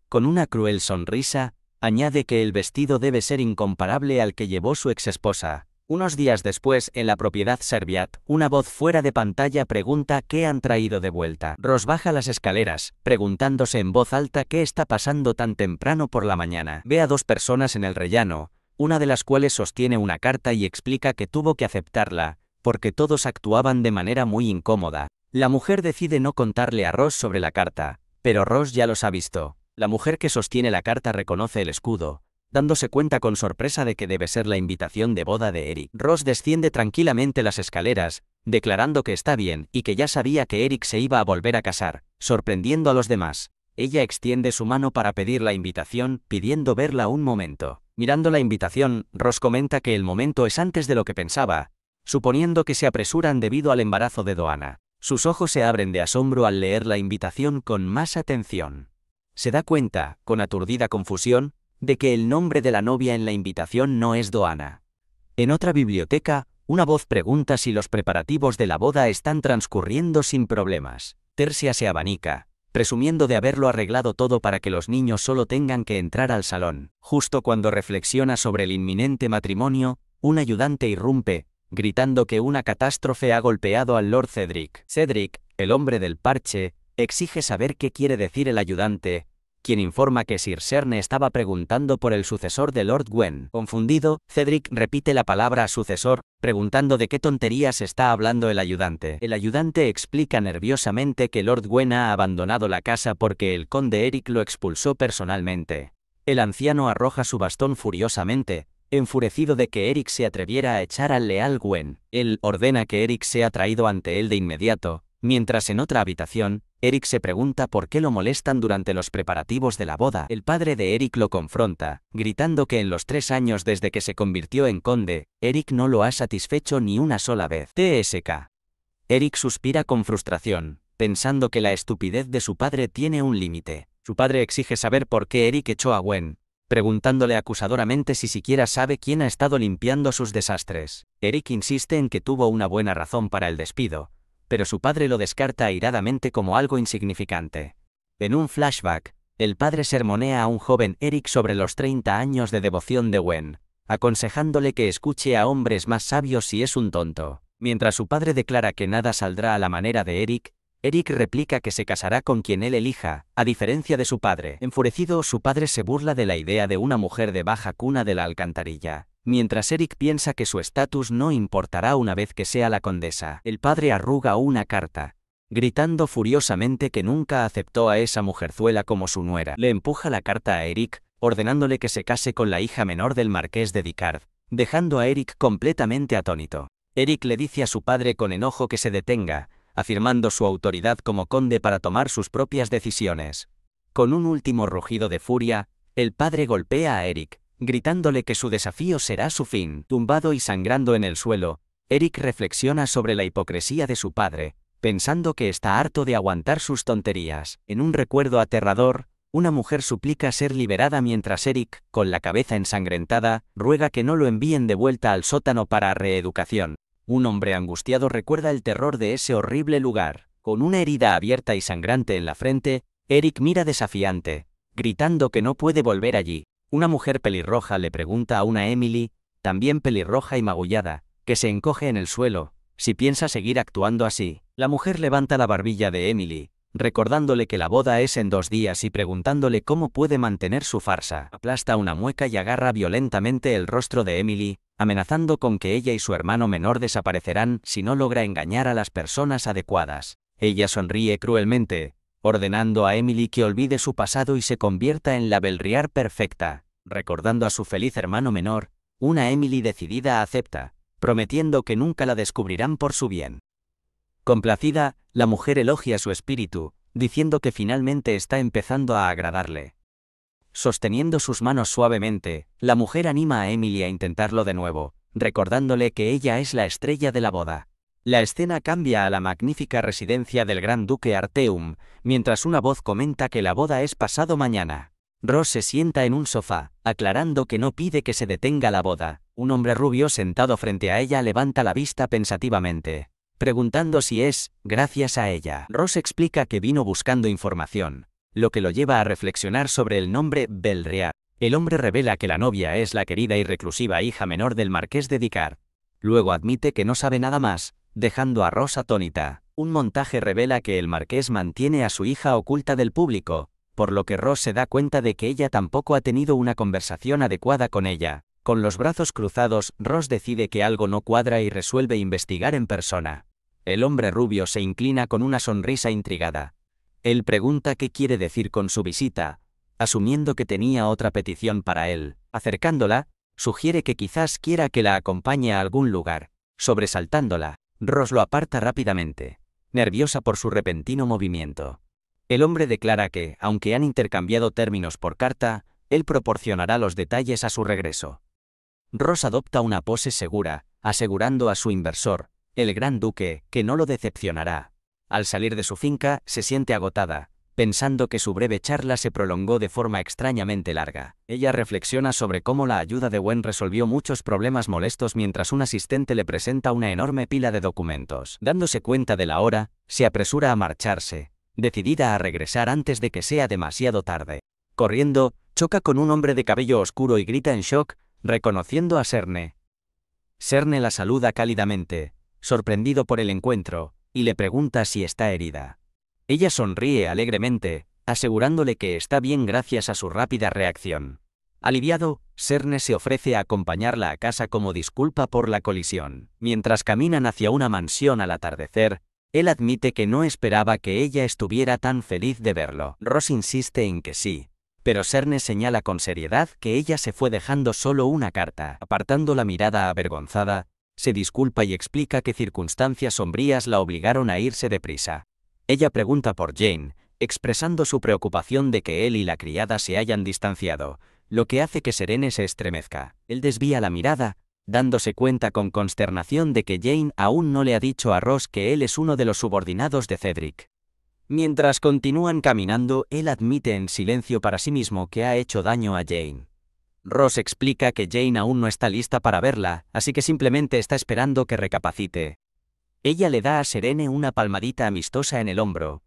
Con una cruel sonrisa, añade que el vestido debe ser incomparable al que llevó su exesposa. Unos días después, en la propiedad Serviat, una voz fuera de pantalla pregunta qué han traído de vuelta. Ross baja las escaleras, preguntándose en voz alta qué está pasando tan temprano por la mañana. Ve a dos personas en el rellano, una de las cuales sostiene una carta y explica que tuvo que aceptarla, porque todos actuaban de manera muy incómoda. La mujer decide no contarle a Ross sobre la carta, pero Ross ya los ha visto. La mujer que sostiene la carta reconoce el escudo, dándose cuenta con sorpresa de que debe ser la invitación de boda de Eric. Ross desciende tranquilamente las escaleras, declarando que está bien y que ya sabía que Eric se iba a volver a casar, sorprendiendo a los demás. Ella extiende su mano para pedir la invitación, pidiendo verla un momento. Mirando la invitación, Ross comenta que el momento es antes de lo que pensaba, suponiendo que se apresuran debido al embarazo de Doana. Sus ojos se abren de asombro al leer la invitación con más atención. Se da cuenta, con aturdida confusión, de que el nombre de la novia en la invitación no es Doana. En otra biblioteca, una voz pregunta si los preparativos de la boda están transcurriendo sin problemas. Tercia se abanica, presumiendo de haberlo arreglado todo para que los niños solo tengan que entrar al salón. Justo cuando reflexiona sobre el inminente matrimonio, un ayudante irrumpe, gritando que una catástrofe ha golpeado al Lord Cedric. Cedric, el hombre del parche, exige saber qué quiere decir el ayudante, quien informa que Sir Serne estaba preguntando por el sucesor de Lord Gwen. Confundido, Cedric repite la palabra sucesor, preguntando de qué tonterías está hablando el ayudante. El ayudante explica nerviosamente que Lord Gwen ha abandonado la casa porque el conde Eric lo expulsó personalmente. El anciano arroja su bastón furiosamente, enfurecido de que Eric se atreviera a echar al leal Gwen. Él ordena que Eric sea traído ante él de inmediato, mientras en otra habitación, Eric se pregunta por qué lo molestan durante los preparativos de la boda. El padre de Eric lo confronta, gritando que en los 3 años desde que se convirtió en conde, Eric no lo ha satisfecho ni una sola vez. TSK. Eric suspira con frustración, pensando que la estupidez de su padre tiene un límite. Su padre exige saber por qué Eric echó a Gwen, preguntándole acusadoramente si siquiera sabe quién ha estado limpiando sus desastres. Eric insiste en que tuvo una buena razón para el despido, pero su padre lo descarta airadamente como algo insignificante. En un flashback, el padre sermonea a un joven Eric sobre los 30 años de devoción de Gwen, aconsejándole que escuche a hombres más sabios si es un tonto. Mientras su padre declara que nada saldrá a la manera de Eric, Eric replica que se casará con quien él elija, a diferencia de su padre. Enfurecido, su padre se burla de la idea de una mujer de baja cuna de la alcantarilla, mientras Eric piensa que su estatus no importará una vez que sea la condesa. El padre arruga una carta, gritando furiosamente que nunca aceptó a esa mujerzuela como su nuera. Le empuja la carta a Eric, ordenándole que se case con la hija menor del marqués de Dicard, dejando a Eric completamente atónito. Eric le dice a su padre con enojo que se detenga, afirmando su autoridad como conde para tomar sus propias decisiones. Con un último rugido de furia, el padre golpea a Eric, gritándole que su desafío será su fin. Tumbado y sangrando en el suelo, Eric reflexiona sobre la hipocresía de su padre, pensando que está harto de aguantar sus tonterías. En un recuerdo aterrador, una mujer suplica ser liberada mientras Eric, con la cabeza ensangrentada, ruega que no lo envíen de vuelta al sótano para reeducación. Un hombre angustiado recuerda el terror de ese horrible lugar. Con una herida abierta y sangrante en la frente, Eric mira desafiante, gritando que no puede volver allí. Una mujer pelirroja le pregunta a una Emily, también pelirroja y magullada, que se encoge en el suelo, si piensa seguir actuando así. La mujer levanta la barbilla de Emily, recordándole que la boda es en 2 días y preguntándole cómo puede mantener su farsa. Aplasta una mueca y agarra violentamente el rostro de Emily, amenazando con que ella y su hermano menor desaparecerán si no logra engañar a las personas adecuadas. Ella sonríe cruelmente, ordenando a Emily que olvide su pasado y se convierta en la Belriar perfecta. Recordando a su feliz hermano menor, una Emily decidida acepta, prometiendo que nunca la descubrirán por su bien. Complacida, la mujer elogia su espíritu, diciendo que finalmente está empezando a agradarle. Sosteniendo sus manos suavemente, la mujer anima a Emily a intentarlo de nuevo, recordándole que ella es la estrella de la boda. La escena cambia a la magnífica residencia del Gran Duque Arteum, mientras una voz comenta que la boda es pasado mañana. Ross se sienta en un sofá, aclarando que no pide que se detenga la boda. Un hombre rubio sentado frente a ella levanta la vista pensativamente, preguntando si es, gracias a ella. Ross explica que vino buscando información. lo que lo lleva a reflexionar sobre el nombre Belriand. El hombre revela que la novia es la querida y reclusiva hija menor del marqués de Dicard. Luego admite que no sabe nada más, dejando a Ross atónita. Un montaje revela que el marqués mantiene a su hija oculta del público, por lo que Ross se da cuenta de que ella tampoco ha tenido una conversación adecuada con ella. Con los brazos cruzados, Ross decide que algo no cuadra y resuelve investigar en persona. El hombre rubio se inclina con una sonrisa intrigada. Él pregunta qué quiere decir con su visita, asumiendo que tenía otra petición para él. Acercándola, sugiere que quizás quiera que la acompañe a algún lugar. Sobresaltándola, Ross lo aparta rápidamente, nerviosa por su repentino movimiento. El hombre declara que, aunque han intercambiado términos por carta, él proporcionará los detalles a su regreso. Ross adopta una pose segura, asegurando a su inversor, el gran duque, que no lo decepcionará. Al salir de su finca, se siente agotada, pensando que su breve charla se prolongó de forma extrañamente larga. Ella reflexiona sobre cómo la ayuda de Gwen resolvió muchos problemas molestos mientras un asistente le presenta una enorme pila de documentos. Dándose cuenta de la hora, se apresura a marcharse, decidida a regresar antes de que sea demasiado tarde. Corriendo, choca con un hombre de cabello oscuro y grita en shock, reconociendo a Serne. Serne la saluda cálidamente, sorprendido por el encuentro, y le pregunta si está herida. Ella sonríe alegremente, asegurándole que está bien gracias a su rápida reacción. Aliviado, Serne se ofrece a acompañarla a casa como disculpa por la colisión. Mientras caminan hacia una mansión al atardecer, él admite que no esperaba que ella estuviera tan feliz de verlo. Ross insiste en que sí, pero Serne señala con seriedad que ella se fue dejando solo una carta. Apartando la mirada avergonzada, se disculpa y explica que circunstancias sombrías la obligaron a irse deprisa. Ella pregunta por Jane, expresando su preocupación de que él y la criada se hayan distanciado, lo que hace que Serene se estremezca. Él desvía la mirada, dándose cuenta con consternación de que Jane aún no le ha dicho a Ross que él es uno de los subordinados de Cedric. Mientras continúan caminando, él admite en silencio para sí mismo que ha hecho daño a Jane. Ross explica que Jane aún no está lista para verla, así que simplemente está esperando que recapacite. Ella le da a Serene una palmadita amistosa en el hombro.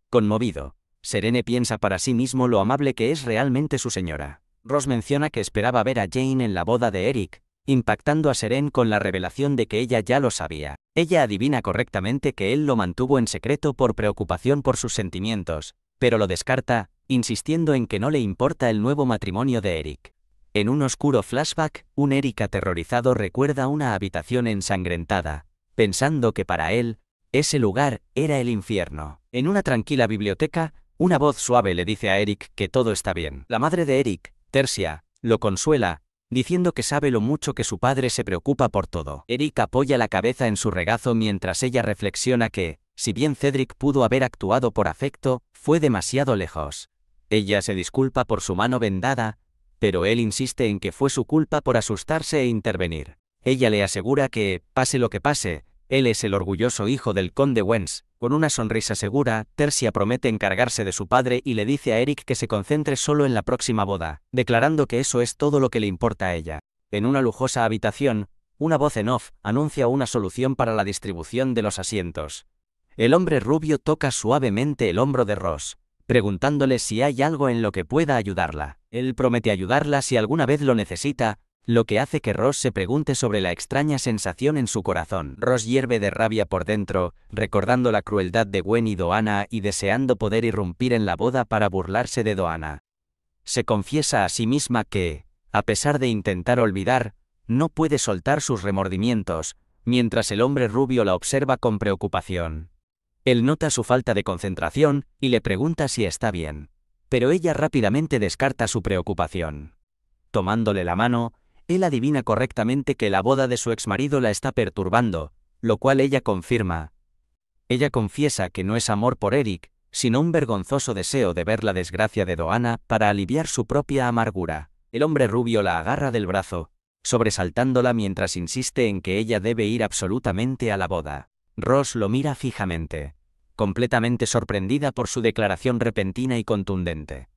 Conmovido, Serene piensa para sí mismo lo amable que es realmente su señora. Ross menciona que esperaba ver a Jane en la boda de Eric, impactando a Serene con la revelación de que ella ya lo sabía. Ella adivina correctamente que él lo mantuvo en secreto por preocupación por sus sentimientos, pero lo descarta, insistiendo en que no le importa el nuevo matrimonio de Eric. En un oscuro flashback, un Eric aterrorizado recuerda una habitación ensangrentada, pensando que para él, ese lugar era el infierno. En una tranquila biblioteca, una voz suave le dice a Eric que todo está bien. La madre de Eric, Tercia, lo consuela, diciendo que sabe lo mucho que su padre se preocupa por todo. Eric apoya la cabeza en su regazo mientras ella reflexiona que, si bien Cedric pudo haber actuado por afecto, fue demasiado lejos. Ella se disculpa por su mano vendada, pero él insiste en que fue su culpa por asustarse e intervenir. Ella le asegura que, pase lo que pase, él es el orgulloso hijo del conde Wens. Con una sonrisa segura, Tercia promete encargarse de su padre y le dice a Eric que se concentre solo en la próxima boda, declarando que eso es todo lo que le importa a ella. En una lujosa habitación, una voz en off anuncia una solución para la distribución de los asientos. El hombre rubio toca suavemente el hombro de Ross, preguntándole si hay algo en lo que pueda ayudarla. Él promete ayudarla si alguna vez lo necesita, lo que hace que Ross se pregunte sobre la extraña sensación en su corazón. Ross hierve de rabia por dentro, recordando la crueldad de Gwen y Doana y deseando poder irrumpir en la boda para burlarse de Doana. Se confiesa a sí misma que, a pesar de intentar olvidar, no puede soltar sus remordimientos, mientras el hombre rubio la observa con preocupación. Él nota su falta de concentración y le pregunta si está bien, pero ella rápidamente descarta su preocupación. Tomándole la mano, él adivina correctamente que la boda de su exmarido la está perturbando, lo cual ella confirma. Ella confiesa que no es amor por Eric, sino un vergonzoso deseo de ver la desgracia de Doana para aliviar su propia amargura. El hombre rubio la agarra del brazo, sobresaltándola mientras insiste en que ella debe ir absolutamente a la boda. Ross lo mira fijamente, completamente sorprendida por su declaración repentina y contundente.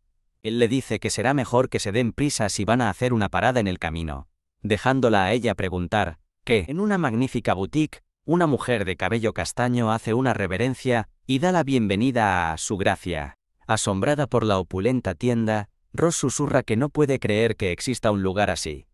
Él le dice que será mejor que se den prisa si van a hacer una parada en el camino, dejándola a ella preguntar, que, en una magnífica boutique, una mujer de cabello castaño hace una reverencia y da la bienvenida a su gracia. Asombrada por la opulenta tienda, Ross susurra que no puede creer que exista un lugar así.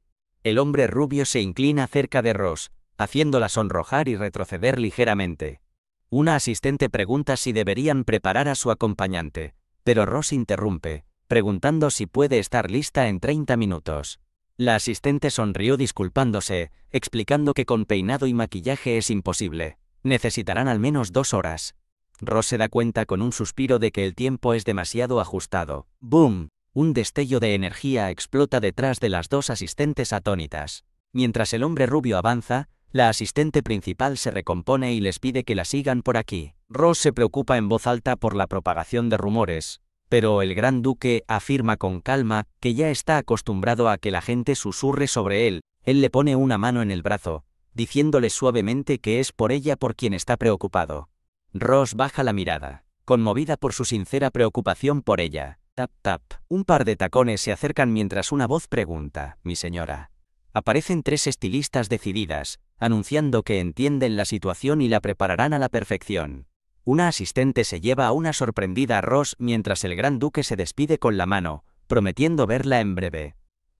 El hombre rubio se inclina cerca de Ross, haciéndola sonrojar y retroceder ligeramente. Una asistente pregunta si deberían preparar a su acompañante, pero Ross interrumpe, preguntando si puede estar lista en 30 minutos. La asistente sonrió disculpándose, explicando que con peinado y maquillaje es imposible. Necesitarán al menos 2 horas. Ross se da cuenta con un suspiro de que el tiempo es demasiado ajustado. ¡Boom! Un destello de energía explota detrás de las dos asistentes atónitas. Mientras el hombre rubio avanza, la asistente principal se recompone y les pide que la sigan por aquí. Ross se preocupa en voz alta por la propagación de rumores, pero el gran duque afirma con calma que ya está acostumbrado a que la gente susurre sobre él. Él le pone una mano en el brazo, diciéndole suavemente que es por ella por quien está preocupado. Ross baja la mirada, conmovida por su sincera preocupación por ella. Tap tap. Un par de tacones se acercan mientras una voz pregunta, «Mi señora». Aparecen 3 estilistas decididas, anunciando que entienden la situación y la prepararán a la perfección. Una asistente se lleva a una sorprendida a Ross mientras el gran duque se despide con la mano, prometiendo verla en breve.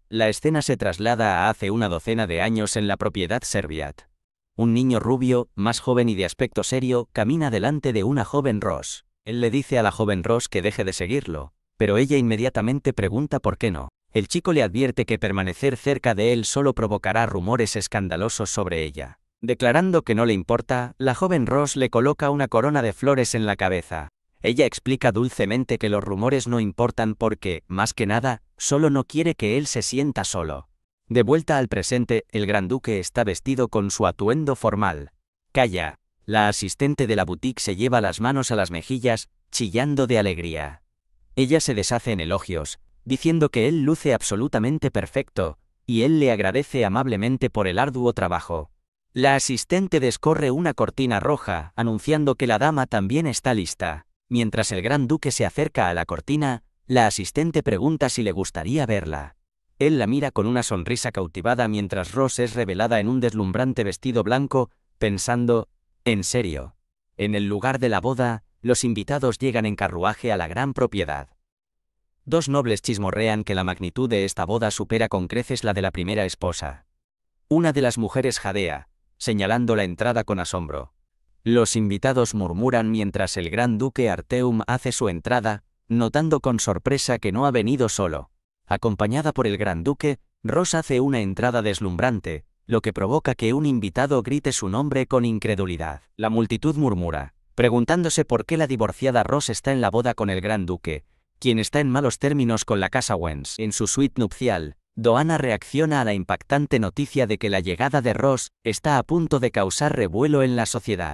La escena se traslada a hace una docena de años en la propiedad Serviat. Un niño rubio, más joven y de aspecto serio, camina delante de una joven Ross. Él le dice a la joven Ross que deje de seguirlo, pero ella inmediatamente pregunta por qué no. El chico le advierte que permanecer cerca de él solo provocará rumores escandalosos sobre ella. Declarando que no le importa, la joven Ross le coloca una corona de flores en la cabeza. Ella explica dulcemente que los rumores no importan porque, más que nada, solo no quiere que él se sienta solo. De vuelta al presente, el gran duque está vestido con su atuendo formal. «Calla». La asistente de la boutique se lleva las manos a las mejillas, chillando de alegría. Ella se deshace en elogios, diciendo que él luce absolutamente perfecto, y él le agradece amablemente por el arduo trabajo. La asistente descorre una cortina roja, anunciando que la dama también está lista. Mientras el gran duque se acerca a la cortina, la asistente pregunta si le gustaría verla. Él la mira con una sonrisa cautivada mientras Ross es revelada en un deslumbrante vestido blanco, pensando, «¿En serio?». En el lugar de la boda, los invitados llegan en carruaje a la gran propiedad. 2 nobles chismorrean que la magnitud de esta boda supera con creces la de la primera esposa. Una de las mujeres jadea, señalando la entrada con asombro. Los invitados murmuran mientras el gran duque Arteum hace su entrada, notando con sorpresa que no ha venido solo. Acompañada por el gran duque, Ross hace una entrada deslumbrante, lo que provoca que un invitado grite su nombre con incredulidad. La multitud murmura, preguntándose por qué la divorciada Ross está en la boda con el gran duque, quien está en malos términos con la casa Wens. En su suite nupcial, Doana reacciona a la impactante noticia de que la llegada de Ross está a punto de causar revuelo en la sociedad.